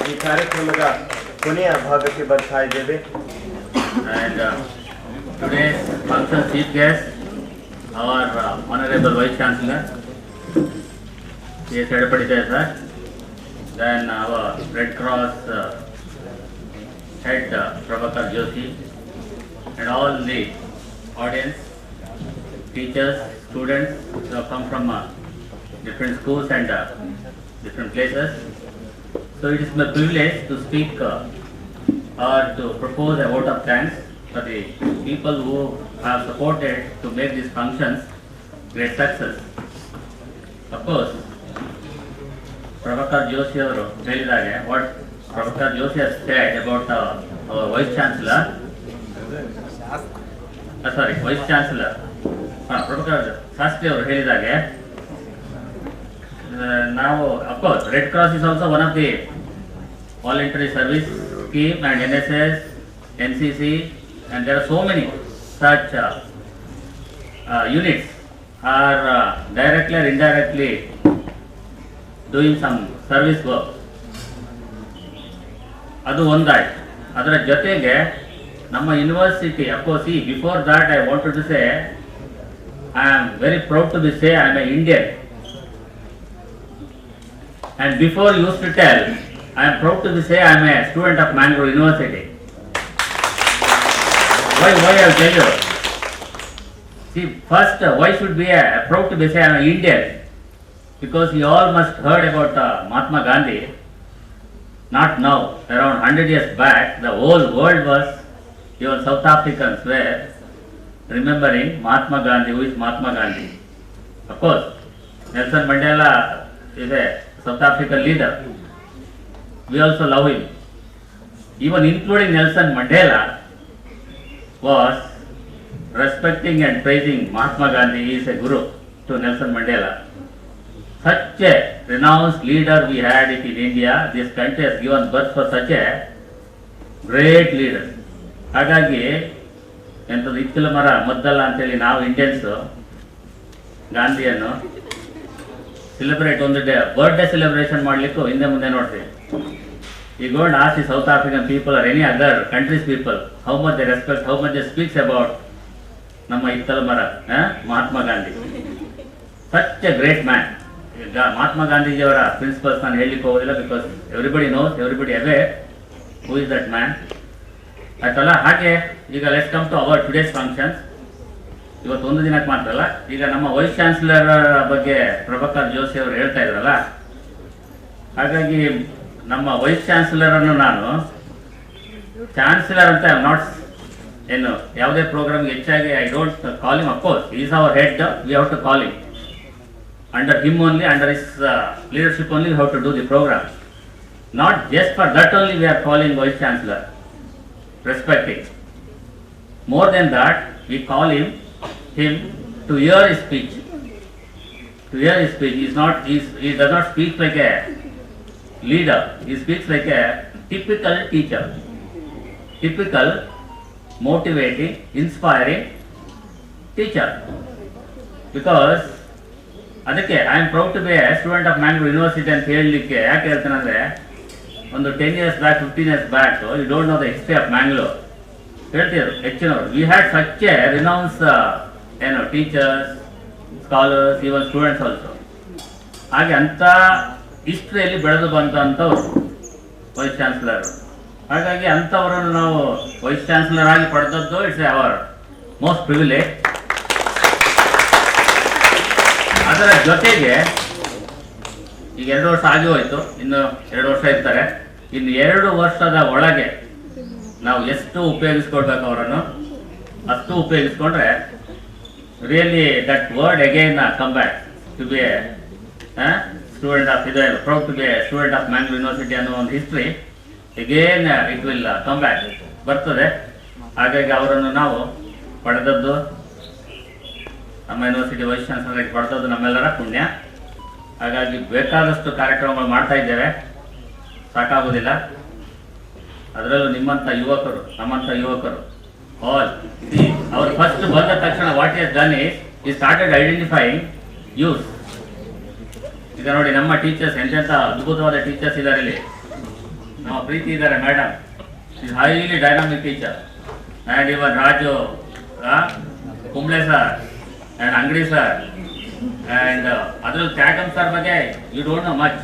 S3: ಈ ಕಾರ್ಯಕ್ರಮದ ಕೊನೆಯ ಭಾಗಕ್ಕೆ ಬರ್ತಾ ಇದ್ದೇವೆ.
S10: And today's function chief guest, our Honorable Vice Chancellor, C.S. Edapaditya sir, then our Red Cross head Prabhakar Joshi, and all the audience, teachers, students who have come from different schools and different places. So it is my privilege to speak or to propose a vote of thanks for the people who have supported to make these functions great success. Of course, Prabhakar Joshi ಅವರು ಹೇಳಿದಾಗೆ what Prabhakar Joshi has said about our Vice Chancellor, Vice Chancellor, Prabhakar Shastri ಅವರು ಹೇಳಿದಾಗೆ ನಾವು of course Red Cross is also one of the voluntary service scheme and NSS, NCC, and there are so many such units are directly or indirectly doing some service work. ಅದು ಒಂದಾಯ್ತು. ಅದರ ಜೊತೆಗೆ ನಮ್ಮ university, of course, before that I wanted to say I am very proud to say I am an Indian. And before you used to tell, I am proud to say I am a student of Mangalore University. Why I will tell you? See, first, why should be proud to say I am an Indian? Because you all must heard about Mahatma Gandhi. Not now, around 100 years back, the whole world was, even South Africans were remembering Mahatma Gandhi. Who is Mahatma Gandhi? Of course, Nelson Mandela is a South African leader. We also love him. Even including Nelson Mandela was respecting and praising Mahatma Gandhi. He is a guru to Nelson Mandela. Such a renounced leader we had it in India. This country has given birth for such a great leader. ಹಾಗಾಗಿ ಎಂಥದ್ದು ಇತ್ತಿಲ ಮರ ಮದ್ದಲ್ಲ ಅಂತೇಳಿ ನಾವು Indians ಗಾಂಧಿಯನ್ನು celebrate ಒಂದು birthday celebration ಮಾಡಲಿಕ್ಕೂ ಹಿಂದೆ ಮುಂದೆ ನೋಡ್ತೀವಿ. You go and ask the South African people or any other countries people how much they respect, how much they speaks about ನಮ್ಮ ಇತ್ತಲ ಮರ Mahatma Gandhi. Such a great man. Mahatma ಗಾಂಧೀಜಿಯವರ ಪ್ರಿನ್ಸಿಪಲ್ಸ್ ನಾನು ಹೇಳಲಿಕ್ಕೆ ಹೋಗೋದಿಲ್ಲ, because everybody knows, everybody aware who is that man. ಆಯ್ತಲ್ಲ. ಹಾಗೆ ಈಗ let's come to our today's functions. ಇವತ್ತು ಒಂದು ದಿನಕ್ಕೆ ಮಾತ್ರ ಅಲ್ಲ, ಈಗ ನಮ್ಮ ವೈಸ್ ಚಾನ್ಸಲರ್ ಬಗ್ಗೆ ಪ್ರಭಾಕರ್ ಜೋಶಿ ಅವರು ಹೇಳ್ತಾ ಇದ್ರಲ್ಲ, ಹಾಗಾಗಿ ನಮ್ಮ ವೈಸ್ ಚಾನ್ಸಲರ್ ಅನ್ನು ನಾನು ಚಾನ್ಸಲರ್ ಅಂತ ನಾಟ್ ಏನು ಯಾವುದೇ ಪ್ರೋಗ್ರಾಮ್ಗೆ ಹೆಚ್ಚಾಗಿ I don't call him. Of course is our head, we have to call him. Under him only, under his leadership only, we have to do the program. Not just for that only we are calling Vice Chancellor, respecting. More than that, we call him to hear his speech. To hear his speech. He does not speak like a leader. He speaks like a typical teacher. Typical, motivating, inspiring teacher. Because ಅದಕ್ಕೆ I am proud to be a student of Mangalore university ಅಂತ ಹೇಳಲಿಕ್ಕೆ ಯಾಕೆ ಹೇಳ್ತೇನೆ ಅಂದರೆ, ಒಂದು 10 years back, 15 years back, you don't know the history of Mangalore ಹೇಳ್ತಿದ್ರು ಹೆಚ್ಚಿನವರು. We had such a renowned teachers, scholars, even students also. ಹಾಗೆ ಅಂಥ ಹಿಸ್ಟ್ರಿಯಲ್ಲಿ ಬೆಳೆದು ಬಂದಂಥವ್ರು ವೈಸ್ ಚಾನ್ಸಲರ್. ಹಾಗಾಗಿ ಅಂಥವರನ್ನು ನಾವು ವೈಸ್ ಚಾನ್ಸಲರ್ ಆಗಿ ಪಡೆದದ್ದು ಇಟ್ಸ್ ಅವರ್ ಮೋಸ್ಟ್ ಪ್ರಿವಿಲೇಜ್. ಅದರ ಜೊತೆಗೆ ಈಗ 2 ವರ್ಷ ಆಗಿ ಹೋಯ್ತು, ಇನ್ನು 2 ವರ್ಷ ಇರ್ತಾರೆ. ಇನ್ನು 2 ವರ್ಷದ ಒಳಗೆ ನಾವು ಎಷ್ಟು ಉಪಯೋಗಿಸ್ಕೊಳ್ಬೇಕು ಅವರನ್ನು ಅಷ್ಟು ಉಪಯೋಗಿಸ್ಕೊಂಡ್ರೆ really that word again come back to be a student of ಇದು proud to be a student of Mangalore university ಅನ್ನೋ ಒಂದು history again it will come back ಬರ್ತದೆ. ಹಾಗಾಗಿ ಅವರನ್ನು ನಾವು ಪಡೆದದ್ದು, ನಮ್ಮ ಯೂನಿವರ್ಸಿಟಿ ವೈಸ್ ಚಾನ್ಸಲರ್ ಪಡೆದದ್ದು ನಮ್ಮೆಲ್ಲರ ಪುಣ್ಯ. ಹಾಗಾಗಿ ಬೇಕಾದಷ್ಟು ಕಾರ್ಯಕ್ರಮಗಳು ಮಾಡ್ತಾ ಇದ್ದೇವೆ, ಸಾಕಾಗೋದಿಲ್ಲ. ಅದರಲ್ಲೂ ನಿಮ್ಮಂಥ ಯುವಕರು, ನಮ್ಮಂಥ ಯುವಕರು ಆಲ್ ಅವರು ಫಸ್ಟ್ ಬಂದ ತಕ್ಷಣ ವಾಟ್ ಈಸ್ ಡನ್ ಈ ಸ್ಟಾರ್ಟೆಡ್ ಐಡೆಂಟಿಫೈಯಿಂಗ್ ಯೂಸ್. ಈಗ ನೋಡಿ ನಮ್ಮ ಟೀಚರ್ಸ್ ಎಂತೆಂಥ ಅದ್ಭುತವಾದ ಟೀಚರ್ಸ್ ಇದ್ದಾರೆ ಇಲ್ಲಿ. ನಮ್ಮ ಪ್ರೀತಿ ಇದ್ದಾರೆ madam, is highly dynamic teacher. And even Raju, Kumble sir and Angadi sir, and ಅದರಲ್ಲಿ ತ್ಯಾಗಮ್ ಸರ್ ಬಗ್ಗೆ you don't know much.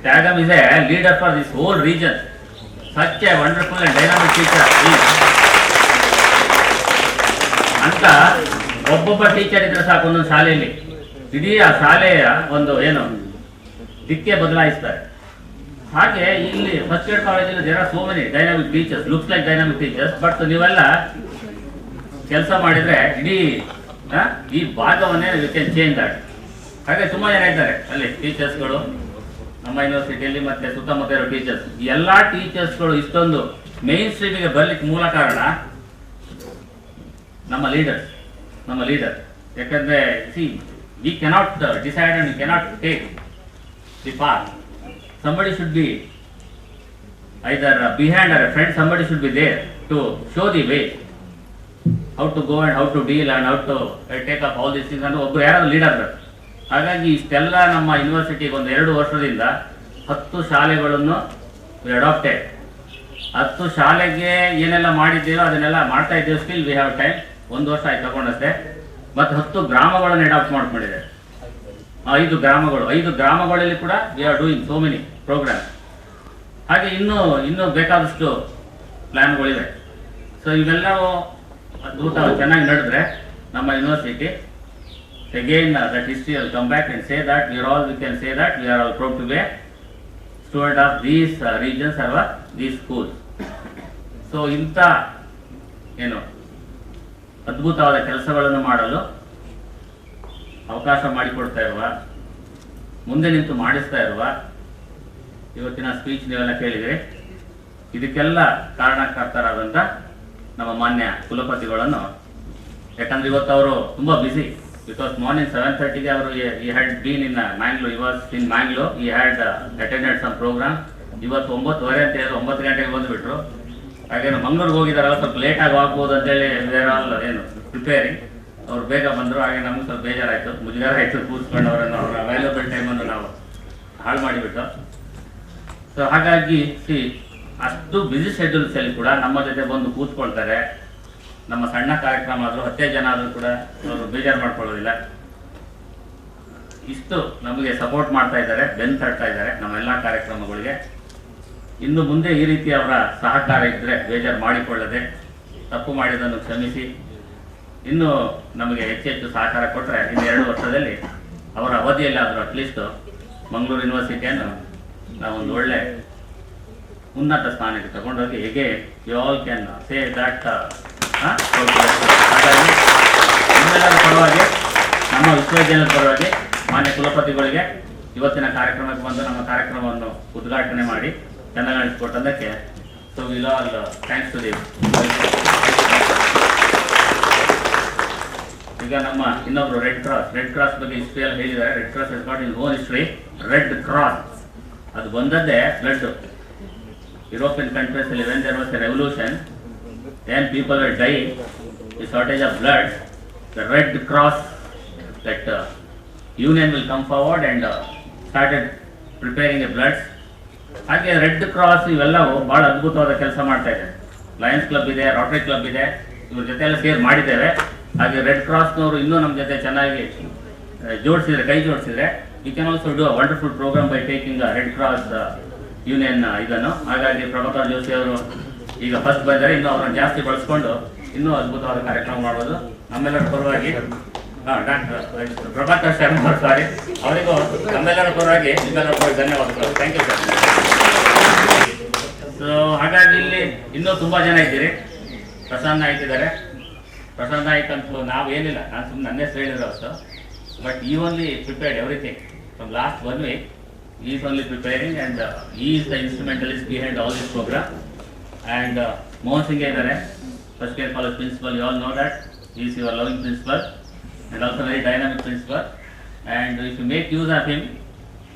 S10: Thyagam is a leader for this whole region. Such a wonderful and dynamic teacher. ಅಂತ ಒಬ್ಬೊಬ್ಬ ಟೀಚರ್ ಇದ್ರೆ ಸಾಕು ಒಂದೊಂದು ಶಾಲೆಯಲ್ಲಿ, ಇಡೀ ಆ ಶಾಲೆಯ ಒಂದು ಏನು ದಿಕ್ಕೆ ಬದಲಾಯಿಸ್ತಾರೆ. ಹಾಗೆ ಇಲ್ಲಿ ಫಸ್ಟ್ ಇಯರ್ ಕಾಲೇಜಲ್ಲಿ there are so many dynamic teachers, looks like dynamic teachers. But ನೀವೆಲ್ಲ ಕೆಲಸ ಮಾಡಿದ್ರೆ ಇಡೀ ಈ ಭಾಗವನ್ನೇ ವಿ ಕ್ಯಾನ್ ಚೇಂಜ್ ದಟ್. ಹಾಗೆ ತುಂಬ ಜನ ಇದ್ದಾರೆ ಅಲ್ಲಿ ಟೀಚರ್ಸ್ಗಳು ನಮ್ಮ ಯೂನಿವರ್ಸಿಟಿಯಲ್ಲಿ ಮತ್ತೆ ಸುತ್ತಮುತ್ತ ಇರೋ ಟೀಚರ್ಸ್. ಎಲ್ಲ ಟೀಚರ್ಸ್ಗಳು ಇಷ್ಟೊಂದು ಮೇನ್ ಸ್ಟ್ರೀಮಿಗೆ ಬರ್ಲಿಕ್ಕೆ ಮೂಲ ಕಾರಣ ನಮ್ಮ ಲೀಡರ್. ಯಾಕಂದ್ರೆ we cannot decide and we cannot take the path. Somebody should be either behind or a friend, somebody should be there to show the way, how to go and how to deal and how to take up all these things. and ಒಬ್ಬರು ಯಾರಾದ್ರೂ leader ಬೇಕು. ಹಾಗಾಗಿ ಇಷ್ಟೆಲ್ಲ ನಮ್ಮ ಯೂನಿವರ್ಸಿಟಿಗೆ ಒಂದು 2 ವರ್ಷದಿಂದ 10 ಶಾಲೆಗಳನ್ನು adopted. 10 ಶಾಲೆಗೆ ಏನೆಲ್ಲ ಮಾಡಿದ್ದೇವೋ ಅದನ್ನೆಲ್ಲ ಮಾಡ್ತಾ ಇದ್ದೇವೆ. Still we have time. 1 ವರ್ಷ ಆಯ್ತು ತಗೊಂಡಷ್ಟೇ. ಮತ್ತು 10 ಗ್ರಾಮಗಳನ್ನು ಅಡಾಪ್ಟ್ ಮಾಡ್ಕೊಂಡಿದೆ. 5 ಗ್ರಾಮಗಳಲ್ಲಿ ಕೂಡ we are doing so many program. ಹಾಗೆ ಇನ್ನೂ ಬೇಕಾದಷ್ಟು ಪ್ಲ್ಯಾನ್ಗಳಿವೆ. ಸೊ ಇವೆಲ್ಲವೂ ಅದ್ಭುತ ಚೆನ್ನಾಗಿ ನಡೆದ್ರೆ ನಮ್ಮ university again that history will come back and say that we can say that we are all proud to be student of these regions or these schools. So ಇಂಥ ಏನು ಅದ್ಭುತವಾದ ಕೆಲಸಗಳನ್ನು ಮಾಡಲು ಅವಕಾಶ ಮಾಡಿಕೊಡ್ತಾ ಇರುವ, ಮುಂದೆ ನಿಂತು ಮಾಡಿಸ್ತಾ ಇರುವ ಇವತ್ತಿನ ಸ್ಪೀಚ್ ನೀವೆಲ್ಲ ಕೇಳಿದಿರಿ. ಇದಕ್ಕೆಲ್ಲ ಕಾರಣಕರ್ತರಾದಂಥ ನಮ್ಮ ಮಾನ್ಯ ಕುಲಪತಿಗಳನ್ನು, ಯಾಕಂದ್ರೆ ಇವತ್ತು ಅವರು ತುಂಬ ಬ್ಯುಸಿ. Because morning 7:30 ಅವರು he had been in Mangalore. He was in Mangalore. He had attended some program. ಇವತ್ತು 9:30 ಅಂತ ಹೇಳಿದ್ರು, 9 ಗಂಟೆಗೆ ಬಂದುಬಿಟ್ರು. ಹಾಗೇನು ಮಂಗಳೂರಿಗೆ ಹೋಗಿದಾರಲ್ಲ, ಸ್ವಲ್ಪ ಲೇಟಾಗಿ ಆಗ್ಬೋದು ಅಂತೇಳಿ ಬೇರೆ ಏನು ಪ್ರಿಪೇರಿಂಗ್. ಅವ್ರು ಬೇಗ ಬಂದರು. ಹಾಗೆ ನಮ್ಗೆ ಸ್ವಲ್ಪ ಬೇಜಾರಾಯಿತು, ಮುಜುಗರ ಆಯಿತು ಕೂರಿಸ್ಕೊಂಡು ಅವರನ್ನು ಅವರ ಅವೈಲಬಲ್ ಟೈಮನ್ನು ನಾವು ಹಾಳು ಮಾಡಿಬಿಟ್ಟು. ಸೊ ಹಾಗಾಗಿ ಅಷ್ಟು ಬ್ಯುಸಿ ಶೆಡ್ಯೂಲ್ಸಲ್ಲಿ ಕೂಡ ನಮ್ಮ ಜೊತೆ ಬಂದು ಕೂತ್ಕೊಳ್ತಾರೆ. ನಮ್ಮ ಸಣ್ಣ ಕಾರ್ಯಕ್ರಮ ಆದರೂ 10 ಜನ ಆದರೂ ಕೂಡ ಅವರು ಬೇಜಾರು ಮಾಡ್ಕೊಳ್ಳೋದಿಲ್ಲ. ಇಷ್ಟು ನಮಗೆ ಸಪೋರ್ಟ್ ಮಾಡ್ತಾ ಇದ್ದಾರೆ, ಬೆನ್ನು ತಡ್ತಾ ಇದ್ದಾರೆ ನಮ್ಮೆಲ್ಲ ಕಾರ್ಯಕ್ರಮಗಳಿಗೆ. ಇನ್ನು ಮುಂದೆ ಈ ರೀತಿ ಅವರ ಸಹಕಾರ ಇದ್ದರೆ ಬೇಜಾರು ಮಾಡಿಕೊಳ್ಳದೆ, ತಪ್ಪು ಮಾಡಿದ್ದನ್ನು ಕ್ಷಮಿಸಿ ಇನ್ನೂ ನಮಗೆ ಹೆಚ್ಚು ಸಹಕಾರ ಕೊಟ್ಟರೆ ಇನ್ನು 2 ವರ್ಷದಲ್ಲಿ ಅವರ ಅವಧಿಯಲ್ಲಿ ಆದರೂ ಅಟ್ಲೀಸ್ಟ್ ಮಂಗಳೂರು ಯೂನಿವರ್ಸಿಟಿಯನ್ನು ನಾವೊಂದು ಒಳ್ಳೆ ಉನ್ನತ ಸ್ಥಾನಕ್ಕೆ ತಗೊಂಡೋಗಿ ಹೇಗೆ you all can say that. ಹಾಗಾಗಿ ನಿಮ್ಮೆಲ್ಲರ ಪರವಾಗಿ, ನಮ್ಮ ವಿಶ್ವವಿದ್ಯಾಲಯದ ಪರವಾಗಿ ಮಾನ್ಯ ಕುಲಪತಿಗಳಿಗೆ ಇವತ್ತಿನ ಕಾರ್ಯಕ್ರಮಕ್ಕೆ ಬಂದು ನಮ್ಮ ಕಾರ್ಯಕ್ರಮವನ್ನು ಉದ್ಘಾಟನೆ ಮಾಡಿ ಚೆನ್ನಾಗಿ ನಡೆಸಿಕೊಟ್ಟದಕ್ಕೆ so will all thanks to this. ಈಗ ನಮ್ಮ ಇನ್ನೊಬ್ರು ರೆಡ್ ಕ್ರಾಸ್ ಬಗ್ಗೆ ಹಿಸ್ಟ್ರಿಯಲ್ಲಿ ಹೇಳಿದ್ದಾರೆ. Red cross is not in own history. Red cross ಅದು ಬಂದದ್ದೇ ಬ್ಲಡ್. ಯುರೋಪಿಯನ್ ಕಂಟ್ರೀಸ್ ಅಲ್ಲಿ when there was a revolution, then people were dying, the shortage of blood, the Red Cross, that union will come forward and started preparing the bloods. ಹಾಗೆ red cross ಇವೆಲ್ಲವೂ ಭಾಳ ಅದ್ಭುತವಾದ ಕೆಲಸ ಮಾಡ್ತಾ ಇದೆ. Lions club ಇದೆ, Rotary club ಇದೆ, ಇವ್ರ ಜೊತೆ ಎಲ್ಲ ಸೇರಿ ಮಾಡಿದ್ದೇವೆ. ಹಾಗೆ ರೆಡ್ ಕ್ರಾಸ್ನವರು ಇನ್ನೂ ನಮ್ಮ ಜೊತೆ ಚೆನ್ನಾಗಿ ಕೈ ಜೋಡಿಸಿದ್ರೆ you can also do a wonderful programme by taking red cross union ಇದನ್ನು. ಹಾಗಾಗಿ ಪ್ರಭಾಕರ್ ಜೋಶಿ ಅವರು ಈಗ ಫಸ್ಟ್ ಬಂದರೆ ಇನ್ನೂ ಅವರನ್ನು ಜಾಸ್ತಿ ಬಳಸ್ಕೊಂಡು ಇನ್ನೂ ಅದ್ಭುತವಾದ ಕಾರ್ಯಕ್ರಮ ಮಾಡೋದು. ನಮ್ಮೆಲ್ಲರ ಪರವಾಗಿ ಪ್ರಭಾಕರ್ ಶರ್ಮಾ ಸಾರಿ ಅವರಿಗೂ ನಮ್ಮೆಲ್ಲರ ಪರವಾಗಿ ನಿಮ್ಮೆಲ್ಲರ ಪರವಾಗಿ ಧನ್ಯವಾದಗಳು. Thank you sir. ಸೊ ಹಾಗಾಗಿ ಇಲ್ಲಿ ಇನ್ನೂ ತುಂಬ ಜನ ಇದ್ದೀರಿ. ಪ್ರಶಾಂತ್ ನಾಯ್ಕ್ ಇದ್ದಾರೆ. ಪ್ರಶಾಂತ್ ನಾಯ್ಕ್ ಅಂತೂ ನಾವೇನಿಲ್ಲ, ನಾನು ಸುಮ್ಮನೆ ನನ್ನ ಹೆಸರು ಹೇಳಿದ್ರು ಅಷ್ಟು. ಬಟ್ ಈ only prepared everything from last 1 week. He is only preparing and he is the instrumentalist behind all this program. And Mohan Singh idare, first year college principal, you all know that. He is your loving principal and also very dynamic principal. and if you make use of him,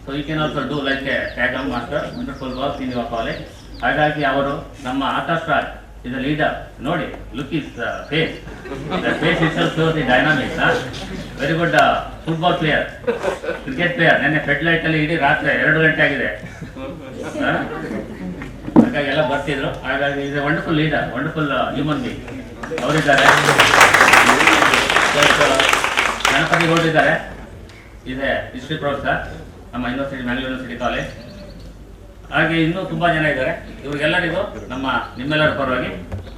S10: so you can also do like a tag master, wonderful work in your college. ಹಾಗಾಗಿ ಅವರು ನಮ್ಮ Akash Raj is a leader. ನೋಡಿ, look his face. The face itself shows the dynamics. Very good football player, cricket player. ನೆನ್ನೆ Fed light ಅಲ್ಲಿ ಇಡೀ ರಾತ್ರಿ 2 ಗಂಟೆ ಆಗಿದೆ. ಹಾಗಾಗಿ ಎಲ್ಲ ಬರ್ತಿದ್ರು. ಹಾಗಾಗಿ is a wonderful leader, wonderful human being. ಅವರಿದ್ದಾರೆ. ಗಣಪತಿ ಗೌಡ್ರಿದ್ದಾರೆ. is a history professor ನಮ್ಮ ಯೂನಿವರ್ಸಿಟಿ, ಮ್ಯಾಂಗ್ಳೂರ್ ಯೂನಿವರ್ಸಿಟಿ ಕಾಲೇಜ್. ಹಾಗೆ ಇನ್ನೂ ತುಂಬಾ ಜನ ಇದ್ದಾರೆ. ಇವರಿಗೆಲ್ಲರಿಗೂ ನಿಮ್ಮೆಲ್ಲರ ಪರವಾಗಿ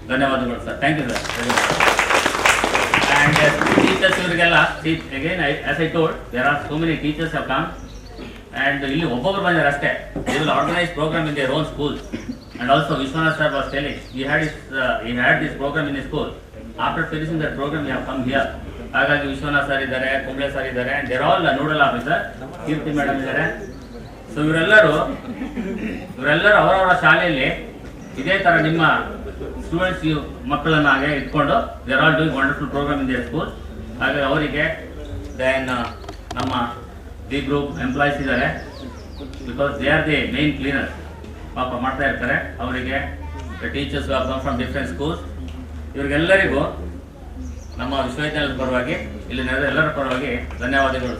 S10: ಧನ್ಯವಾದಗಳು sir. Thank you sir. And teachers ಇವರಿಗೆಲ್ಲ again as I told there are so many teachers have come and ಇಲ್ಲಿ ಒಬ್ಬೊಬ್ಬರು ಬಂದಿದ್ದಾರೆ ಅಷ್ಟೇ. They will organise programme in their own schools and also Vishwanath sir was telling he had this program in his school. After finishing that program we have come here. ಹಾಗಾಗಿ Vishwanath sir ಇದ್ದಾರೆ, Kumble sir ಇದ್ದಾರೆ, and they are all nodal officer, Keerthi madam ಇದ್ದಾರೆ. So ಇವರೆಲ್ಲರೂ ಅವರವರ ಶಾಲೆಯಲ್ಲಿ ಇದೇ ಥರ ನಿಮ್ಮ ಸ್ಟೂಡೆಂಟ್ಸ್ ಮಕ್ಕಳನ್ನ ಹಾಗೆ ಇಟ್ಕೊಂಡು they are all doing wonderful programme in their school. ಹಾಗೆ ಅವರಿಗೆ ದೆನ್ ನಮ್ಮ ಡಿ ಗ್ರೂಪ್ ಎಂಪ್ಲಾಯೀಸ್ ಇದ್ದಾರೆ, because they are the main cleaners, ಪಾಪ ಮಾಡ್ತಾ ಇರ್ತಾರೆ. ಅವರಿಗೆ teachers come from different schools. ಇವರಿಗೆಲ್ಲರಿಗೂ ನಮ್ಮ ವಿಶ್ವವಿದ್ಯಾಲಯದ ಪರವಾಗಿ ಇಲ್ಲಿ ನೆರೆದ ಎಲ್ಲರ ಪರವಾಗಿ ಧನ್ಯವಾದಗಳು.